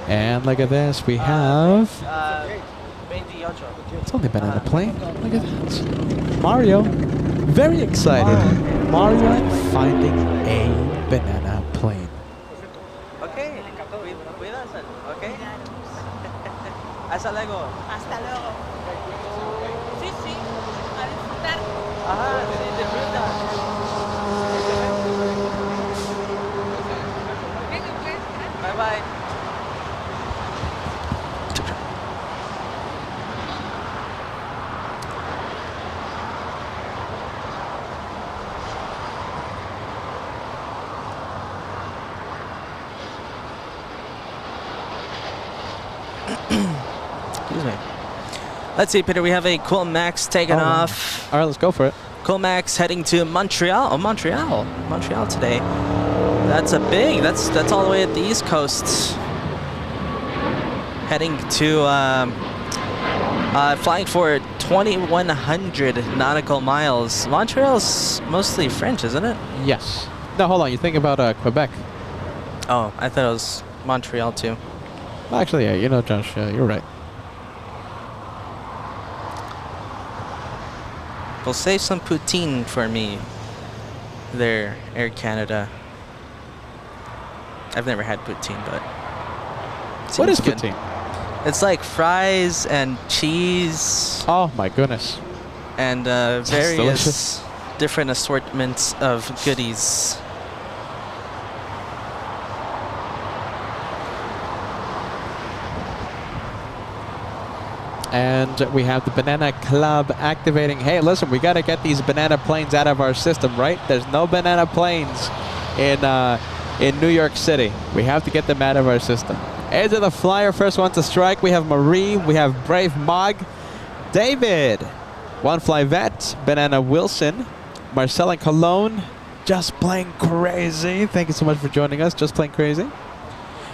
And look at this, we have... It's only been on a plane. Look at that. Mario, very excited. Mario finding a banana plane. Okay, cuídate, okay? Hasta luego. Hasta luego. Sí, sí, a disfrutar. Ajá, disfruta. Venga, pues. Bye bye. Excuse me. Let's see, Peter. We have a Cool Max taking off. All right, let's go for it. Cool Max heading to Montreal. Oh, Montreal today. That's a big. That's all the way at the East Coast. Heading to flying for 2,100 nautical miles. Montreal's mostly French, isn't it? Yes. No, hold on. You think about Quebec. Oh, I thought it was Montreal too. Actually, yeah, you know, Josh, you're right. Well, save some poutine for me there, Air Canada. I've never had poutine, but What is seems good. poutine? It's like fries and cheese Oh my goodness. and Sounds various delicious. different assortments of goodies. And we have the Banana Club activating. Hey, listen, we got to get these banana planes out of our system, right? There's no banana planes in New York City. We have to get them out of our system. Into the flyer, first one to strike. We have Marie, we have Brave Mog, David, One Fly Vet, Banana Wilson, Marcel and Cologne, Just Plain Crazy. Thank you so much for joining us, Just Plain Crazy.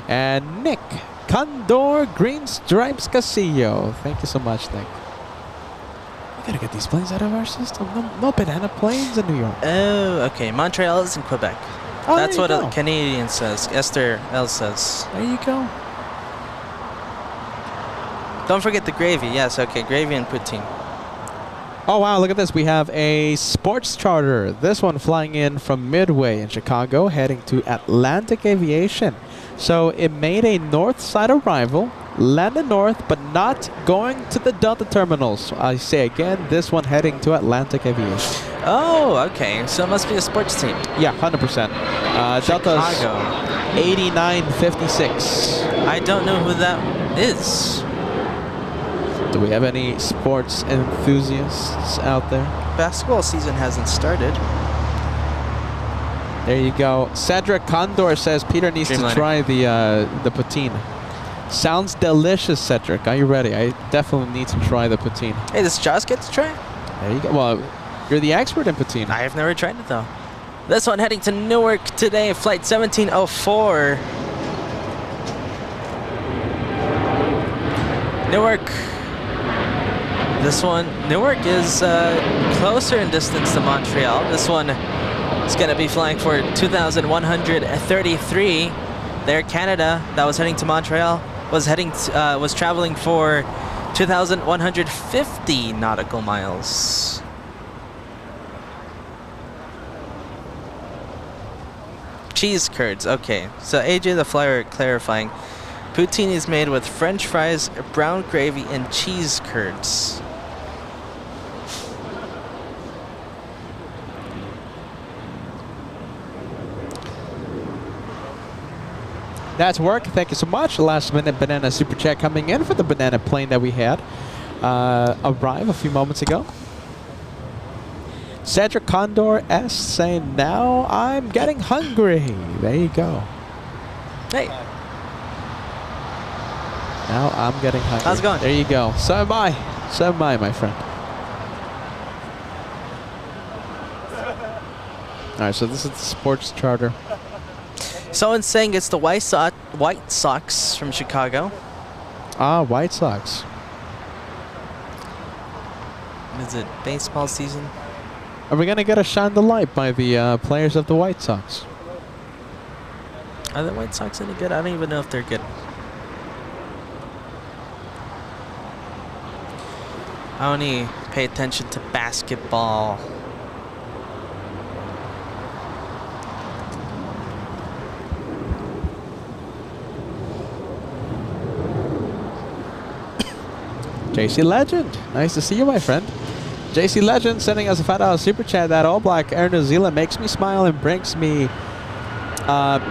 And Nick, Condor, Green Stripes Casillo. Thank you so much, Nick. We gotta get these planes out of our system. No banana planes in New York. Oh, okay. Montreal is in Quebec. Oh, That's there what you a go. Canadian says. Esther L says. There you go. Don't forget the gravy. Yes, okay. Gravy and poutine. Oh, wow, look at this. We have a sports charter. This one flying in from Midway in Chicago, heading to Atlantic Aviation. So it made a north side arrival, landed north, but not going to the Delta terminals. I say again, this one heading to Atlantic Aviation. Oh, okay. So it must be a sports team. Yeah, 100%. Delta's Chicago. 8956. I don't know who that is. Do we have any sports enthusiasts out there? Basketball season hasn't started. There you go. Cedric Condor says Peter needs to try the poutine. Sounds delicious, Cedric. Are you ready? I definitely need to try the poutine. Hey, does Josh get to try? There you go. Well, you're the expert in poutine. I have never tried it though. This one heading to Newark today, flight 1704. Newark. This one, Newark is closer in distance to Montreal. This one It's going to be flying for 2,133. There, Canada, that was heading to Montreal, was traveling for 2,150 nautical miles. Cheese curds, okay. So AJ the Flyer clarifying. Poutine is made with French fries, brown gravy, and cheese curds. That's work. Thank you so much. Last minute banana super chat coming in for the banana plane that we had arrive a few moments ago. Cedric Condor S saying, now I'm getting hungry. There you go. Hey, Now I'm getting hungry. how's it going? There you go. So am I. So am I, my friend. All right, so this is the sports charter. Someone's saying it's the White Sox from Chicago. Ah, White Sox. Is it baseball season? Are we going to get a shine the light by the players of the White Sox? Are the White Sox any good? I don't even know if they're good. I only pay attention to basketball. JC Legend. Nice to see you, my friend. JC Legend sending us a $5 super chat. That All Black Air New Zealand makes me smile and brings me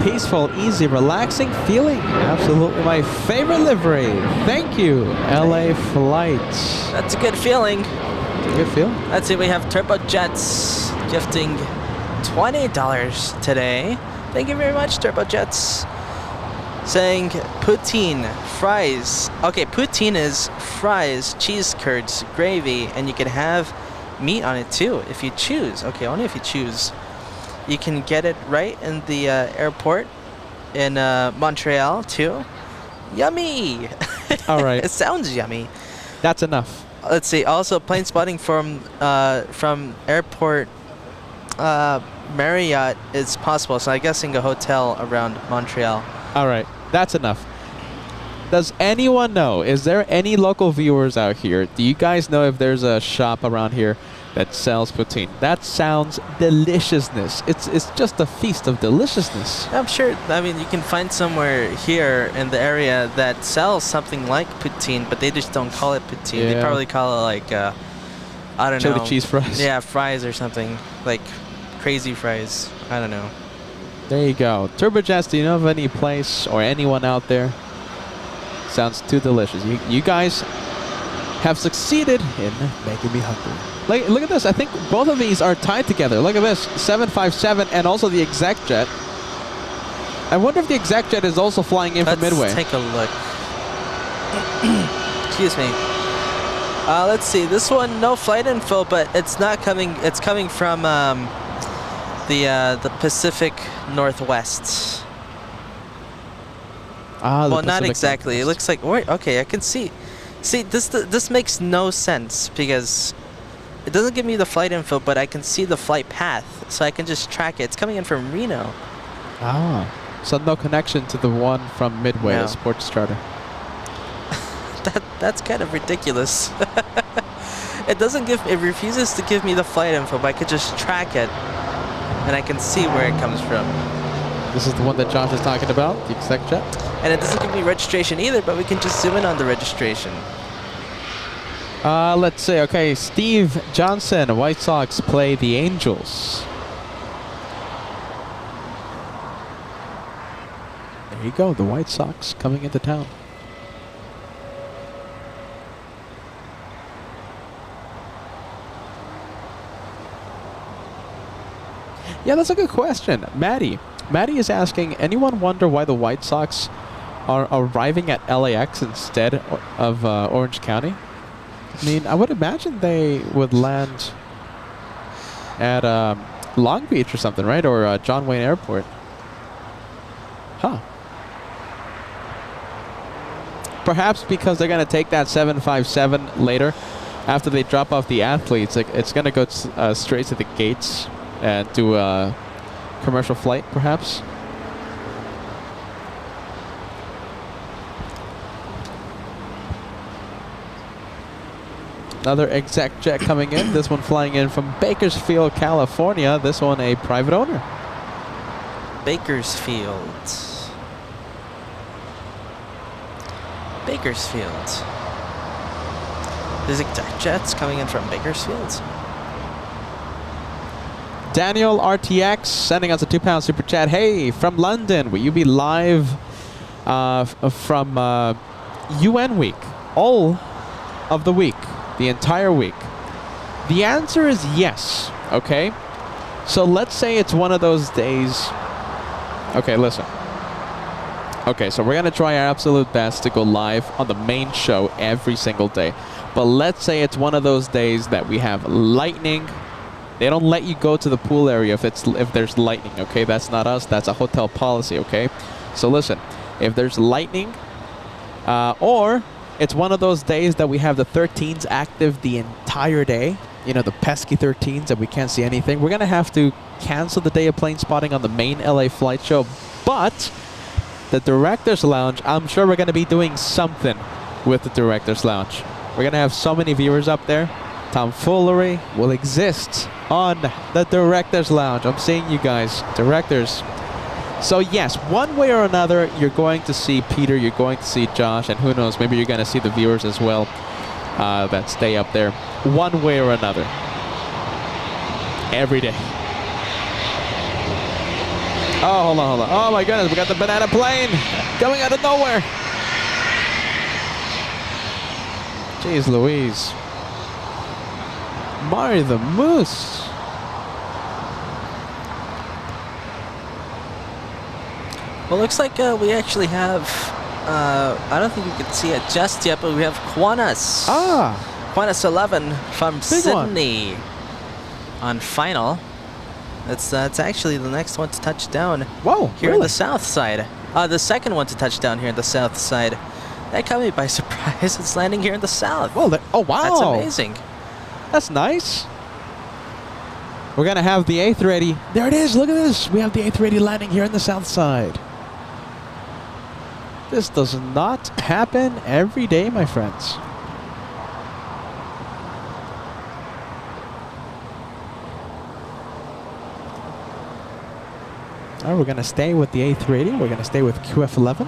peaceful, easy, relaxing feeling. Absolutely my favorite livery. Thank you, LA Flights. That's a good feeling. Good feeling. Let's see, we have Turbojets gifting $20 today. Thank you very much, Turbojets. Saying poutine, fries. Okay, poutine is fries, cheese curds, gravy, and you can have meat on it too if you choose. Okay, only if you choose. You can get it right in the airport in Montreal too. Yummy! All right. It sounds yummy. That's enough. Let's see. Also, plane spotting from airport Marriott is possible. So I'm guessing a hotel around Montreal. All right. That's enough. Does anyone know? Is there any local viewers out here? Do you guys know if there's a shop around here that sells poutine? That sounds deliciousness. It's just a feast of deliciousness. I'm sure. I mean, you can find somewhere here in the area that sells something like poutine, but they just don't call it poutine. Yeah. They probably call it like I don't know. Chili cheese fries. Yeah, fries or something like crazy fries. I don't know. There you go. Turbojets, do you know of any place or anyone out there? Sounds too delicious. You guys have succeeded in making me hungry. Look at this. I think both of these are tied together. Look at this. 757 and also the exec jet. I wonder if the exec jet is also flying in from Midway. Let's take a look. Excuse me. Let's see. This one, no flight info, but it's not coming. It's coming from the Pacific Northwest. Ah, well, not exactly. It looks like. Okay, I can see. See, this makes no sense because it doesn't give me the flight info, but I can see the flight path, so I can just track it. It's coming in from Reno. Ah, so no connection to the one from Midway, No. the sports charter. That's kind of ridiculous. It refuses to give me the flight info, but I could just track it, and I can see where it comes from. This is the one that Josh is talking about, the exec jet. And it doesn't give me registration either, but we can just zoom in on the registration. Let's see. Okay, Steve Johnson, White Sox play the Angels. There you go, the White Sox coming into town. Yeah, that's a good question. Maddie is asking, anyone wonder why the White Sox are arriving at LAX instead of Orange County? I mean, I would imagine they would land at Long Beach or something, right? Or John Wayne Airport. Huh. Perhaps because they're going to take that 757 later. After they drop off the athletes, it's going to go straight to the gates and do commercial flight, perhaps. Another exec jet coming in. This one flying in from Bakersfield, California. This one a private owner. Bakersfield. Bakersfield. There's exec jets coming in from Bakersfield. Daniel RTX sending us a £2 super chat. Hey, from London, will you be live from UN week? All of the week. The entire week? The answer is yes, okay? So let's say it's one of those days. Okay, listen. Okay, so we're going to try our absolute best to go live on the main show every single day. But let's say it's one of those days that we have lightning. They don't let you go to the pool area if there's lightning, okay? That's not us. That's a hotel policy, okay? So listen, if there's lightning, or it's one of those days that we have the 13s active the entire day, you know, the pesky 13s that we can't see anything, we're going to have to cancel the day of plane spotting on the main LA flight show. But the Director's Lounge, I'm sure we're going to be doing something with the Director's Lounge. We're going to have so many viewers up there. Tomfoolery will exist on the Director's Lounge. I'm seeing you guys, directors. So yes, one way or another, you're going to see Peter, you're going to see Josh, and who knows, maybe you're going to see the viewers as well that stay up there. One way or another. Every day. Oh, hold on, hold on. Oh my goodness, we got the banana plane coming out of nowhere. Jeez Louise. Mario the Moose. Well, looks like we actually have, I don't think we can see it just yet, but we have Qantas. Qantas 11 from Sydney on final. That's actually the next one to touch down. Whoa, here really? on the south side. The second one to touch down here on the south side. That caught me by surprise. It's landing here in the south. Well, oh wow. That's amazing. That's nice. We're going to have the A380. There it is. Look at this. We have the A380 landing here on the south side. This does not happen every day, my friends. All right, we're going to stay with the A380. We're going to stay with QF11.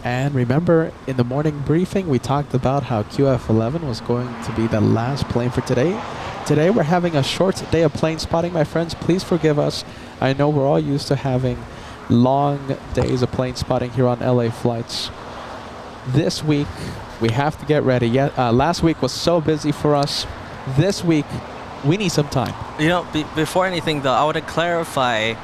And remember, in the morning briefing, we talked about how QF11 was going to be the last plane for today. Today, we're having a short day of plane spotting, my friends. Please forgive us. I know we're all used to having long days of plane spotting here on LA flights. This week, we have to get ready. Last week was so busy for us. This week, we need some time. You know, before anything, though, I want to clarify.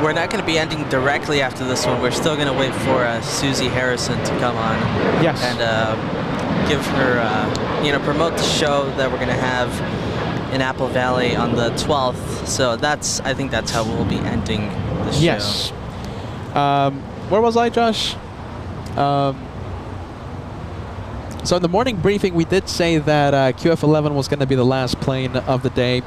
We're not going to be ending directly after this one. We're still going to wait for Susie Harrison to come on. Yes. And give her, you know, promote the show that we're going to have in Apple Valley on the 12th. So I think that's how we'll be ending the show. Yes. Where was I, Josh? So in the morning briefing, we did say that QF11 was going to be the last plane of the day.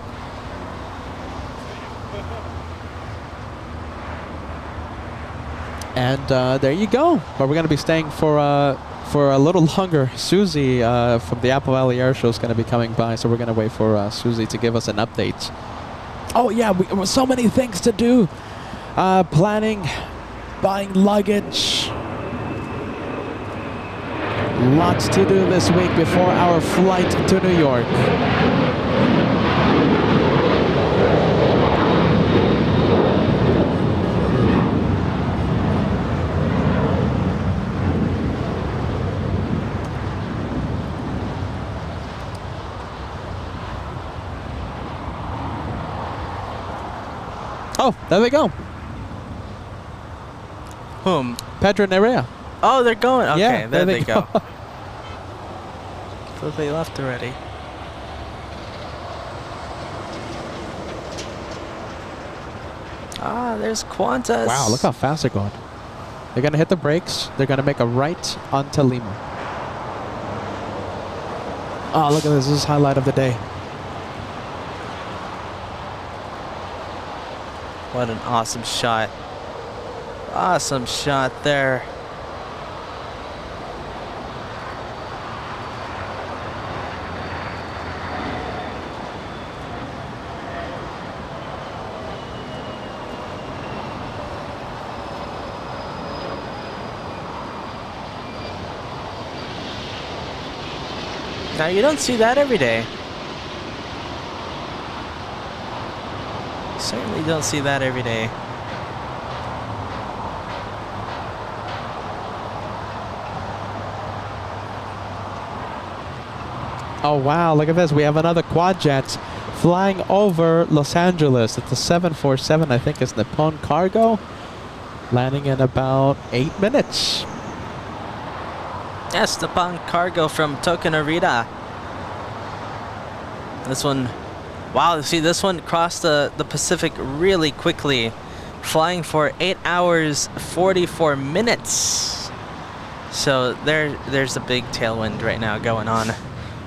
And there you go. But we're going to be staying for a little longer. Susie from the Apple Valley Air Show is going to be coming by, so we're going to wait for Susie to give us an update. Oh yeah, so many things to do. Planning, buying luggage. Lots to do this week before our flight to New York. Oh, there they go. Whom? Pedro Nerea. Oh, they're going. Okay, Yeah, there they go. So they left already. There's Qantas. Wow, look how fast they're going. They're going to hit the brakes. They're going to make a right onto Lima. Oh, look at this. This is highlight of the day. What an awesome shot. Awesome shot there. Now you don't see that every day. You certainly don't see that every day. Oh, wow. Look at this. We have another quad jet flying over Los Angeles. It's a 747, I think it's Nippon Cargo. Landing in about 8 minutes. Yes, the Nippon Cargo from Tokonarita. This one, wow, see this one crossed the Pacific really quickly. Flying for 8 hours, 44 minutes. So there's a big tailwind right now going on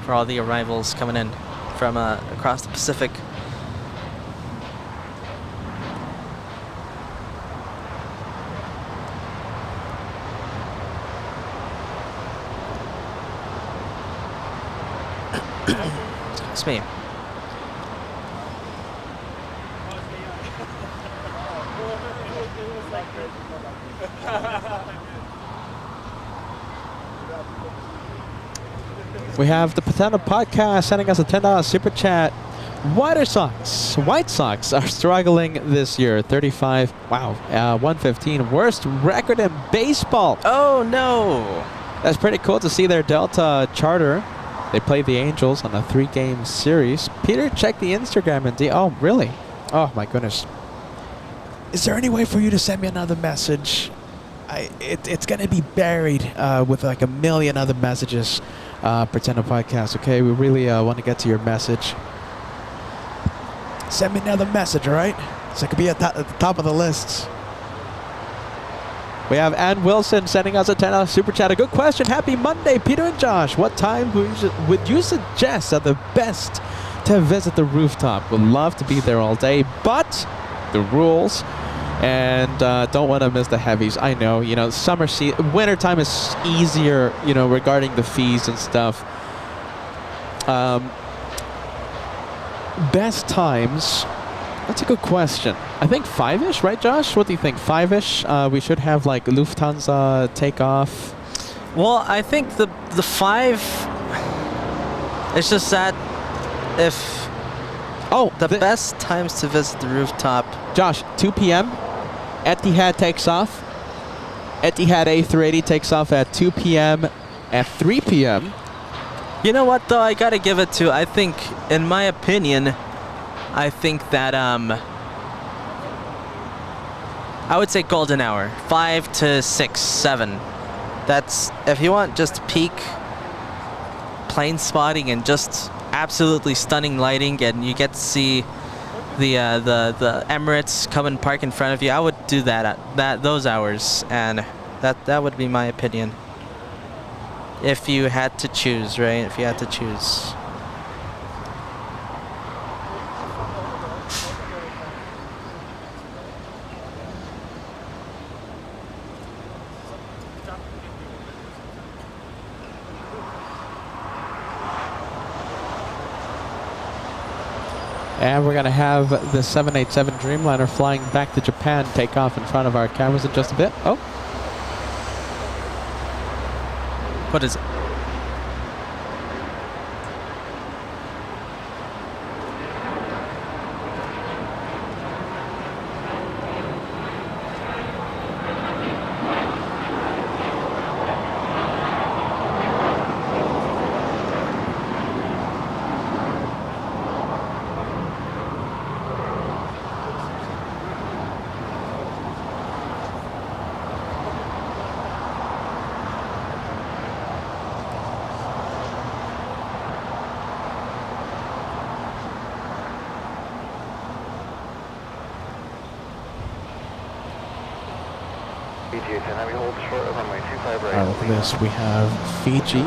for all the arrivals coming in from across the Pacific. Excuse me. We have the Potato Podcast sending us a $10 super chat. White Sox are struggling this year. 35, wow, 115. Worst record in baseball. Oh no! That's pretty cool to see their Delta charter. They play the Angels on a 3-game series. Peter, check the Instagram and oh, really? Oh my goodness. Is there any way for you to send me another message? It's gonna be buried with like a million other messages. Pretender Podcast, okay? We really want to get to your message. Send me another message, all right? So I could be at the top of the lists. We have Ann Wilson sending us a $10 super chat. A good question. Happy Monday, Peter and Josh. What time would you suggest are the best to visit the rooftop? Would love to be there all day, but the rules. And don't want to miss the heavies. I know, winter time is easier, regarding the fees and stuff. Best times, that's a good question. I think 5-ish, right, Josh? What do you think? 5-ish? We should have like Lufthansa take off. Well, I think the 5. It's just that if the best times to visit the rooftop. Josh, 2 p.m. Etihad takes off. Etihad A380 takes off at 2 p.m. At 3 p.m. You know what, though? I gotta give it to, I think, in my opinion, I think that, I would say golden hour. 5 to 6, 7. That's, if you want just peak plane spotting and just absolutely stunning lighting and you get to see the Emirates come and park in front of you, I would do that at those hours, and that would be my opinion. If you had to choose, right? If you had to choose. And we're going to have the 787 Dreamliner flying back to Japan take off in front of our cameras in just a bit. Oh. What is it? Look at this. We have Fiji.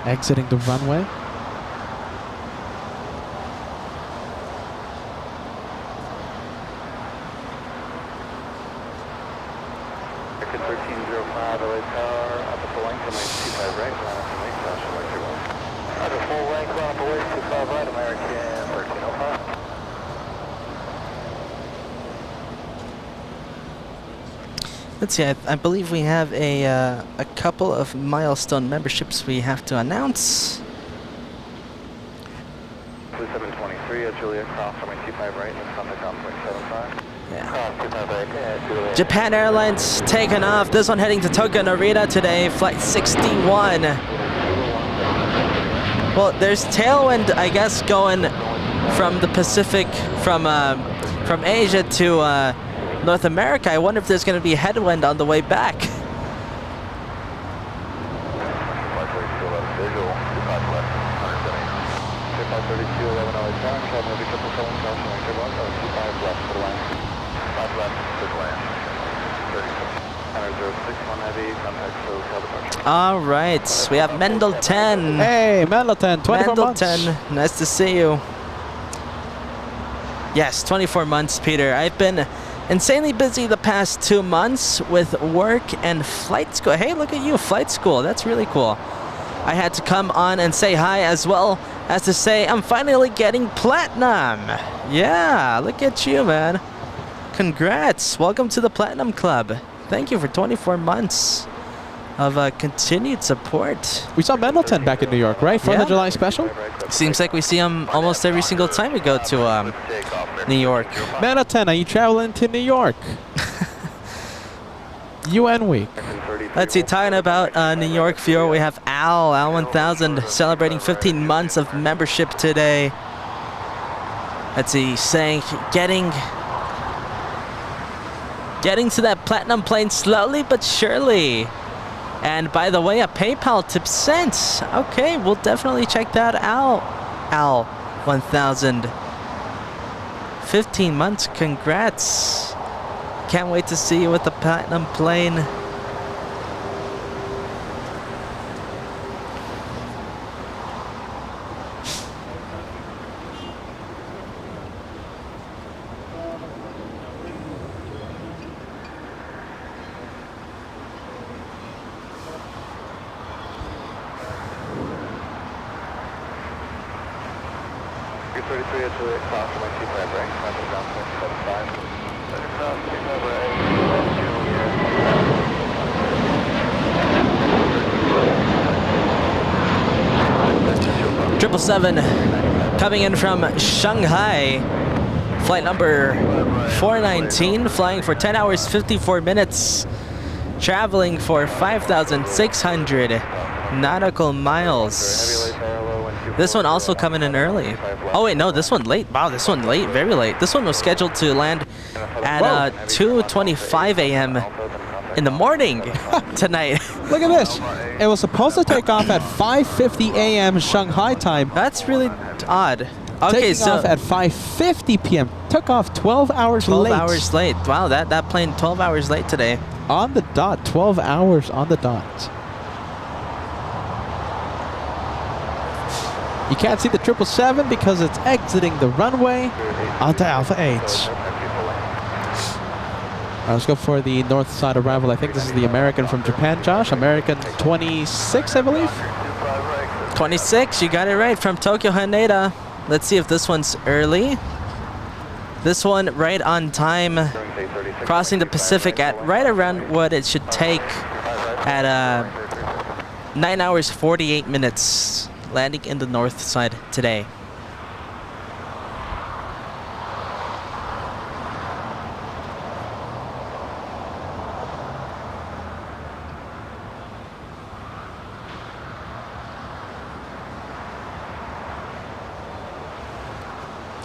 Exiting the runway. American 1305, LA Tower, up at the length, runway 25 right, line up and late, dash runway 21. At the full length, line up and late, 25 right, American 1305. Let's see, I believe we have a couple of milestone memberships we have to announce. 723 at Juliet, cross runway 25 right, and contact on 0.75. Yeah. Cross 25 right, Juliet. Japan Airlines taking off. This one heading to Tokyo Narita today, flight 61. Well, there's tailwind, I guess, going from the Pacific, from Asia to North America. I wonder if there's going to be headwind on the way back. All right, we have Mendleton. Hey, Mendleton, 24 months. Mendleton, nice to see you. Yes, 24 months, Peter. I've been insanely busy the past 2 months with work and flight school. Hey, look at you, flight school. That's really cool. I had to come on and say hi as well as to say I'm finally getting platinum. Yeah, look at you, man. Congrats. Welcome to the Platinum Club. Thank you for 24 months of continued support. We saw Mendleton back in New York, right? 4th Yeah. of July special? Seems like we see him almost every single time we go to New York. Mendleton, are you traveling to New York? UN week. Let's see, talking about New York viewer, we have Al 1000 celebrating 15 months of membership today. Let's see, saying getting to that platinum plane slowly but surely. And by the way, a PayPal tip sent. Okay, we'll definitely check that out. Al 1000. 15 months, congrats. Can't wait to see you with the platinum plane. Triple seven coming in from Shanghai, flight number 419, flying for 10 hours 54 minutes, traveling for 5,600 nautical miles. This one also coming in early. Oh wait, no, this one late. Wow, this one late, very late. This one was scheduled to land at 2:25 a.m. in the morning tonight. Look at this. It was supposed to take off at 5:50 a.m. Shanghai time. That's really odd. Okay, Taking so off at 5:50 p.m. Took off 12 hours 12 late. hours late. Wow, that plane 12 hours late today. On the dot, 12 hours on the dot. You can't see the 777 because it's exiting the runway onto Alpha H. Let's go for the north side arrival. I think this is the American from Japan, Josh. American 26, I believe. 26, you got it right, from Tokyo Haneda. Let's see if this one's early. This one right on time, crossing the Pacific at right around what it should take at 9 hours 48 minutes, landing in the north side today.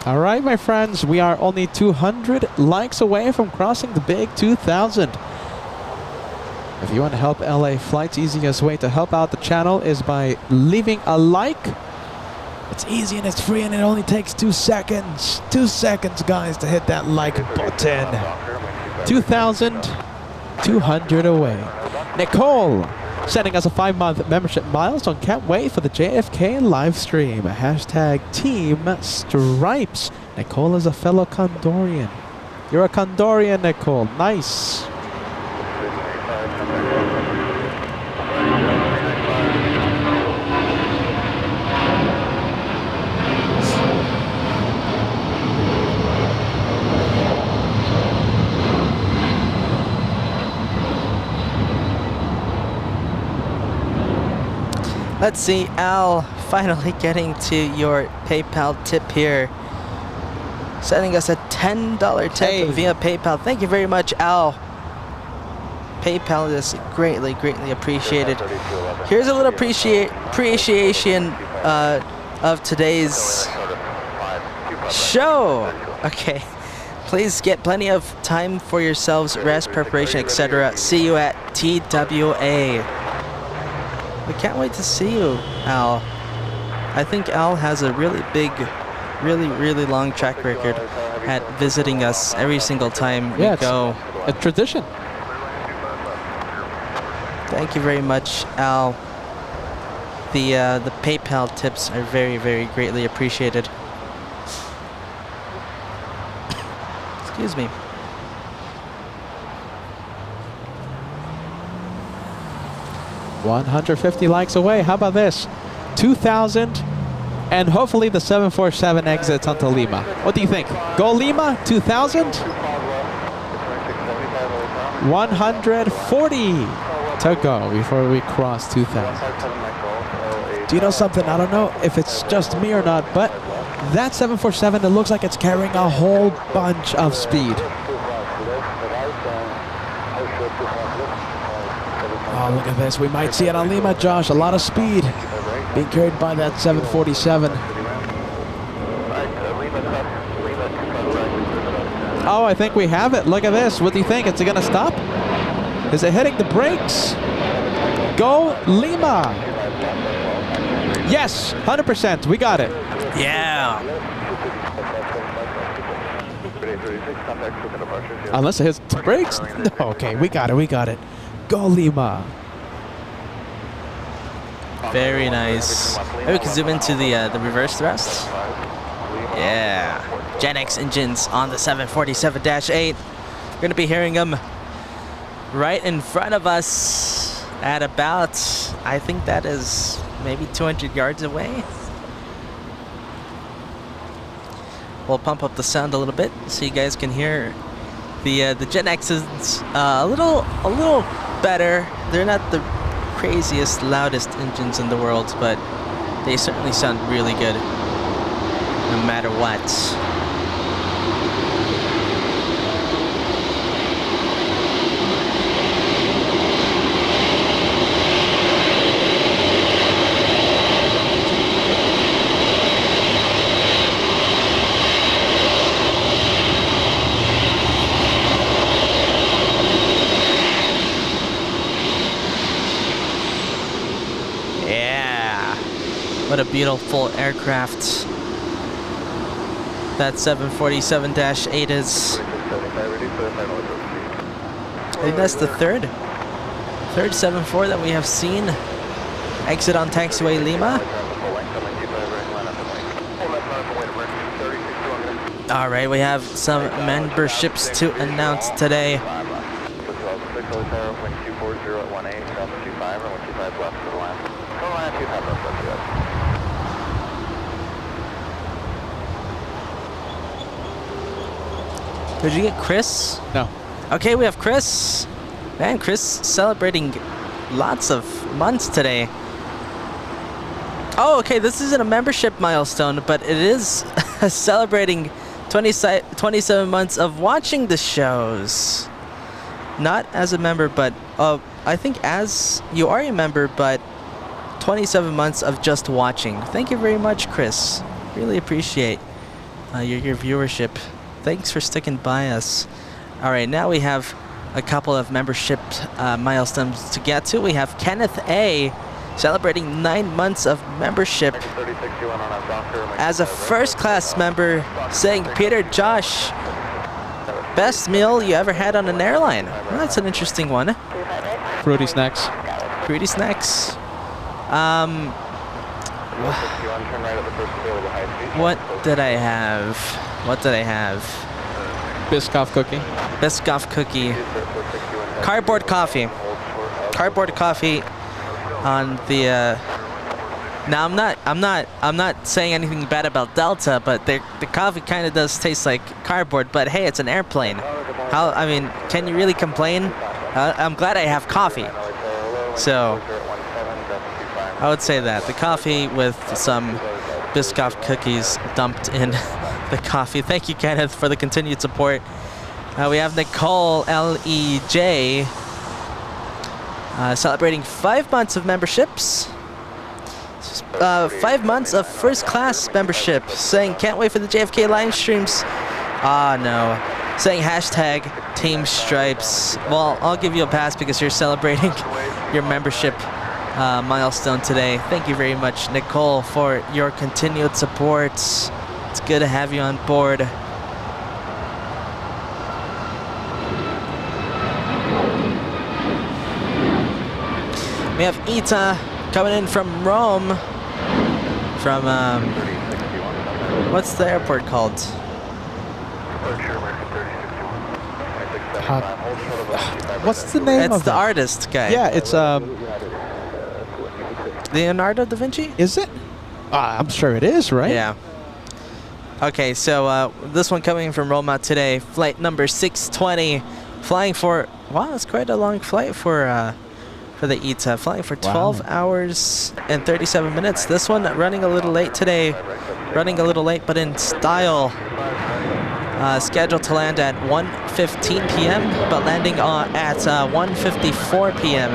All right, my friends, we are only 200 likes away from crossing the big 2,000. If you want to help LA Flight's easiest way to help out the channel is by leaving a like. It's easy and it's free and it only takes 2 seconds. 2 seconds, guys, to hit that like button. 2,200 away. Nicole sending us a 5-month membership milestone. Can't wait for the JFK live stream. Hashtag Team Stripes. Nicole is a fellow Condorian. You're a Condorian, Nicole. Nice. Let's see, Al, finally getting to your PayPal tip here. Sending us a $10 tip via PayPal. Thank you very much, Al. PayPal is greatly, greatly appreciated. Here's a little appreciation of today's show. Okay. Please get plenty of time for yourselves, rest, preparation, etc. See you at TWA. We can't wait to see you, Al. I think Al has a really big, really long track record at visiting us every single time we go. A tradition. Thank you very much, Al. The PayPal tips are very, very greatly appreciated. Excuse me. $150 likes away. How about this? 2,000, and hopefully the 747 exits onto Lima. What do you think? Go Lima, 2,000? 140 to go before we cross 2,000. Do you know something? I don't know if it's just me or not, but that 747, it looks like it's carrying a whole bunch of speed. Oh, look at this. We might see it on Lima, Josh. A lot of speed being carried by that 747. Oh, I think we have it. Look at this. What do you think? Is it going to stop? Is it hitting the brakes? Go Lima. Yes, 100%. We got it. Yeah. Unless it hits the brakes. No, okay, we got it. We got it. Go Lima. Very nice. Maybe we can zoom into the reverse thrust. Yeah. Gen X engines on the 747-8. We're going to be hearing them right in front of us at about, I think that is maybe 200 yards away. We'll pump up the sound a little bit so you guys can hear the Gen X's a little better. They're not the craziest, loudest engines in the world, but they certainly sound really good no matter what. What a beautiful aircraft that 747-8 is. I think that's the third 747 that we have seen exit on taxiway Lima. All right, we have some memberships to announce today. Did you get Chris? No. Okay, we have Chris. Man, Chris celebrating lots of months today. Oh, okay, this isn't a membership milestone, but it is celebrating 27 months of watching the shows. Not as a member, but I think as you are a member, but 27 months of just watching. Thank you very much, Chris. Really appreciate your viewership. Thanks for sticking by us. All right, now we have a couple of membership milestones to get to. We have Kenneth A. celebrating 9 months of membership as a first-class member, saying, Peter, Josh, best meal you ever had on an airline. Well, that's an interesting one. Fruity snacks. fruity snacks. 61, turn right at the first available high speed. What did I have? What did I have? Biscoff cookie. Biscoff cookie. Cardboard coffee. Cardboard coffee on the. Now I'm not saying anything bad about Delta, but the coffee kind of does taste like cardboard. But hey, it's an airplane. I mean, can you really complain? I'm glad I have coffee. So I would say that the coffee with some Biscoff cookies dumped in the coffee. Thank you, Kenneth, for the continued support. We have Nicole LEJ celebrating 5 months of memberships. 5 months of first class membership, saying can't wait for the JFK live streams. Ah, no. Saying hashtag Team Stripes. Well, I'll give you a pass because you're celebrating your membership milestone today. Thank you very much, Nicole, for your continued support. It's good to have you on board. We have Ita coming in from Rome. From, what's the airport called? What's the name It's of the that? artist guy. Yeah, it's Leonardo da Vinci? Is it? I'm sure it is, right? Yeah. Okay, so this one coming from Roma today, flight number 620, flying for, wow, it's quite a long flight for the ITA, flying for 12 hours and 37 minutes. This one running a little late today, but in style. Scheduled to land at 1:15 p.m., but landing at 1:54 p.m.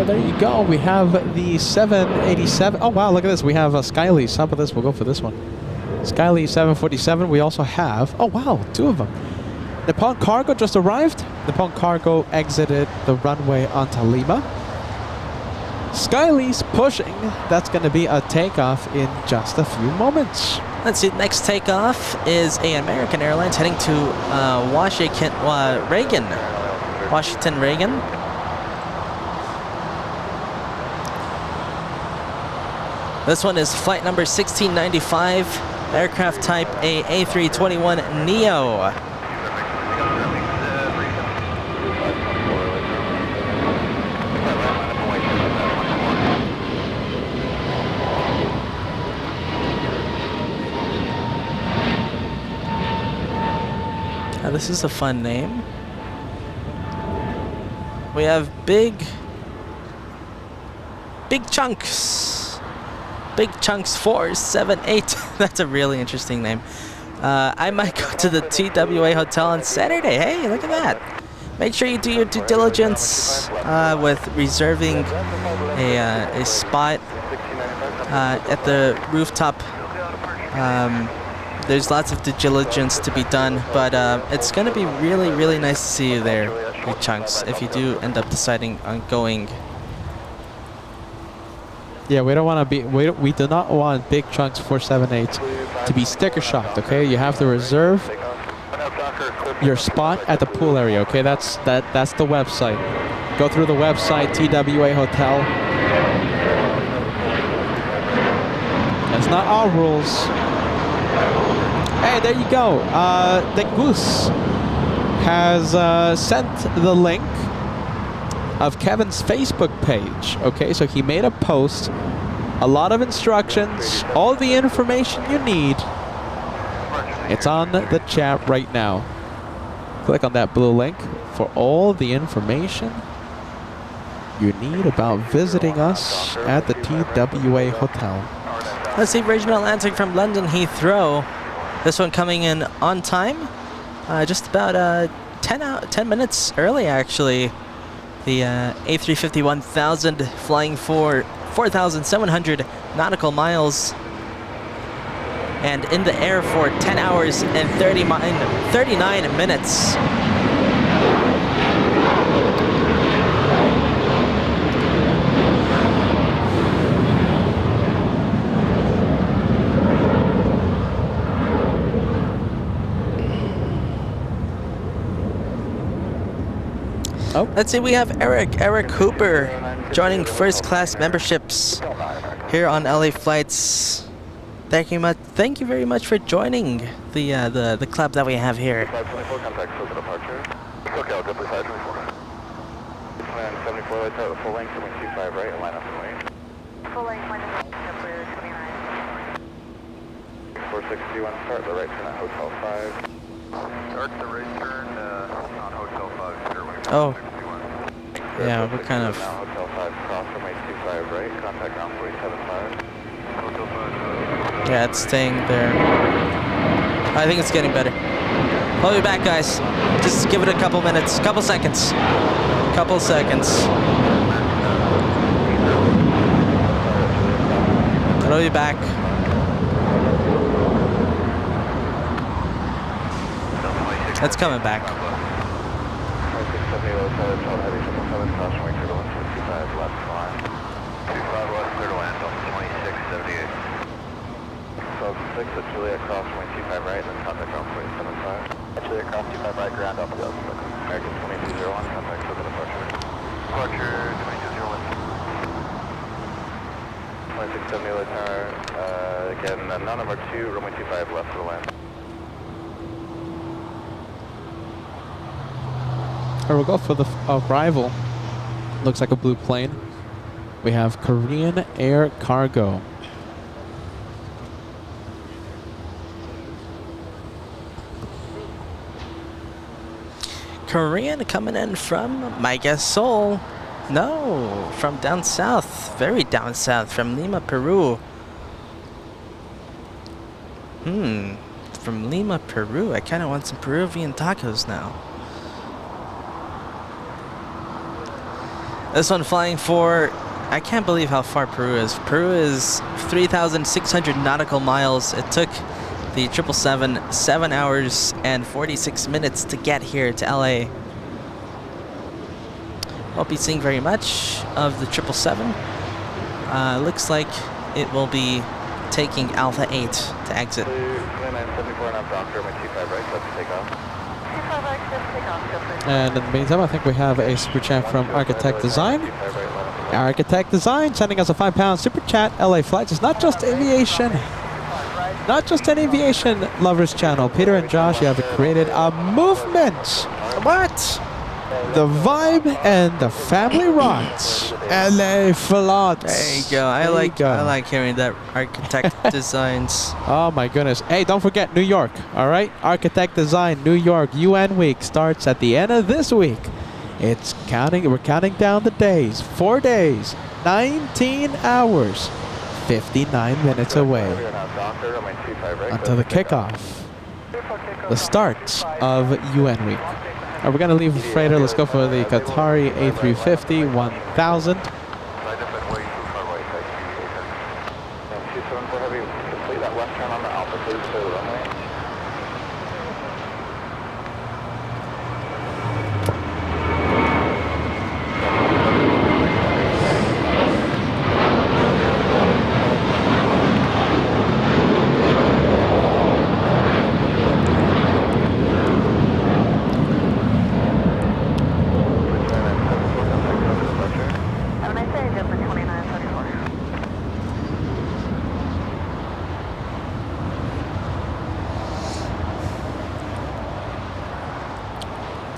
There you go. We have the 787. Oh, wow, look at this. We have Skylease. How about this? We'll go for this one. Skylease 747. We also have, oh, wow, 2 of them. Nippon Cargo just arrived. Nippon Cargo exited the runway onto Lima. Skylease pushing. That's going to be a takeoff in just a few moments. Let's see, next takeoff is an American Airlines heading to Washington Reagan. This one is flight number 1695, aircraft type A321neo. Now this is a fun name. We have Big Chunks. Big Chunks 478. That's a really interesting name. I might go to the TWA Hotel on Saturday. Hey, look at that. Make sure you do your due diligence with reserving a spot at the rooftop. There's lots of due diligence to be done, but it's going to be really, really nice to see you there, Big Chunks, if you do end up deciding on going. Yeah, we don't want to be. We do not want Big Chunks 478 to be sticker shocked. Okay, you have to reserve your spot at the pool area. Okay, that's the website. Go through the website, TWA Hotel. That's not our rules. Hey, there you go. The Goose has sent the link of Kevin's Facebook page. Okay, so he made a post, a lot of instructions, all the information you need. It's on the chat right now. Click on that blue link for all the information you need about visiting us at the TWA Hotel. Let's see, regional Atlantic from London Heathrow. This one coming in on time, just about 10 minutes early, actually. The A350-1000 flying for 4,700 nautical miles and in the air for 10 hours and 39 minutes. Oh. Let's see, we have Eric Hooper joining first class memberships here on LA Flights. Thank you very much for joining the club that we have here. 524, contact for departure. Okay, I'll go for 524. Plan 74, let's have a full length, 25 right, and line up and wait. Full length, line up, clear 29. 4621, start the right turn at Hotel 5. Start the right turn on Hotel 5, clear 161. Oh. Yeah, we're kind of... Now Hotel 5, cross runway 25 right, contact ground 475. Hotel 5. Yeah, it's staying there. I think it's getting better. We'll be back, guys. Just give it a couple minutes, couple seconds. Couple seconds. I'll be back. It's coming back. 5670 low side, Charles Heavy 777, cross runway clear to 125 left line. 25 left, clear to land, Delta 2678. 6 at Juliet cross runway 25 right, then contact ground 475. Juliet cross 25 right, ground off the American 2201, contact for the departure. Departure 2201. 2670 low tower, again, now number 2, runway 25 left for the land. Or we'll go for the arrival. Looks like a blue plane. We have Korean Air Cargo. Korean coming in from, I guess, Seoul. No, from down south. Very down south. From Lima, Peru. From Lima, Peru. I kind of want some Peruvian tacos now. This one flying for, I can't believe how far Peru is. Peru is 3,600 nautical miles. It took the 777 7 hours and 46 minutes to get here to LA. Won't be seeing very much of the 777. Looks like it will be taking Alpha 8 to exit. 2974 now, Doctor, my 25 right, let's take off. 25 right, just take off, go please. And in the meantime, I think we have a super chat from Architect Design. Architect Design sending us a £5 super chat. LA Flights is not just aviation. Not just an aviation lovers channel. Peter and Josh, you have created a movement. What? The vibe and the family rocks. LA Flights. There you go. I like hearing that Architect Designs. Oh my goodness. Hey, don't forget New York, all right? Architect Design, New York, UN Week starts at the end of this week. It's counting, we're counting down the days. 4 days, 19 hours, 59 minutes away until the kickoff, the start of UN Week. We're going to leave the freighter. Let's go for the Qatari A350 1000.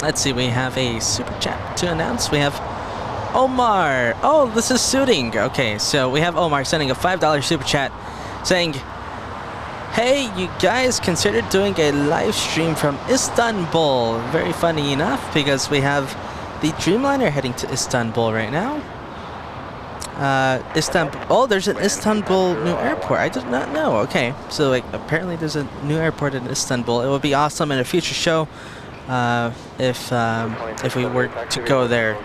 Let's see, we have a super chat to announce. We have Omar. Oh, this is suiting. Okay, so we have Omar sending a $5 super chat saying, hey, you guys considered doing a live stream from Istanbul. Very funny enough, because we have the Dreamliner heading to Istanbul right now. Istanbul. Oh, there's an Istanbul new airport. I did not know. Okay, so like apparently there's a new airport in Istanbul. It would be awesome in a future show if we were to go there.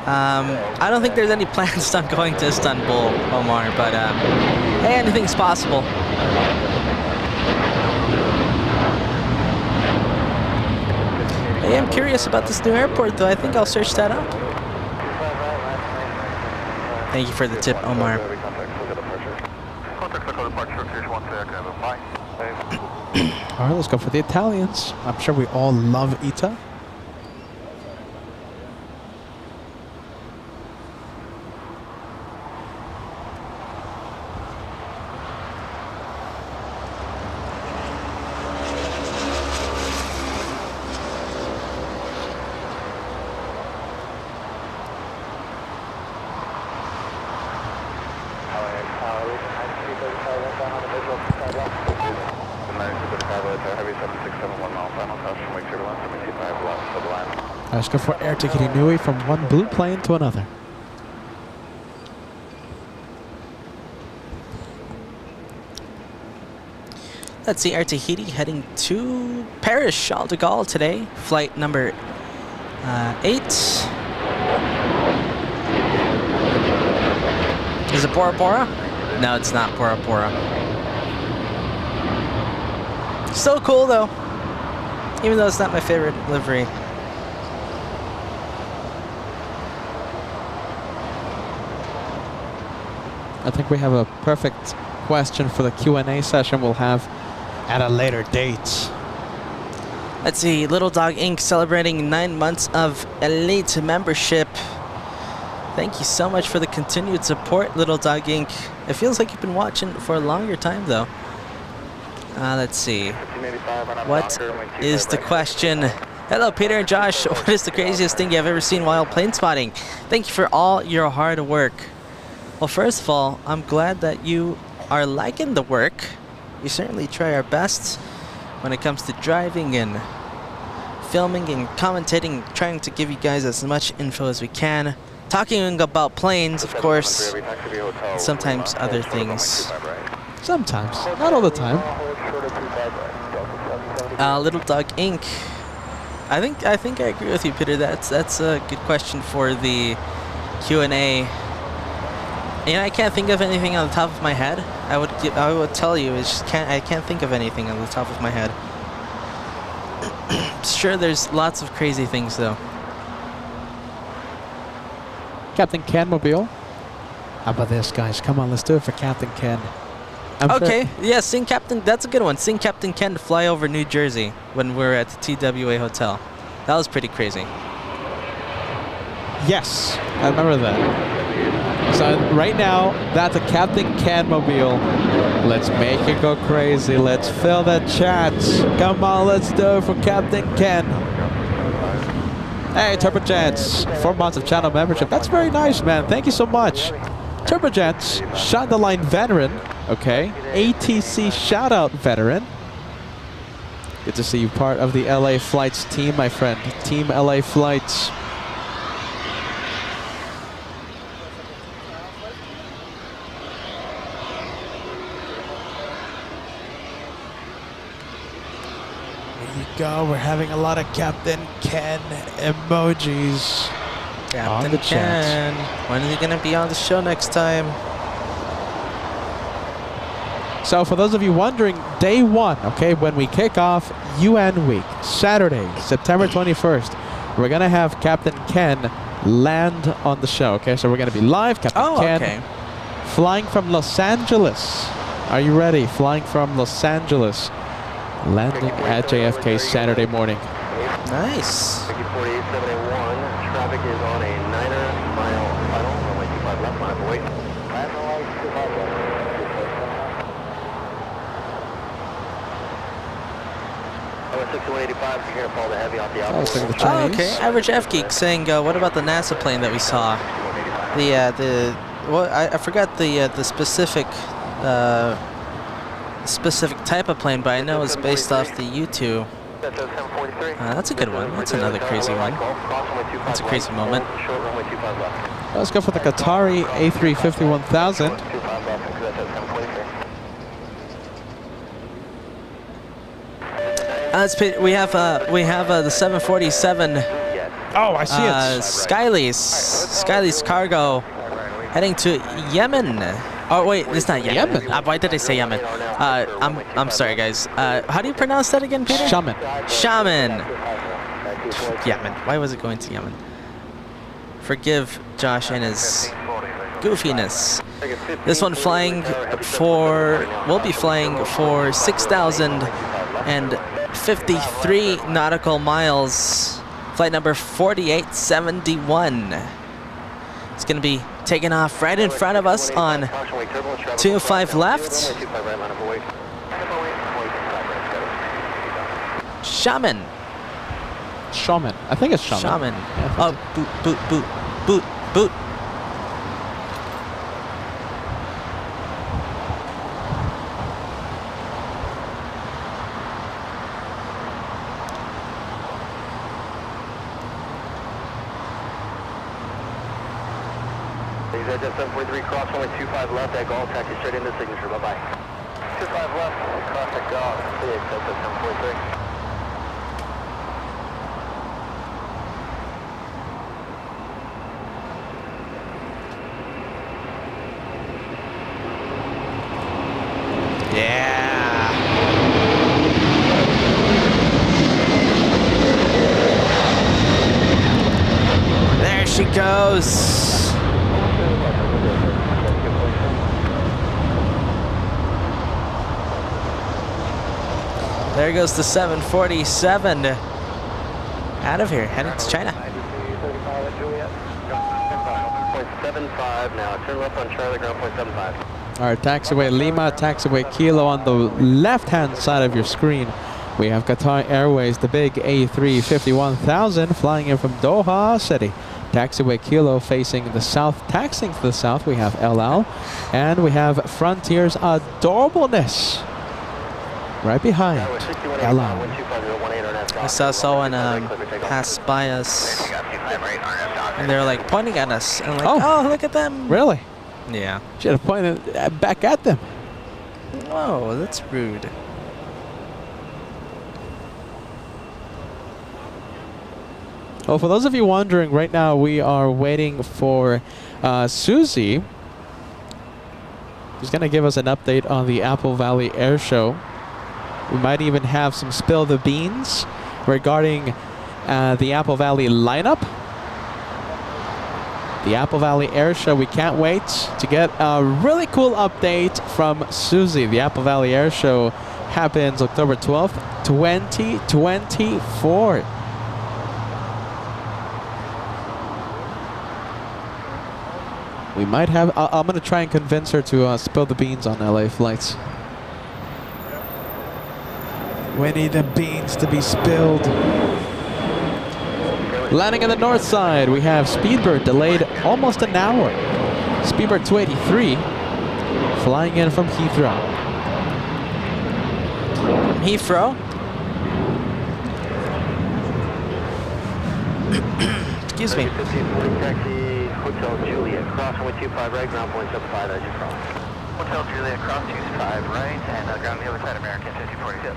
I don't think there's any plans on going to Istanbul, Omar, but hey, anything's possible. Hey, I'm curious about this new airport, though. I think I'll search that up. Thank you for the tip, Omar. All right, let's go for the Italians. I'm sure we all love ITA. 7671 mile final, caution, wake turbulence, 725 left, subline. Let's go for air ticket Inui from one blue plane to another. Let's see, Air Tahiti heading to Paris, Charles de Gaulle today. Flight number 8. Is it Bora Bora? No, it's not Bora Bora. Still cool though, even though it's not my favorite livery. I think we have a perfect question for the Q&A session we'll have at a later date. Let's see, Little Dog Inc. celebrating 9 months of Elite membership. Thank you so much for the continued support, Little Dog Inc. It feels like you've been watching for a longer time though. Let's see. What is the question? Hello, Peter and Josh. What is the craziest thing you have ever seen while plane spotting? Thank you for all your hard work. Well, first of all, I'm glad that you are liking the work. We certainly try our best when it comes to driving and filming and commentating, trying to give you guys as much info as we can. Talking about planes, of course, and sometimes other things. Sometimes, not all the time. Little Dog Inc. I think I agree with you, Peter. That's a good question for the Q&A. And I can't think of anything on the top of my head. I would tell you, I can't think of anything on the top of my head. Sure, there's lots of crazy things though. Captain Ken Mobile. How about this, guys? Come on, let's do it for Captain Ken. Okay, yeah, sing Captain. That's a good one. Sing Captain Ken to fly over New Jersey when we're at the TWA Hotel. That was pretty crazy. Yes, I remember that. So right now, that's a Captain Ken Mobile. Let's make it go crazy. Let's fill the chats. Come on, let's do it for Captain Ken. Hey, Turbojets, 4 months of channel membership. That's very nice, man. Thank you so much. Turbojets, Shot the Line veteran. Okay. ATC shout out veteran. Good to see you part of the LA Flights team, my friend. Team LA Flights. Go. We're having a lot of Captain Ken emojis. Captain on the Ken. chat. When is he gonna be on the show next time? So for those of you wondering, day 1, okay, when we kick off UN week, Saturday, September 21st, we're gonna have Captain Ken land on the show. Okay, so we're gonna be live, Captain Ken, flying from Los Angeles. Are you ready? Flying from Los Angeles. Landing at JFK Saturday morning. Nice. 4871, traffic is on a 9-mile final, runway 25 left, line of wait. Over 6185, you're going to follow the heavy off the outside. Oh, okay. Average F Geek saying, what about the NASA plane that we saw? I forgot the specific type of plane, but I know it's based off the U2. That's a good one. That's another crazy one. That's a crazy moment. Let's go for the Qatari A350 1000. We have the 747. Oh, I see it. Skylease cargo heading to Yemen. Oh wait, it's not Yemen. Why did I say Yemen? I'm sorry, guys. How do you pronounce that again, Peter? Shaman. Yemen. Why was it going to Yemen? Forgive Josh and his goofiness. This one will be flying for 6,053 nautical miles. Flight number 4871. It's going to be taking off right in front of us on 205 left. Shaman. I think it's Shaman. Yeah, oh, boot. Wings Edge at 743, cross runway 25 left at Gulf, taxi straight into signature, bye-bye. 25 left, cross at Gulf, clear, accept at 743. There she goes. There goes the 747. Out of here, heading to China. 0.75 now, turn left on Charlie, ground 0.75. All right, taxiway Lima, taxiway Kilo on the left-hand side of your screen. We have Qatar Airways, the big A350-1000 flying in from Doha City. Taxiway Kilo facing the south, taxiing to the south. We have El Al, and we have Frontier's Adorableness right behind El Al. I saw someone pass by us, and they were like pointing at us. And I'm like, oh, look at them. Really? Yeah. Should have pointed back at them. Whoa, that's rude. Well, for those of you wondering, right now we are waiting for Susie. She's going to give us an update on the Apple Valley Air Show. We might even have some spill the beans regarding the Apple Valley lineup. The Apple Valley Air Show, we can't wait to get a really cool update from Susie. The Apple Valley Air Show happens October 12th, 2024. We might have, I'm going to try and convince her to spill the beans on LA flights. We need the beans to be spilled. Landing on the north side, we have Speedbird delayed almost an hour. Speedbird 283 flying in from Heathrow. Heathrow? Excuse me. Taxi Hotel Juliet, cross runway 25 right, ground 0.75 as you cross. Hotel Juliet, cross 25 right, and ground the other side, American 5046.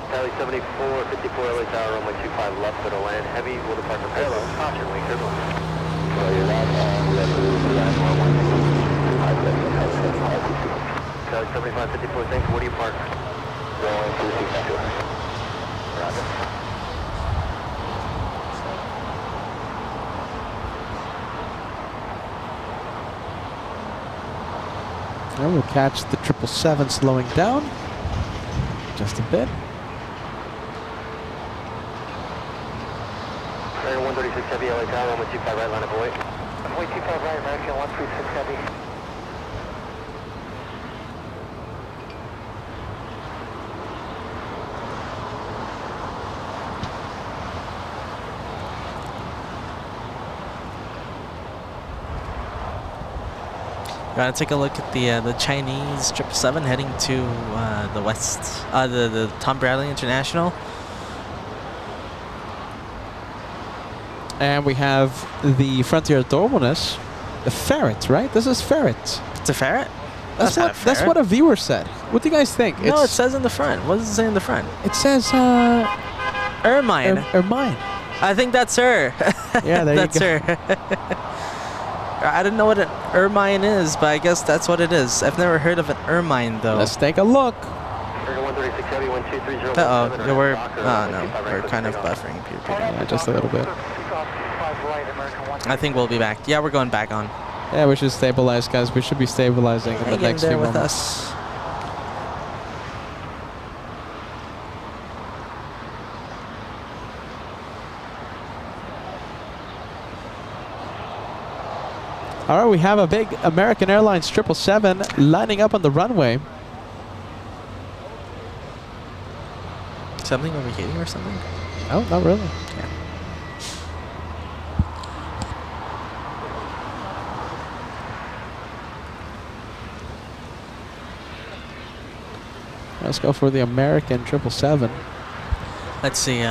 Tally 74, 54 LA Tower, runway 25 left for the land. Heavy will depart from parallel. Caution, wing turbulence. Tally 75, 54, thanks. Where do you park? Going to 62. Roger. And we'll catch the 777 slowing down just a bit. Dragon 136 Heavy, LA Tower, runway 25 right, line of await. Runway 25 right, American 136 Heavy. You want to take a look at the Chinese 777 heading to the west, the Tom Bradley International. And we have the Frontier Adorableness, the ferret, right? This is ferret. It's a ferret? That's not a that's ferret. what a viewer said. What do you guys think? No, it says in the front. What does it say in the front? It says Ermine. Ermine. I think that's her. Yeah, there you that's go. her. I don't know what an ermine is, but I guess that's what it is. I've never heard of an ermine, though. Let's take a look. Uh-oh, we're kind of buffering people. Yeah, just a little bit. I think we'll be back. Yeah, we're going back on. Yeah, we should stabilize, guys. We should be stabilizing in the Hang in next there few with moments. us. All right, we have a big American Airlines 777 lining up on the runway. Something overheating or something? Oh, not really. Yeah. Let's go for the American 777. Let's see.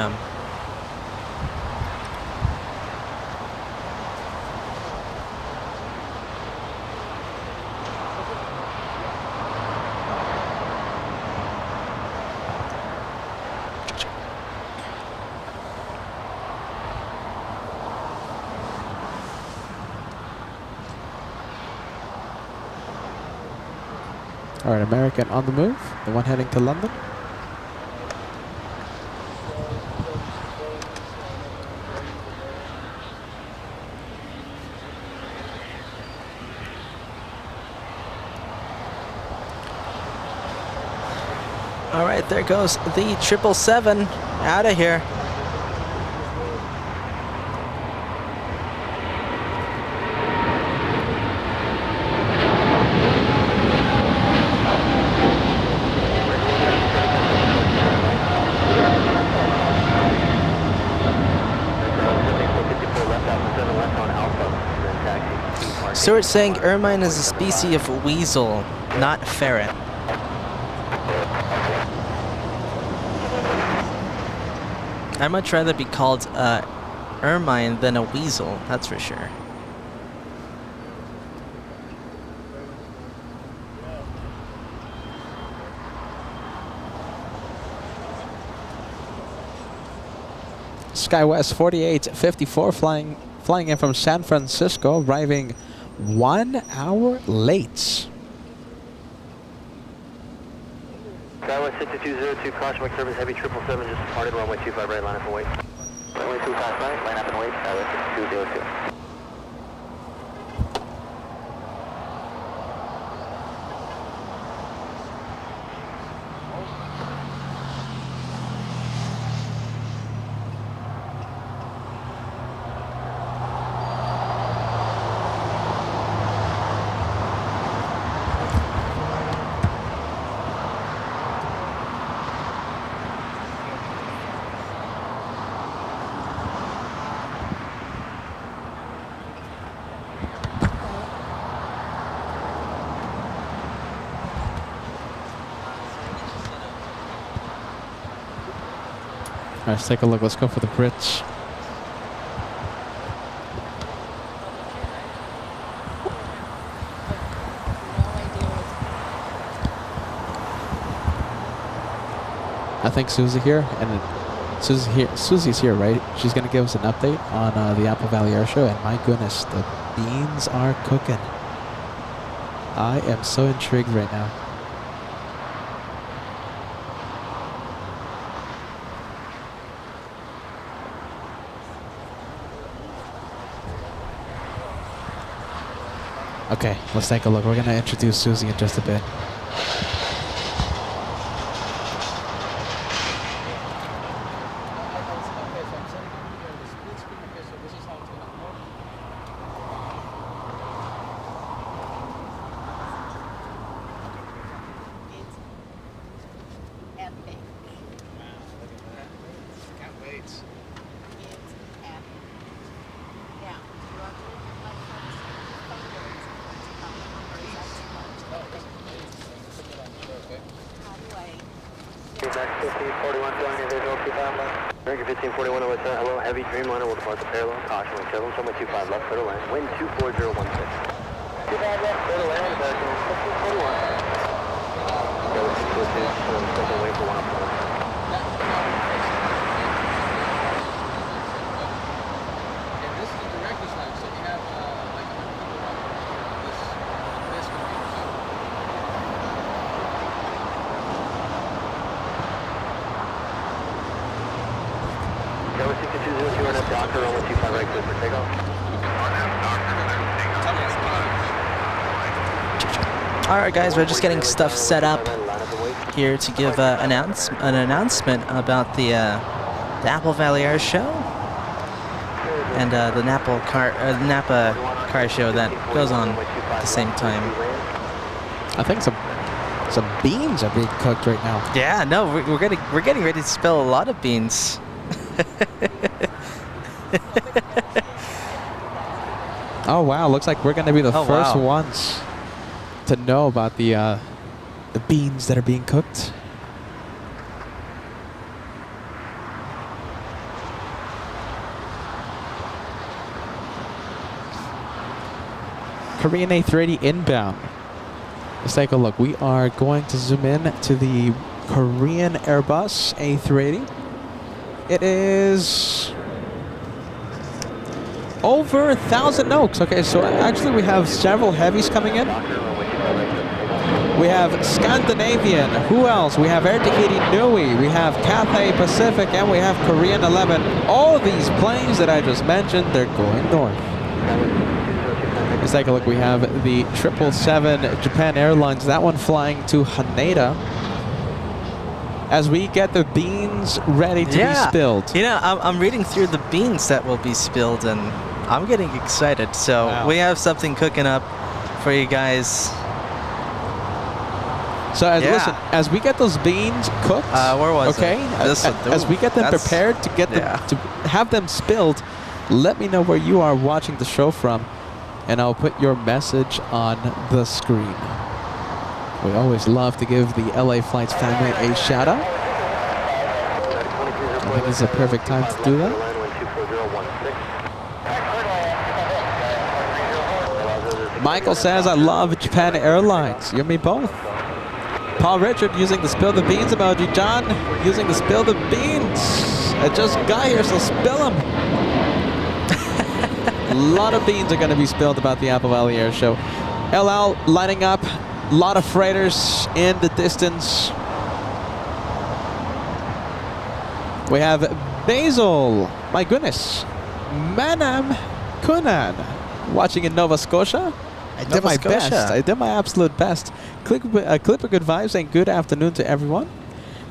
All right, American on the move. The one heading to London. All right, there goes the 777 out of here. Stuart's saying ermine is a species of weasel, not ferret. I'd much rather be called ermine than a weasel, that's for sure. SkyWest 4854 flying in from San Francisco, arriving 1 hour late. SkyWest 6202, caution my service heavy 777, just departed runway 25 right, line up and wait. Runway 25 right, line up and wait, SkyWest 6202. All right, let's take a look. Let's go for the bridge. I think Susie here, and Susie's here, right? She's gonna give us an update on the Apple Valley Air Show, and my goodness, the beans are cooking. I am so intrigued right now. Okay, let's take a look. We're gonna introduce Susie in just a bit. Hello, heavy Dreamliner will depart the parallel. Caution, wind 725 left, clear to land. Wind 24016. Too bad left, clear to land. Back in 1541. Go with 242, circle wait for 104. And this is the director's line, so we have like 100 people on this computer. So Go with 6202 and up Doctor, runway 25 right, clear for takeoff. All right, guys, we're just getting stuff set up here to give an announcement about the Apple Valley Air Show and the Napa car show that goes on at the same time. I think some beans are being cooked right now. Yeah, no, we're getting ready to spill a lot of beans. Oh wow, looks like we're gonna be the Oh, first wow. ones to know about the beans that are being cooked. Korean A380 inbound. Let's take a look. We are going to zoom in to the Korean Airbus A380. It is over 1,000 Oaks. Okay, so actually we have several heavies coming in. We have Scandinavian. Who else? We have Air Tahiti Nui. We have Cathay Pacific, and we have Korean 11. All these planes that I just mentioned, they're going north. Let's take a look. We have the 777 Japan Airlines. That one flying to Haneda. As we get the beans ready to be spilled. You know, I'm reading through the beans that will be spilled, and I'm getting excited. So Wow. we have something cooking up for you guys. So listen, as we get those beans cooked, Where was okay, it? as we get them prepared to get them to have them spilled, let me know where you are watching the show from, and I'll put your message on the screen. We always love to give the LA Flights family a shout out. I think this is a perfect time to do that. Michael says, I love Japan Airlines. You and me both. Paul Richard using the spill the beans emoji. John using the spill the beans. I just got here, so spill them. A lot of beans are going to be spilled about the Apple Valley Air Show. LL lining up. A lot of freighters in the distance. We have Basil. My goodness. Manam Kunan. Watching in Nova Scotia. I did my best. I did my absolute best. Clip of good vibes and good afternoon to everyone.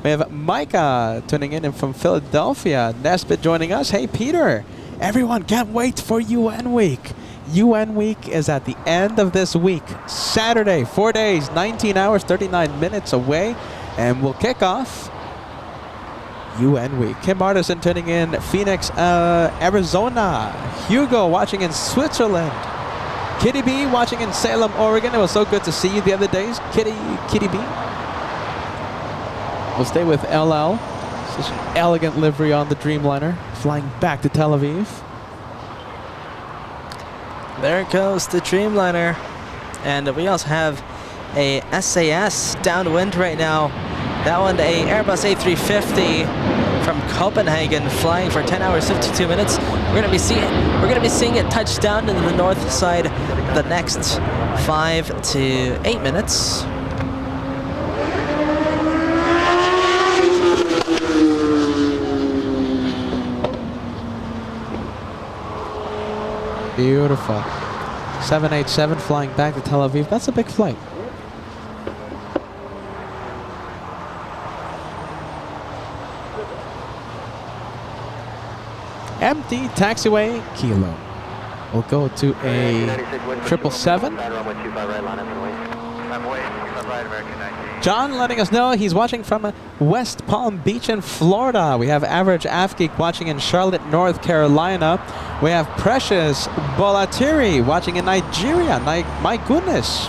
We have Micah tuning in from Philadelphia. Nesbitt joining us. Hey, Peter. Everyone can't wait for UN Week. UN Week is at the end of this week. Saturday, 4 days, 19 hours, 39 minutes away. And we'll kick off UN Week. Kim Artisan tuning in Phoenix, Arizona. Hugo watching in Switzerland. Kitty B watching in Salem, Oregon. It was so good to see you the other days, Kitty B. We'll stay with LL. Such an elegant livery on the Dreamliner, flying back to Tel Aviv. There goes the Dreamliner. And we also have a SAS downwind right now. That one, a Airbus A350 from Copenhagen, flying for 10 hours, 52 minutes. We're gonna be seeing it touch down into the north side the next 5 to 8 minutes. Beautiful. 787 flying back to Tel Aviv. That's a big flight. Empty taxiway Kilo. We'll go to a 777. John letting us know he's watching from West Palm Beach in Florida. We have Average Afgeek watching in Charlotte, North Carolina. We have Precious Bolatiri watching in Nigeria. My goodness.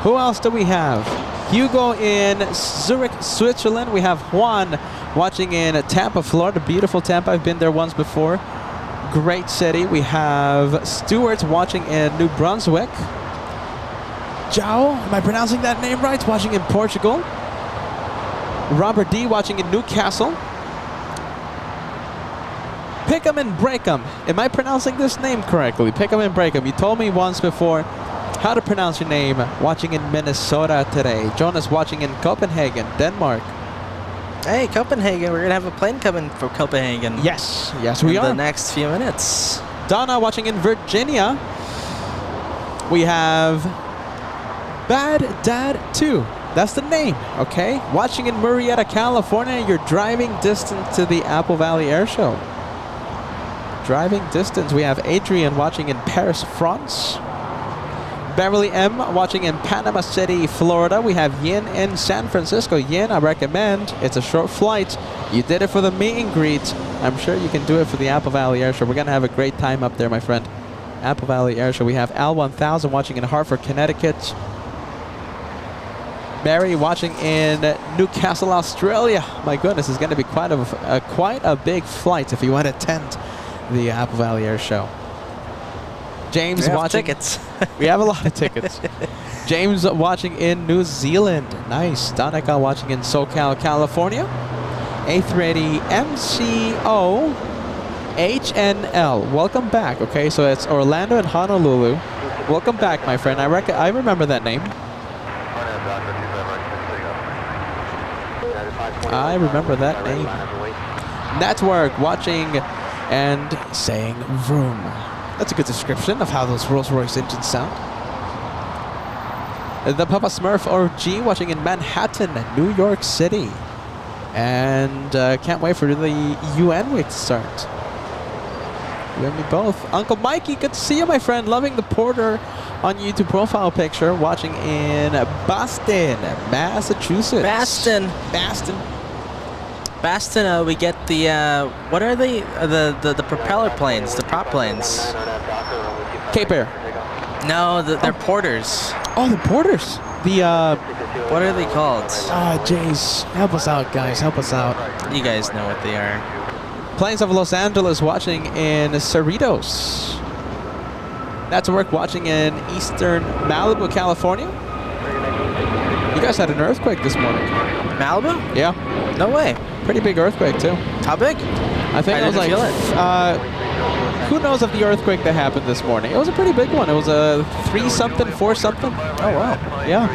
Who else do we have? Hugo in Zurich, Switzerland. We have Juan watching in Tampa, Florida. Beautiful Tampa. I've been there once before. Great city. We have Stuart watching in New Brunswick. João, am I pronouncing that name right? Watching in Portugal. Robert D watching in Newcastle. Pick'em and Break'em. Am I pronouncing this name correctly? Pick'em and Break'em. You told me once before how to pronounce your name. Watching in Minnesota today. Jonas watching in Copenhagen, Denmark. Hey, Copenhagen. We're gonna have a plane coming from Copenhagen. Yes, we are. In the next few minutes. Donna watching in Virginia. We have Bad Dad 2. That's the name, okay? Watching in Murrieta, California. You're driving distance to the Apple Valley Air Show. driving distance. We have Adrian watching in Paris, France. Beverly M watching in Panama City, Florida. We have Yin in San Francisco. Yin, I recommend. It's a short flight. You did it for the meet and greet. I'm sure you can do it for the Apple Valley Air Show. We're going to have a great time up there, my friend. Apple Valley Air Show. We have Al1000 watching in Hartford, Connecticut. Mary watching in Newcastle, Australia. My goodness, it's going to be quite a big flight if you want to attend the Apple Valley Air Show. James watching tickets. We have a lot of tickets. James watching in New Zealand. Nice. Danica watching in SoCal, California. A380 MCO HNL. Welcome back. Okay, so it's Orlando and Honolulu. Welcome back, my friend. I remember that name. I remember that name. Network watching and saying vroom. That's a good description of how those Rolls-Royce engines sound. The Papa Smurf OG watching in Manhattan, New York City. And can't wait for the UN week to start. You and me both. Uncle Mikey, good to see you, my friend. Loving the Porter on YouTube profile picture. Watching in Boston, Massachusetts. Baston, we get the, what are they? The propeller planes, the prop planes. Cape Air. No, they're porters. Oh, the Porters. The, What are they called? Jays. Help us out, guys. Help us out. You guys know what they are. Plains of Los Angeles watching in Cerritos. That's work watching in eastern Malibu, California. You guys had an earthquake this morning. Malibu? Yeah. No way. Pretty big earthquake, too. How big? I think it was like, feel it. who knows of the earthquake that happened this morning? It was a pretty big one. It was a 3-something, 4-something. Oh, wow. Yeah.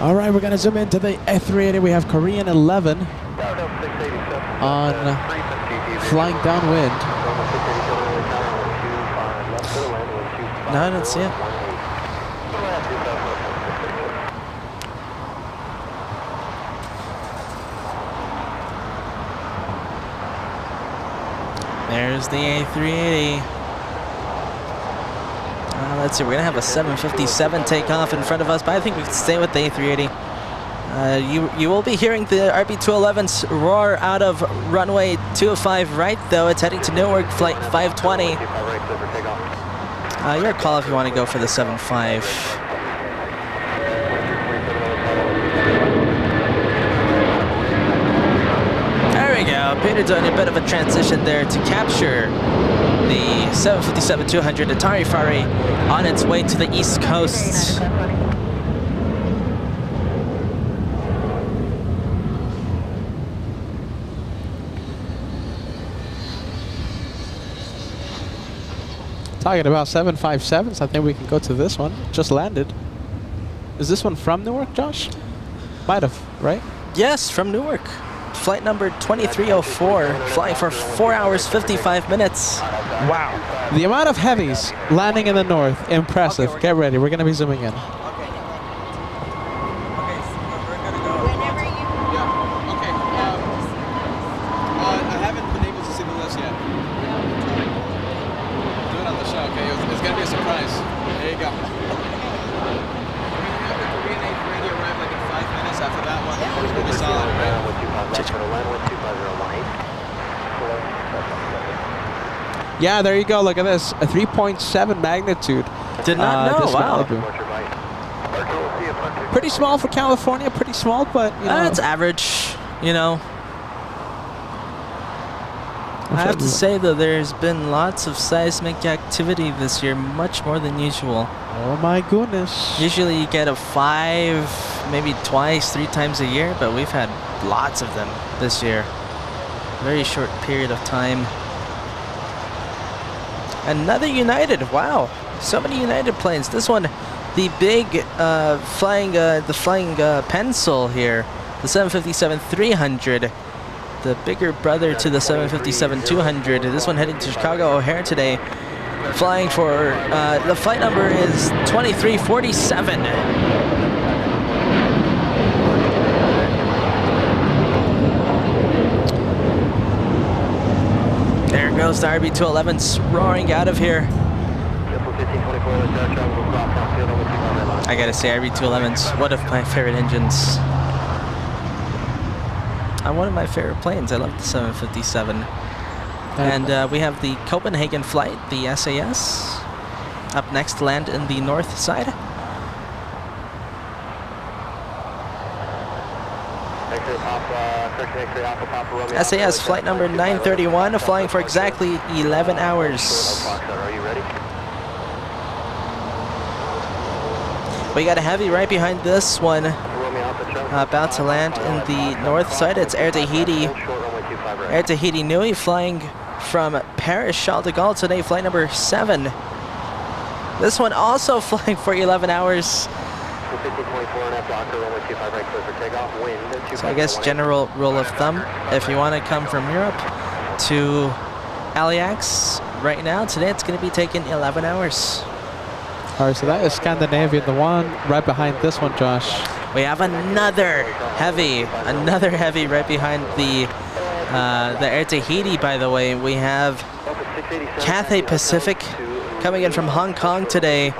All right, we're going to zoom into the A380. We have Korean 11 on flying downwind. No, I don't see it. There's the A380. Let's see, we're gonna have a 757 takeoff in front of us, but I think we can stay with the A380. You will be hearing the RB211s roar out of runway 205 right, though. It's heading to Newark, flight 520. Your call if you want to go for the 75. There we go. Peter doing a bit of a transition there to capture the 757-200 Atari Fari on its way to the East Coast. Talking about 757s, I think we can go to this one. Just landed. Is this one from Newark, Josh? Might have, right? Yes, from Newark. Flight number 2304, flying for 4 hours, 55 minutes. Wow. The amount of heavies landing in the north, impressive. Get ready, we're going to be zooming in. I haven't been able to signal us yet. Do it on the show, okay? It's gonna be a surprise. There you go. We have the Korean A380 arrive like in 5 minutes after that one. It's gonna be solid, right? Yeah, there you go. Look at this. A 3.7 magnitude. Did not know. This Wow. Malibu. Pretty small for California. Pretty small, but you know. It's average, you know. I have to say, though, there's been lots of seismic activity this year, much more than usual. Oh my goodness. Usually you get a 5, maybe twice, 3 times a year, but we've had lots of them this year. Very short period of time. Another United, wow. So many United planes. This one, the big flying pencil here, the 757-300. The bigger brother to the 757-200. This one heading to Chicago O'Hare today. Flying for, the flight number is 2347. There goes the RB211s roaring out of here. I gotta say, RB211s, one of my favorite engines. One of my favorite planes. I love the 757. And we have the Copenhagen flight, the SAS, up next to land in the north side. SAS flight number 931, flying for exactly 11 hours. We got a heavy right behind this one, about to land in the north side. It's Air Tahiti Nui, flying from Paris Charles de Gaulle today, flight number 7. This one also flying for 11 hours. So I guess general rule of thumb, if you want to come from Europe to LAX right now, today it's going to be taking 11 hours. All right, so that is Scandinavian, the one right behind this one, Josh. We have another heavy right behind the Air Tahiti, by the way. We have Cathay Pacific coming in from Hong Kong today.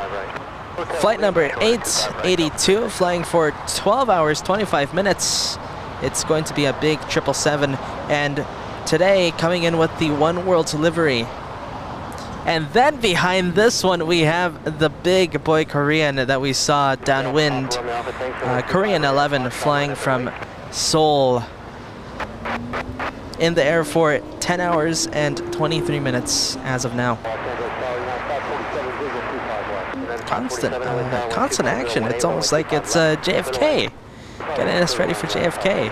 Flight number 882, flying for 12 hours, 25 minutes. It's going to be a big 777. And today, coming in with the One World livery. And then behind this one, we have the big boy Korean that we saw downwind. Korean 11 flying from Seoul. In the air for 10 hours and 23 minutes as of now. Constant action. It's almost like it's JFK. Getting us ready for JFK.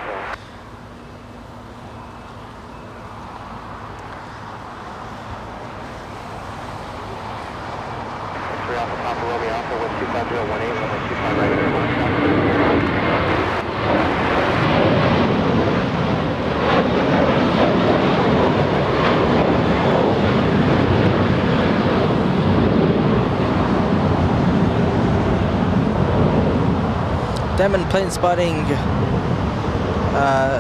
Diamond Plane Spotting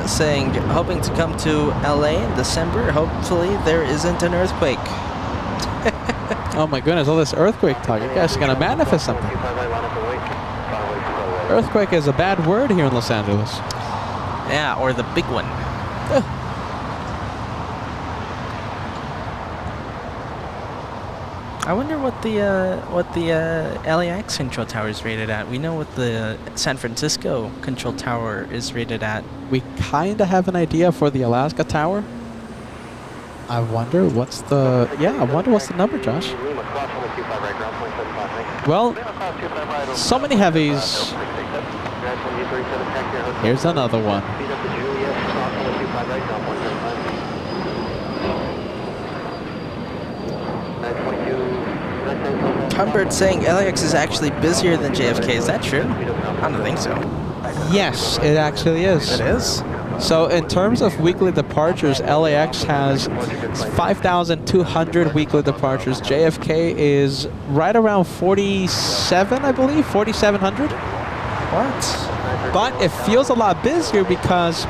saying, hoping to come to LA in December. Hopefully there isn't an earthquake. Oh my goodness, all this earthquake talk. You guys are going to manifest something. Earthquake is a bad word here in Los Angeles. Yeah, or the big one. I wonder what the LAX control tower is rated at. We know what the San Francisco control tower is rated at. We kind of have an idea for the Alaska tower. I wonder what's the number, Josh. Well, so many heavies. Here's another one. Humbert saying LAX is actually busier than JFK. Is that true? I don't think so. Yes, it actually is. It is? So in terms of weekly departures, LAX has 5,200 weekly departures. JFK is right around 47, I believe, 4,700. What? But it feels a lot busier because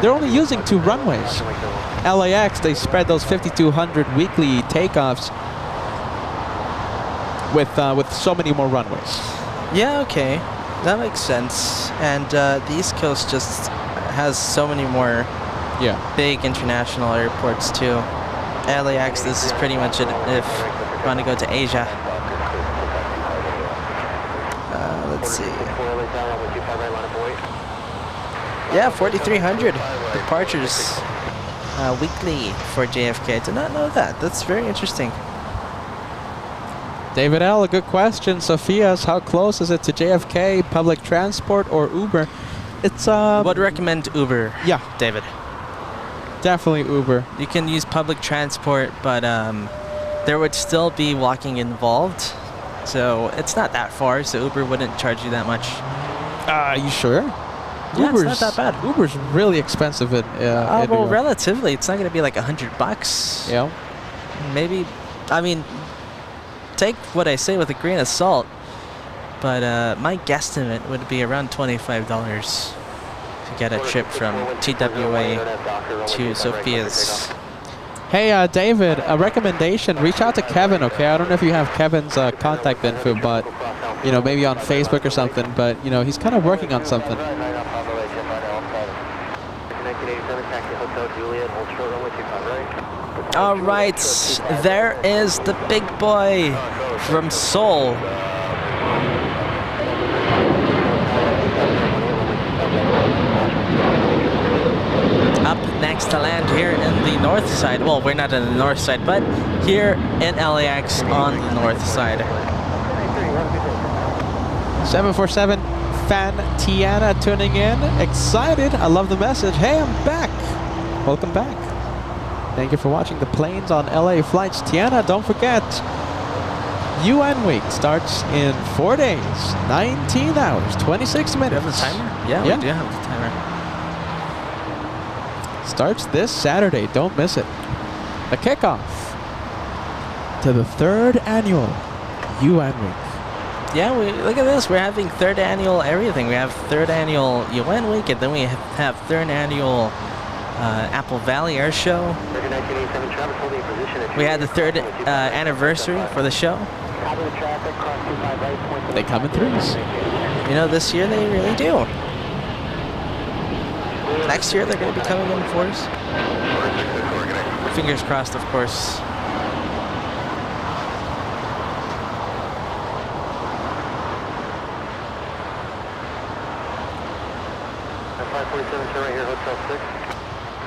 they're only using 2 runways. LAX, they spread those 5,200 weekly takeoffs with so many more runways. Yeah, okay. That makes sense. And the East Coast just has so many more big international airports too. LAX, this is pretty much it if you want to go to Asia. Let's see. Yeah, 4,300 departures weekly for JFK. I did not know that. That's very interesting. David L., a good question. Sophia's, how close is it to JFK? Public transport or Uber? It's Would recommend Uber. Yeah, David. Definitely Uber. You can use public transport, but there would still be walking involved. So it's not that far, so Uber wouldn't charge you that much. You sure? Yeah, it's not that bad. Uber's really expensive in well, New York. relatively. It's not going to be like $100. Yeah. Maybe, I mean, take what I say with a grain of salt, but my guesstimate would be around $25 to get a trip from TWA to Sophia's. Hey, David, a recommendation. Reach out to Kevin, okay? I don't know if you have Kevin's contact info, but, you know, maybe on Facebook or something. But, you know, he's kind of working on something. All right, there is the big boy from Seoul. Up next to land here in the north side. Well, we're not in the north side, but here in LAX on the north side. 747 fan Tiana tuning in. Excited. I love the message. Hey, I'm back. Welcome back. Thank you for watching the planes on LA flights. Tiana, don't forget, UN week starts in 4 days, 19 hours, 26 minutes. Do you have the timer? Yeah, we do have the timer. Starts this Saturday. Don't miss it. The kickoff to the 3rd annual UN week. Yeah, look at this. We're having 3rd annual everything. We have 3rd annual UN week, and then we have 3rd annual Apple Valley Air Show. We had the 3rd anniversary for the show. They come in threes. You know, this year they really do. Next year they're going to be coming in fours. Fingers crossed, of course. Right here, Hotel 6.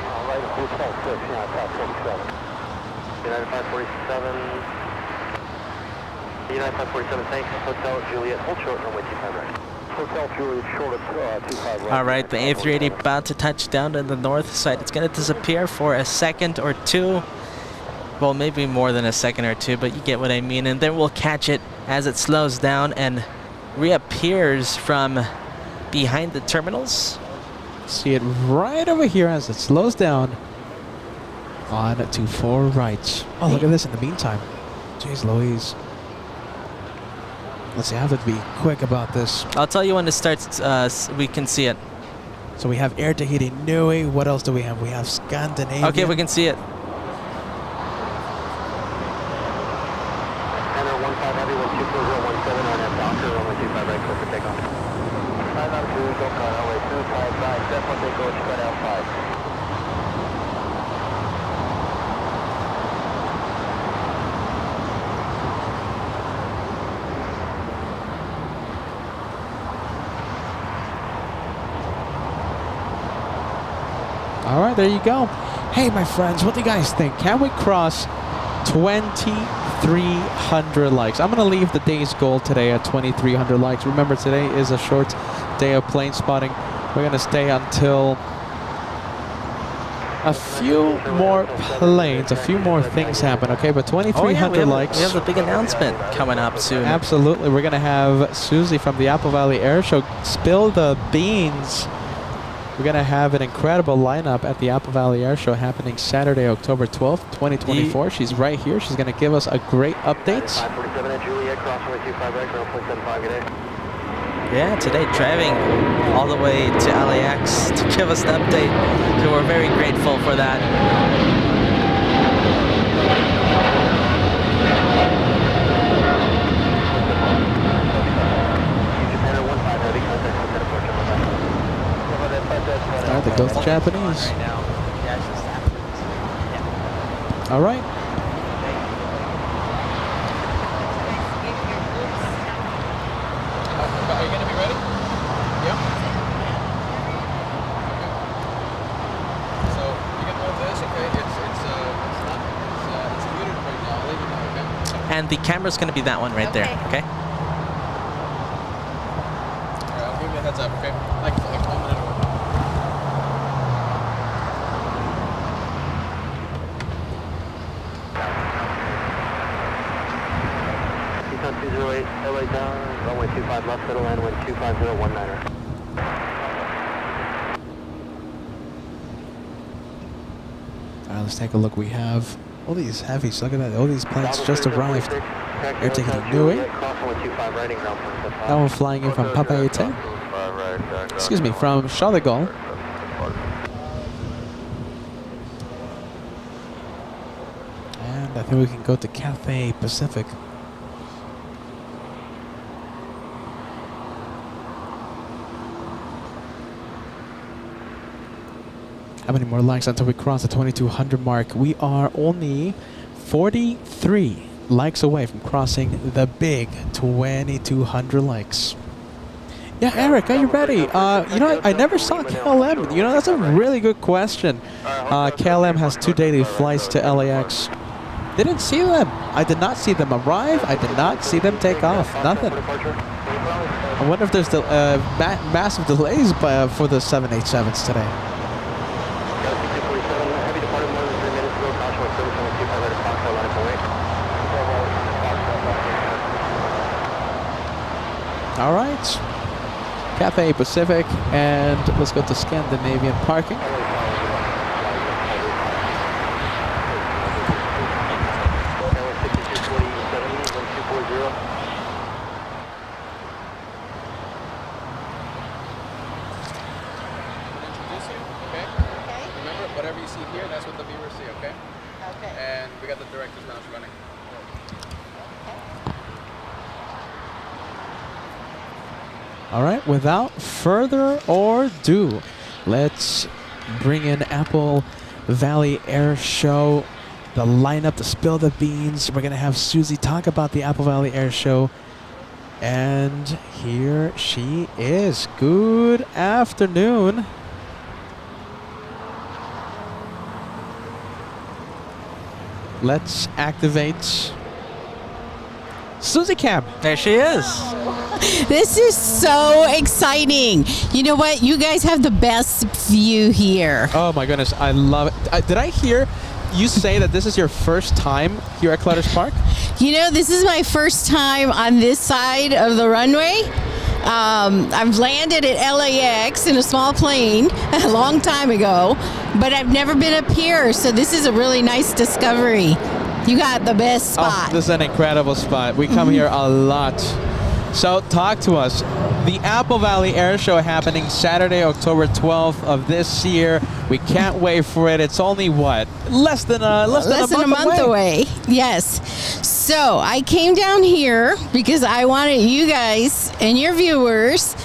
All right, Hotel 6, United 547. United 547. United 547, thanks. Hotel Juliet, hold short, runway 25 right. Hotel Juliet, short of 25 right. All right, the A380 about to touch down to the north side. It's going to disappear for a second or two. Well, maybe more than a second or two, but you get what I mean. And then we'll catch it as it slows down and reappears from behind the terminals. See it right over here as it slows down on to 4 right. Oh, look at this in the meantime. Jeez Louise. Let's see, I have to be quick about this. I'll tell you when it starts, we can see it. So we have Air Tahiti Nui. What else do we have? We have Scandinavia. Okay, we can see it. All right, there you go. Hey, my friends, what do you guys think? Can we cross 2,300 likes? I'm going to leave the day's goal today at 2,300 likes. Remember, today is a short day of plane spotting. We're going to stay until a few more planes, a few more things happen, okay? But 2,300 likes. We have a big announcement coming up soon. Absolutely. We're going to have Susie from the Apple Valley Air Show spill the beans. We're going to have an incredible lineup at the Apple Valley Air Show happening Saturday, October 12th, 2024. She's right here. She's going to give us a great update. 547 at Juliet, crossing with 25 right, ground point 75, good day. Yeah, today driving all the way to LAX to give us an update. So we're very grateful for that. All right, there goes the Japanese. All right. Are you going to be ready? Yeah. So you can move this, okay? It's muted right now. I'll let you know, okay? And the camera's going to be that one right there, okay? All right, I'll give you a heads up, okay? Like 1 minute away. Tucson 208, LA down, runway 25 left, middle land, wind 25019er. All right, let's take a look. We have all these heavies. Look at that. All these planes just arrived. Air Tahiti Nui. That one flying in from Papeete. Excuse me, from Charles de Gaulle. I think we can go to Cathay Pacific. How many more likes until we cross the 2200 mark? We are only 43 likes away from crossing the big 2200 likes. Yeah, Eric, are you ready? You know, I never saw KLM. You know, that's a really good question. KLM has 2 daily flights to LAX. Didn't see them. I did not see them arrive. I did not see them take off. Nothing. I wonder if there's massive delays for the 787s today. All right. Cathay Pacific, and let's go to Scandinavian parking. Remember, whatever you see here, that's what the viewers see, okay? Okay. And we got the director's lounge running. All right, without further ado, let's bring in Apple Valley Air Show, the lineup, to spill the beans. We're going to have Susie talk about the Apple Valley Air Show. And here she is. Good afternoon. Let's activate Susie Cam. There she is. This is so exciting. You know what? You guys have the best view here. Oh my goodness, I love it. Did I hear you say that this is your first time here at Clutters Park? You know, this is my first time on this side of the runway. I've landed at LAX in a small plane a long time ago, but I've never been up here, so this is a really nice discovery. You got the best spot. Oh, this is an incredible spot. We come here a lot. So talk to us. The Apple Valley Air Show happening Saturday, October 12th of this year. We can't wait for it. It's only what? Less than a month away. Yes. So I came down here because I wanted you guys and your viewers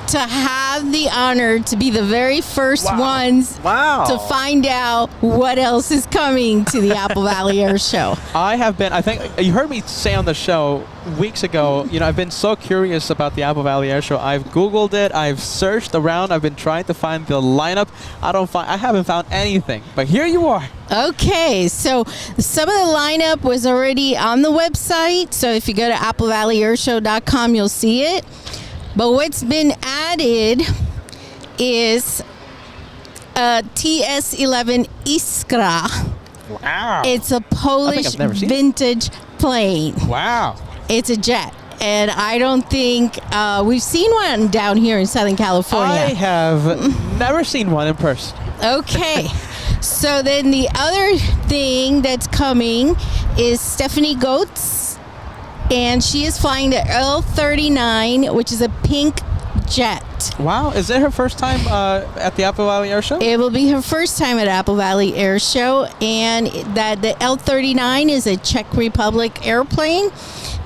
to have the honor to be the very first ones to find out what else is coming to the Apple Valley Air Show. I think you heard me say on the show weeks ago, you know, I've been so curious about the Apple Valley Air Show. I've Googled it, I've searched around, I've been trying to find the lineup. I haven't found anything, but here you are. Okay, so some of the lineup was already on the website. So if you go to applevalleyairshow.com, you'll see it. But what's been added is a TS-11 Iskra. Wow. It's a Polish vintage plane. Wow. It's a jet. And I don't think we've seen one down here in Southern California. I have never seen one in person. Okay. So then the other thing that's coming is Stephanie Goetz. And she is flying the L-39, which is a pink jet. Wow. Is it her first time at the Apple Valley Air Show? It will be her first time at Apple Valley Air Show. And that the L-39 is a Czech Republic airplane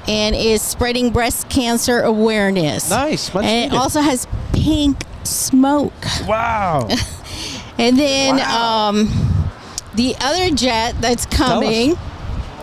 and is spreading breast cancer awareness. Nice. Much and needed. it also has pink smoke. Wow. And then the other jet that's coming,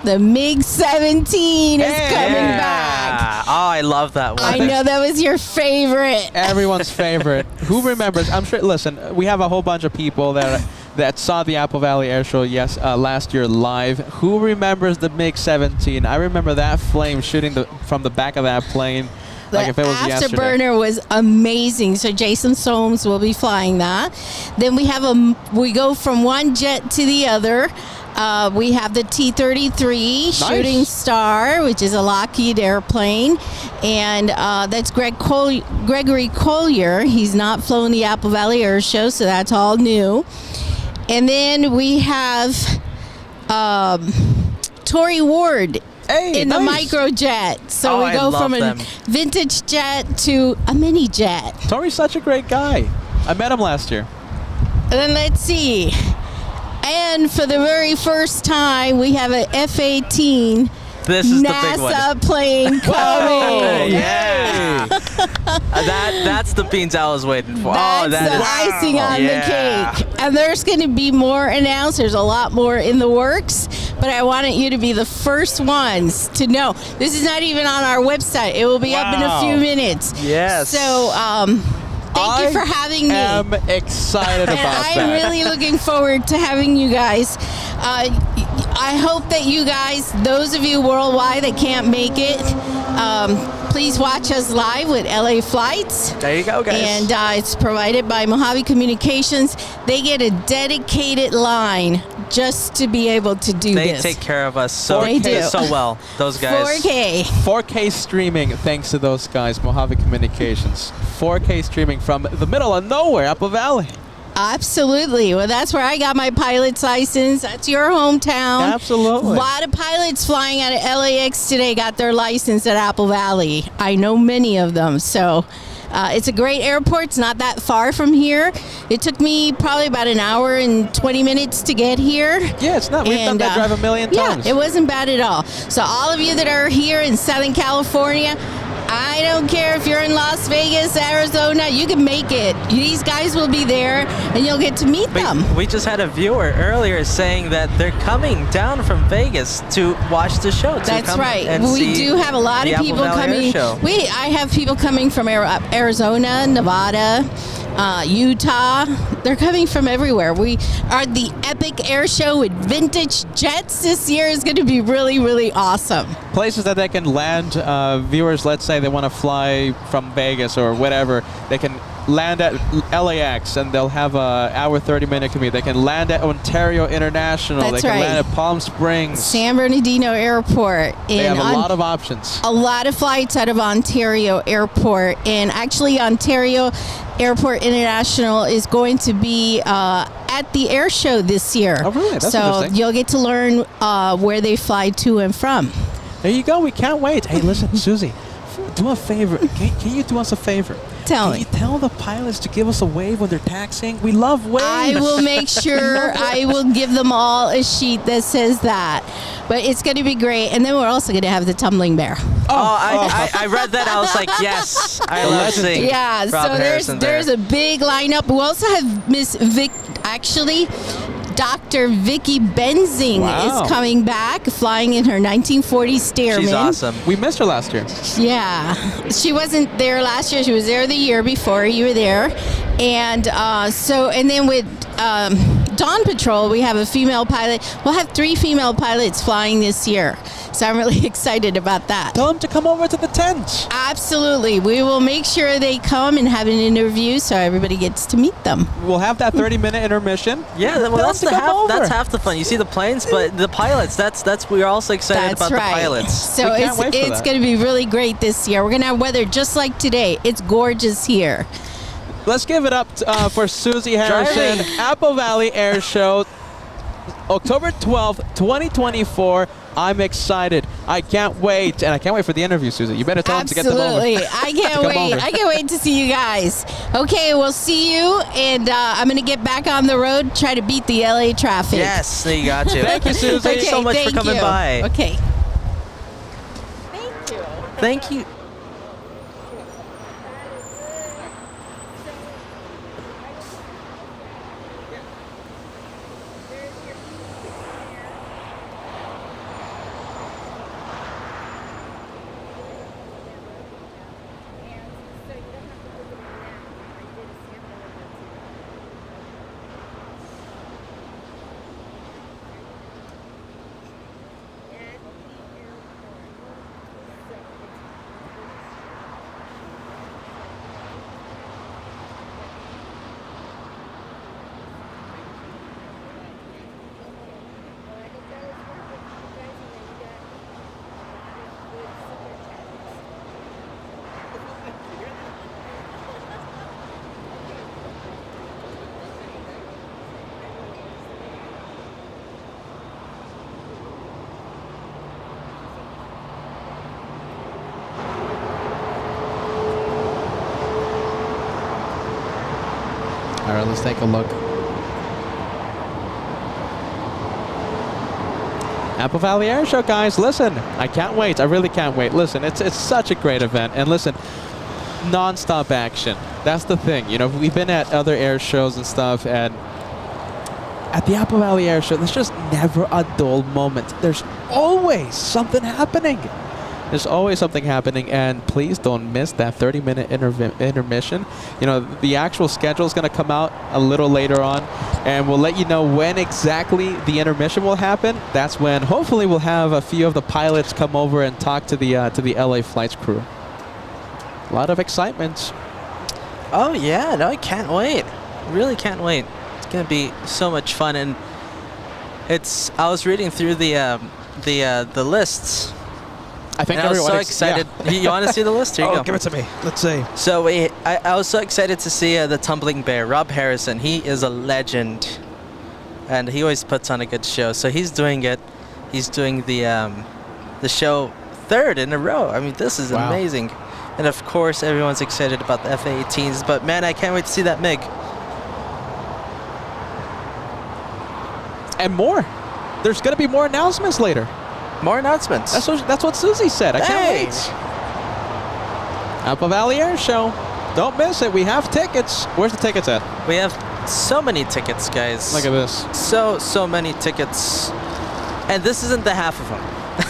the MiG-17 is coming back. Oh, I love that one. I know that was your favorite. Everyone's favorite. Who remembers? I'm sure. Listen, we have a whole bunch of people that saw the Apple Valley Air Show last year live. Who remembers the MiG-17? I remember that flame shooting from the back of that plane. Like if it was yesterday. The afterburner was amazing. So Jason Soames will be flying that. Then we go from one jet to the other. We have the T-33 Shooting Star, which is a Lockheed airplane, and that's Gregory Collier. He's not flown the Apple Valley Air Show, so that's all new. And then we have Tori Ward in the microjet. So we go from a vintage jet to a mini jet. Tori's such a great guy. I met him last year. And then let's see. And for the very first time, we have an F-18 This is the big one. NASA plane coming. Yeah. That's the beans I was waiting for. That's that the is icing on Yeah. the cake. And there's going to be more announced. There's a lot more in the works. But I wanted you to be the first ones to know. This is not even on our website. It will be up in a few minutes. Yes. So, thank you for having me. I'm excited And about I'm that. really looking forward to having you guys. I hope that you guys, those of you worldwide that can't make it, please watch us live with LA Flights. There you go, guys. And it's provided by Mojave Communications. They get a dedicated line just to be able to do They this. take care of us so They do. so well. Those guys. 4K. 4K streaming, thanks to those guys, Mojave Communications. 4K streaming from the middle of nowhere, Apple Valley. Absolutely. Well, that's where I got my pilot's license. That's your hometown. Absolutely. A lot of pilots flying out of LAX today got their license at Apple Valley. I know many of them. So it's a great airport. It's not that far from here. It took me probably about an hour and 20 minutes to get here. Yeah, it's not. We've done that drive a million times. Yeah, it wasn't bad at all. So all of you that are here in Southern California, I don't care if you're in Las Vegas, Arizona, you can make it. These guys will be there and you'll get to meet them. We just had a viewer earlier saying that they're coming down from Vegas to watch the show. That's right. We do have a lot of people coming. I have people coming from Arizona, Nevada, Utah. They're coming from everywhere. We are the epic air show with vintage jets. This year is going to be really, really awesome. Places that they can land, viewers, let's say they want to fly from Vegas or whatever, they can land at LAX and they'll have a hour 30-minute commute. They can land at Ontario International. That's they can right. land at Palm Springs. San Bernardino Airport. They have a lot of options. A lot of flights out of Ontario Airport. And actually Ontario Airport International is going to be at the air show this year. Oh, really? That's so interesting. you'll get to learn where they fly to and from. There you go. We can't wait. Hey, listen, Susie, do a favor. Can you do us a favor? Tell me. Can you tell the pilots to give us a wave when they're taxiing? We love waves. I will make sure I will give them all a sheet that says that. But it's going to be great. And then we're also going to have the tumbling bear. I read that. I was like, yes. I love seeing Yeah, Rob so Harrison there's there. a big lineup. We also have Miss Vic, actually, Dr. Vicky Benzing Wow. is coming back, flying in her 1940 Stairman. She's awesome. We missed her last year. Yeah, she wasn't there last year. She was there the year before you were there, and and then with Dawn Patrol, we have a female pilot. We'll have 3 female pilots flying this year, so I'm really excited about that. Tell them to come over to the tent. Absolutely, we will make sure they come and have an interview so everybody gets to meet them. We'll have that 30-minute intermission. Yeah, well, Tell that's them to come over. that's half the fun. You see the planes, but the pilots. That's we're also excited That's about right. the pilots. So We can't wait for it's that. going to be really great this year. We're going to have weather just like today. It's gorgeous here. Let's give it up for Susie Harrison, Driving. Apple Valley Air Show, October 12th, 2024. I'm excited. I can't wait. And I can't wait for the interview, Susie. You better tell them to get them over. Absolutely. I can't Come wait. over. I can't wait to see you guys. Okay, we'll see you. And I'm going to get back on the road, try to beat the LA traffic. Yes, you got to. Thank you, Susie. Thank you so much for thank coming you. by. Okay. Thank you. Thank you. All right, let's take a look. Apple Valley Air Show, guys. Listen, I can't wait. I really can't wait. Listen, it's such a great event. And listen, non-stop action. That's the thing. You know, we've been at other air shows and stuff, and at the Apple Valley Air Show, there's just never a dull moment. There's always something happening. There's always something happening, and please don't miss that 30-minute intermission. You know, the actual schedule is going to come out a little later on, and we'll let you know when exactly the intermission will happen. That's when, hopefully, we'll have a few of the pilots come over and talk to the LA flights crew. A lot of excitement. Oh yeah, no, I can't wait. Really can't wait. It's gonna be so much fun, and I was reading through the lists. I think and I was everyone so excited. Yeah. You want to see the list? Here you go. Give it to me. Let's see. So I was so excited to see the Tumbling Bear, Rob Harrison. He is a legend, and he always puts on a good show. So he's doing it. He's doing the show third in a row. I mean, this is amazing. And of course, everyone's excited about the FA-18s. But man, I can't wait to see that MiG. And more. There's going to be more announcements later. More announcements. That's what Susie said. I can't wait. Apple Valley Air Show. Don't miss it. We have tickets. Where's the tickets at? We have so many tickets, guys. Look at this. So many tickets. And this isn't the half of them.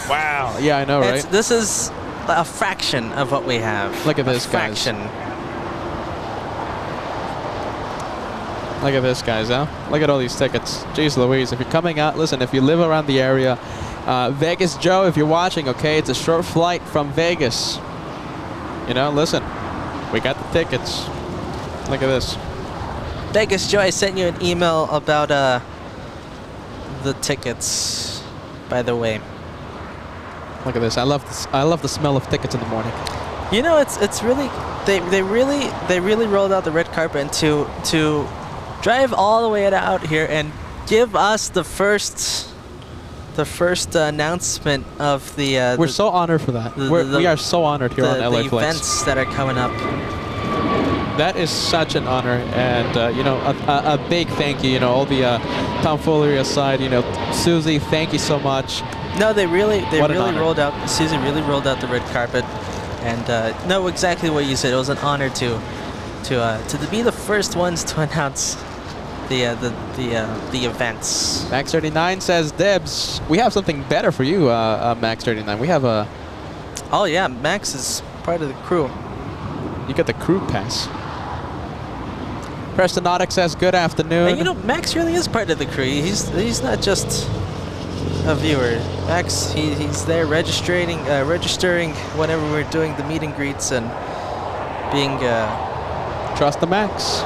Wow. Yeah, I know, right? This is a fraction of what we have. Look at this, guys. Look at this, guys, huh? Look at all these tickets. Jeez Louise. If you're coming out, listen, if you live around the area, Vegas Joe, if you're watching, okay, it's a short flight from Vegas. You know, listen, we got the tickets. Look at this. Vegas Joe, I sent you an email about the tickets, by the way. Look at this. I love the smell of tickets in the morning. You know, it's really they really rolled out the red carpet, and to drive all the way out here and give us the first announcement of the. We're so honored for that. We are so honored here on LA Flights. The events that are coming up. That is such an honor, and you know, a big thank you. You know, all the tomfoolery aside, you know, Susie, thank you so much. No, they really rolled out. Susie really rolled out the red carpet, and no, exactly what you said. It was an honor to be the first ones to announce the events. Max 39 says, Debs, we have something better for you, Max 39. We have a. Oh yeah, Max is part of the crew. You get the crew pass. Prestonautics says, good afternoon. And you know, Max really is part of the crew. He's not just a viewer. Max, he's there registering whenever we're doing the meet and greets and being trust the Max.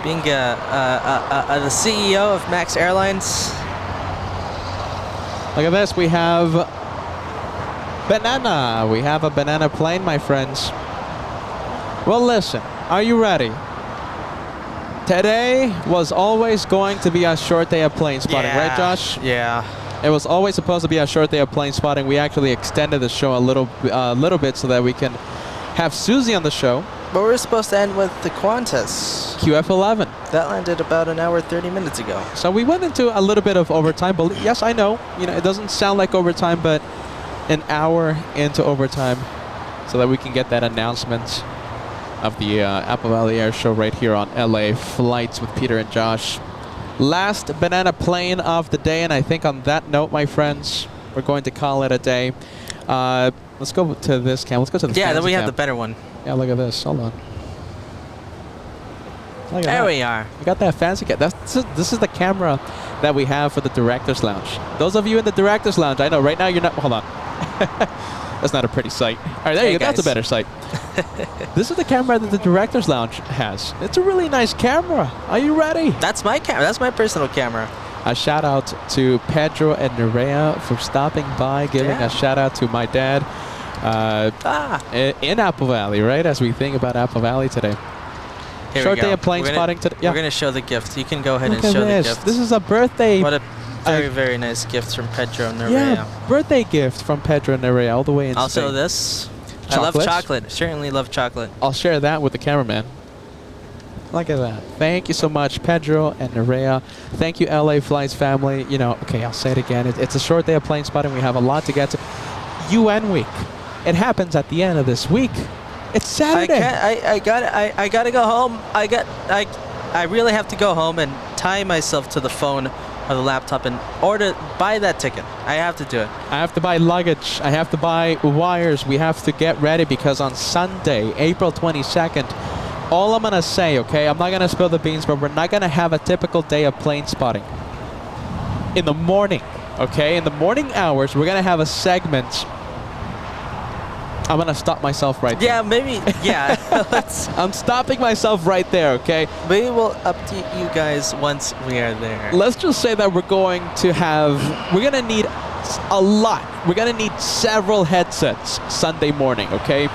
Being the CEO of Max Airlines. Look at this. We have banana. We have a banana plane, my friends. Well, listen. Are you ready? Today was always going to be a short day of plane spotting, right, Josh? Yeah. It was always supposed to be a short day of plane spotting. We actually extended the show a little bit so that we can have Susie on the show. But we're supposed to end with the Qantas. QF11. That landed about an hour 30 minutes ago. So we went into a little bit of overtime. But yes, I know. You know, it doesn't sound like overtime, but an hour into overtime so that we can get that announcement of the Apple Valley Air Show right here on LA Flights with Peter and Josh. Last banana plane of the day, and I think on that note, my friends, we're going to call it a day. Let's go to this cam. Let's go to the then we have cam. the better one. Yeah, look at this. Hold on. Look at there that. we are. We got that fancy cam. This is the camera that we have for the Director's Lounge. Those of you in the Director's Lounge, I know right now you're not. Hold on. That's not a pretty sight. All right, there you go. Guys. That's a better sight. This is the camera that the Director's Lounge has. It's a really nice camera. Are you ready? That's my camera. That's my personal camera. A shout out to Pedro and Nerea for stopping by, giving a shout out to my dad in Apple Valley, right? As we think about Apple Valley today. Here Short we go. day of plane spotting today. Yeah. We're going to show the gift. You can go ahead Look and show this. the gift. This is a birthday. What a very, very nice gift from Pedro and Nerea. Yeah, birthday gift from Pedro and Nerea all the way in Also Spain. this. Chocolate? I love chocolate. Certainly love chocolate. I'll share that with the cameraman. Look at that. Thank you so much, Pedro and Nerea. Thank you, LA Flights family. You know, okay, I'll say it again. It's a short day of plane spotting. We have a lot to get to. UN week. It happens at the end of this week. It's Saturday. I gotta go home. I really have to go home and tie myself to the phone or the laptop and buy that ticket. I have to do it. I have to buy luggage. I have to buy wires. We have to get ready because on Sunday, April 22nd, all I'm going to say, okay, I'm not going to spill the beans, but we're not going to have a typical day of plane spotting. In the morning, okay, in the morning hours, we're going to have a segment. I'm going to stop myself right there. Yeah, maybe, yeah. I'm stopping myself right there, okay? Maybe we'll update you guys once we are there. Let's just say that we're going to need a lot. We're going to need several headsets Sunday morning, okay?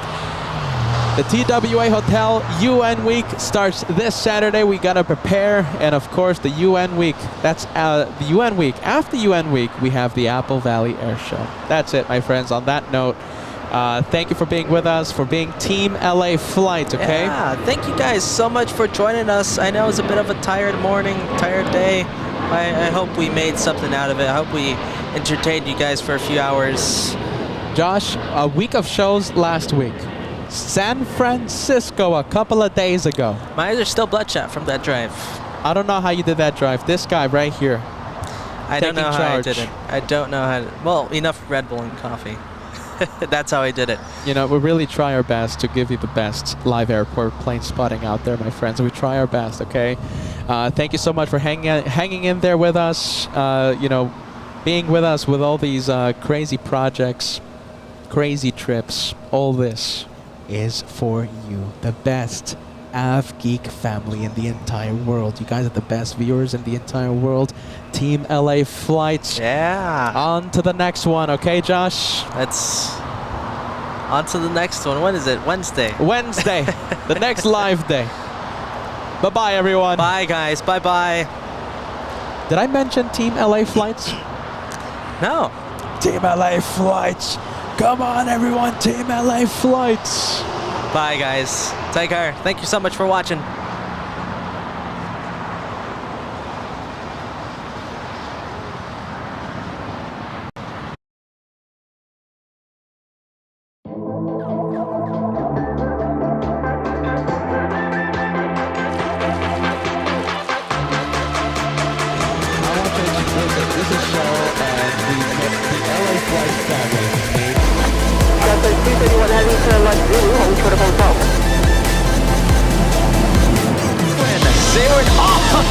The TWA Hotel UN Week starts this Saturday. We got to prepare. And of course, the UN Week. That's the UN Week. After UN Week, we have the Apple Valley Air Show. That's it, my friends. On that note, thank you for being with us, for being Team LA Flight, okay? Yeah, thank you guys so much for joining us. I know it was a bit of a tired morning, tired day. I hope we made something out of it. I hope we entertained you guys for a few hours. Josh, a week of shows last week. San Francisco a couple of days ago. My eyes are still bloodshot from that drive. I don't know how you did that drive. This guy right here. I don't know how I charge. did it. I don't know how to. Well, enough Red Bull and coffee. That's how I did it. You know, we really try our best to give you the best live airport plane spotting out there, my friends. We try our best, okay? Thank you so much for hanging in there with us. You know, being with us with all these crazy projects, crazy trips, all this is for you, the best Av Geek family in the entire world. You guys are the best viewers in the entire world. Team LA Flights. Yeah. On to the next one, okay, Josh? Let's on to the next one. When is it? Wednesday. Wednesday, the next live day. Bye-bye, everyone. Bye, guys. Bye-bye. Did I mention Team LA Flights? No. Team LA Flights. Come on, everyone. Team LA Flights. Bye, guys. Take care. Thank you so much for watching.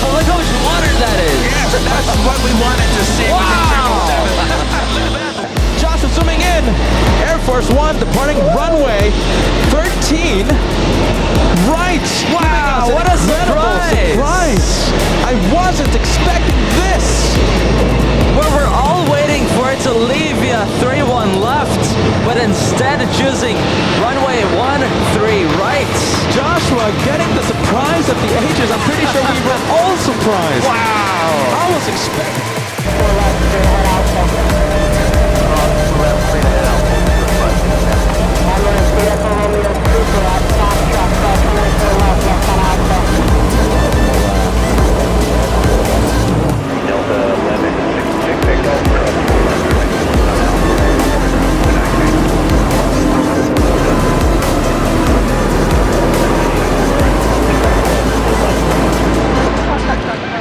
Look how much water that is! Yes, that's what we wanted to see. Wow! Johnson zooming in. Air Force One departing runway 13. Right. Wow, what a surprise! I wasn't expecting this. Well, we're all waiting for it to leave via 3-1 left, but instead choosing runway 13 right. Joshua getting the surprise of the ages. I'm pretty sure we were all surprised. Wow! I was expecting.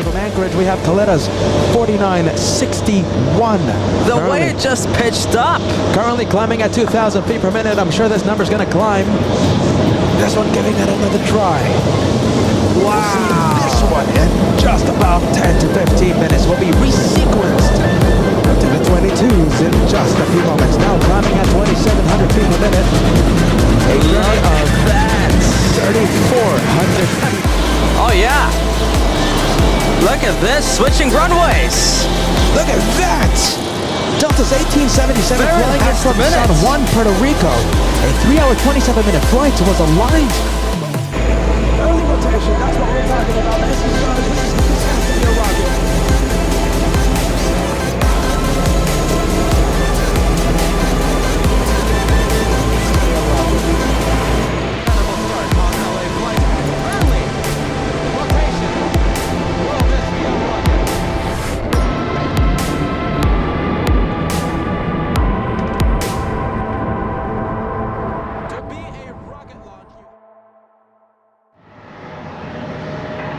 From Anchorage, we have Toledo's 4961. The way it just pitched up. Currently climbing at 2,000 feet per minute. I'm sure this number's going to climb. This one giving it another try. Wow. This one in just about 10 to 15 minutes will be resequenced to the 22s in just a few moments. Now climbing at 2,700 feet per minute. A journey of that 3,400 feet. Oh yeah. Look at this, switching runways. Look at that! Delta's 1877 flying in from San Juan, Puerto Rico. A 3-hour, 27-minute flight was aligned. Early rotation, that's what we're talking about. This is has to be a rocket.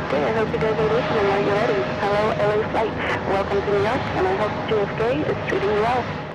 JFK. I hope you guys are listening while you're ready. Hello, LA flight. Welcome to New York, and I hope JFK is treating you well.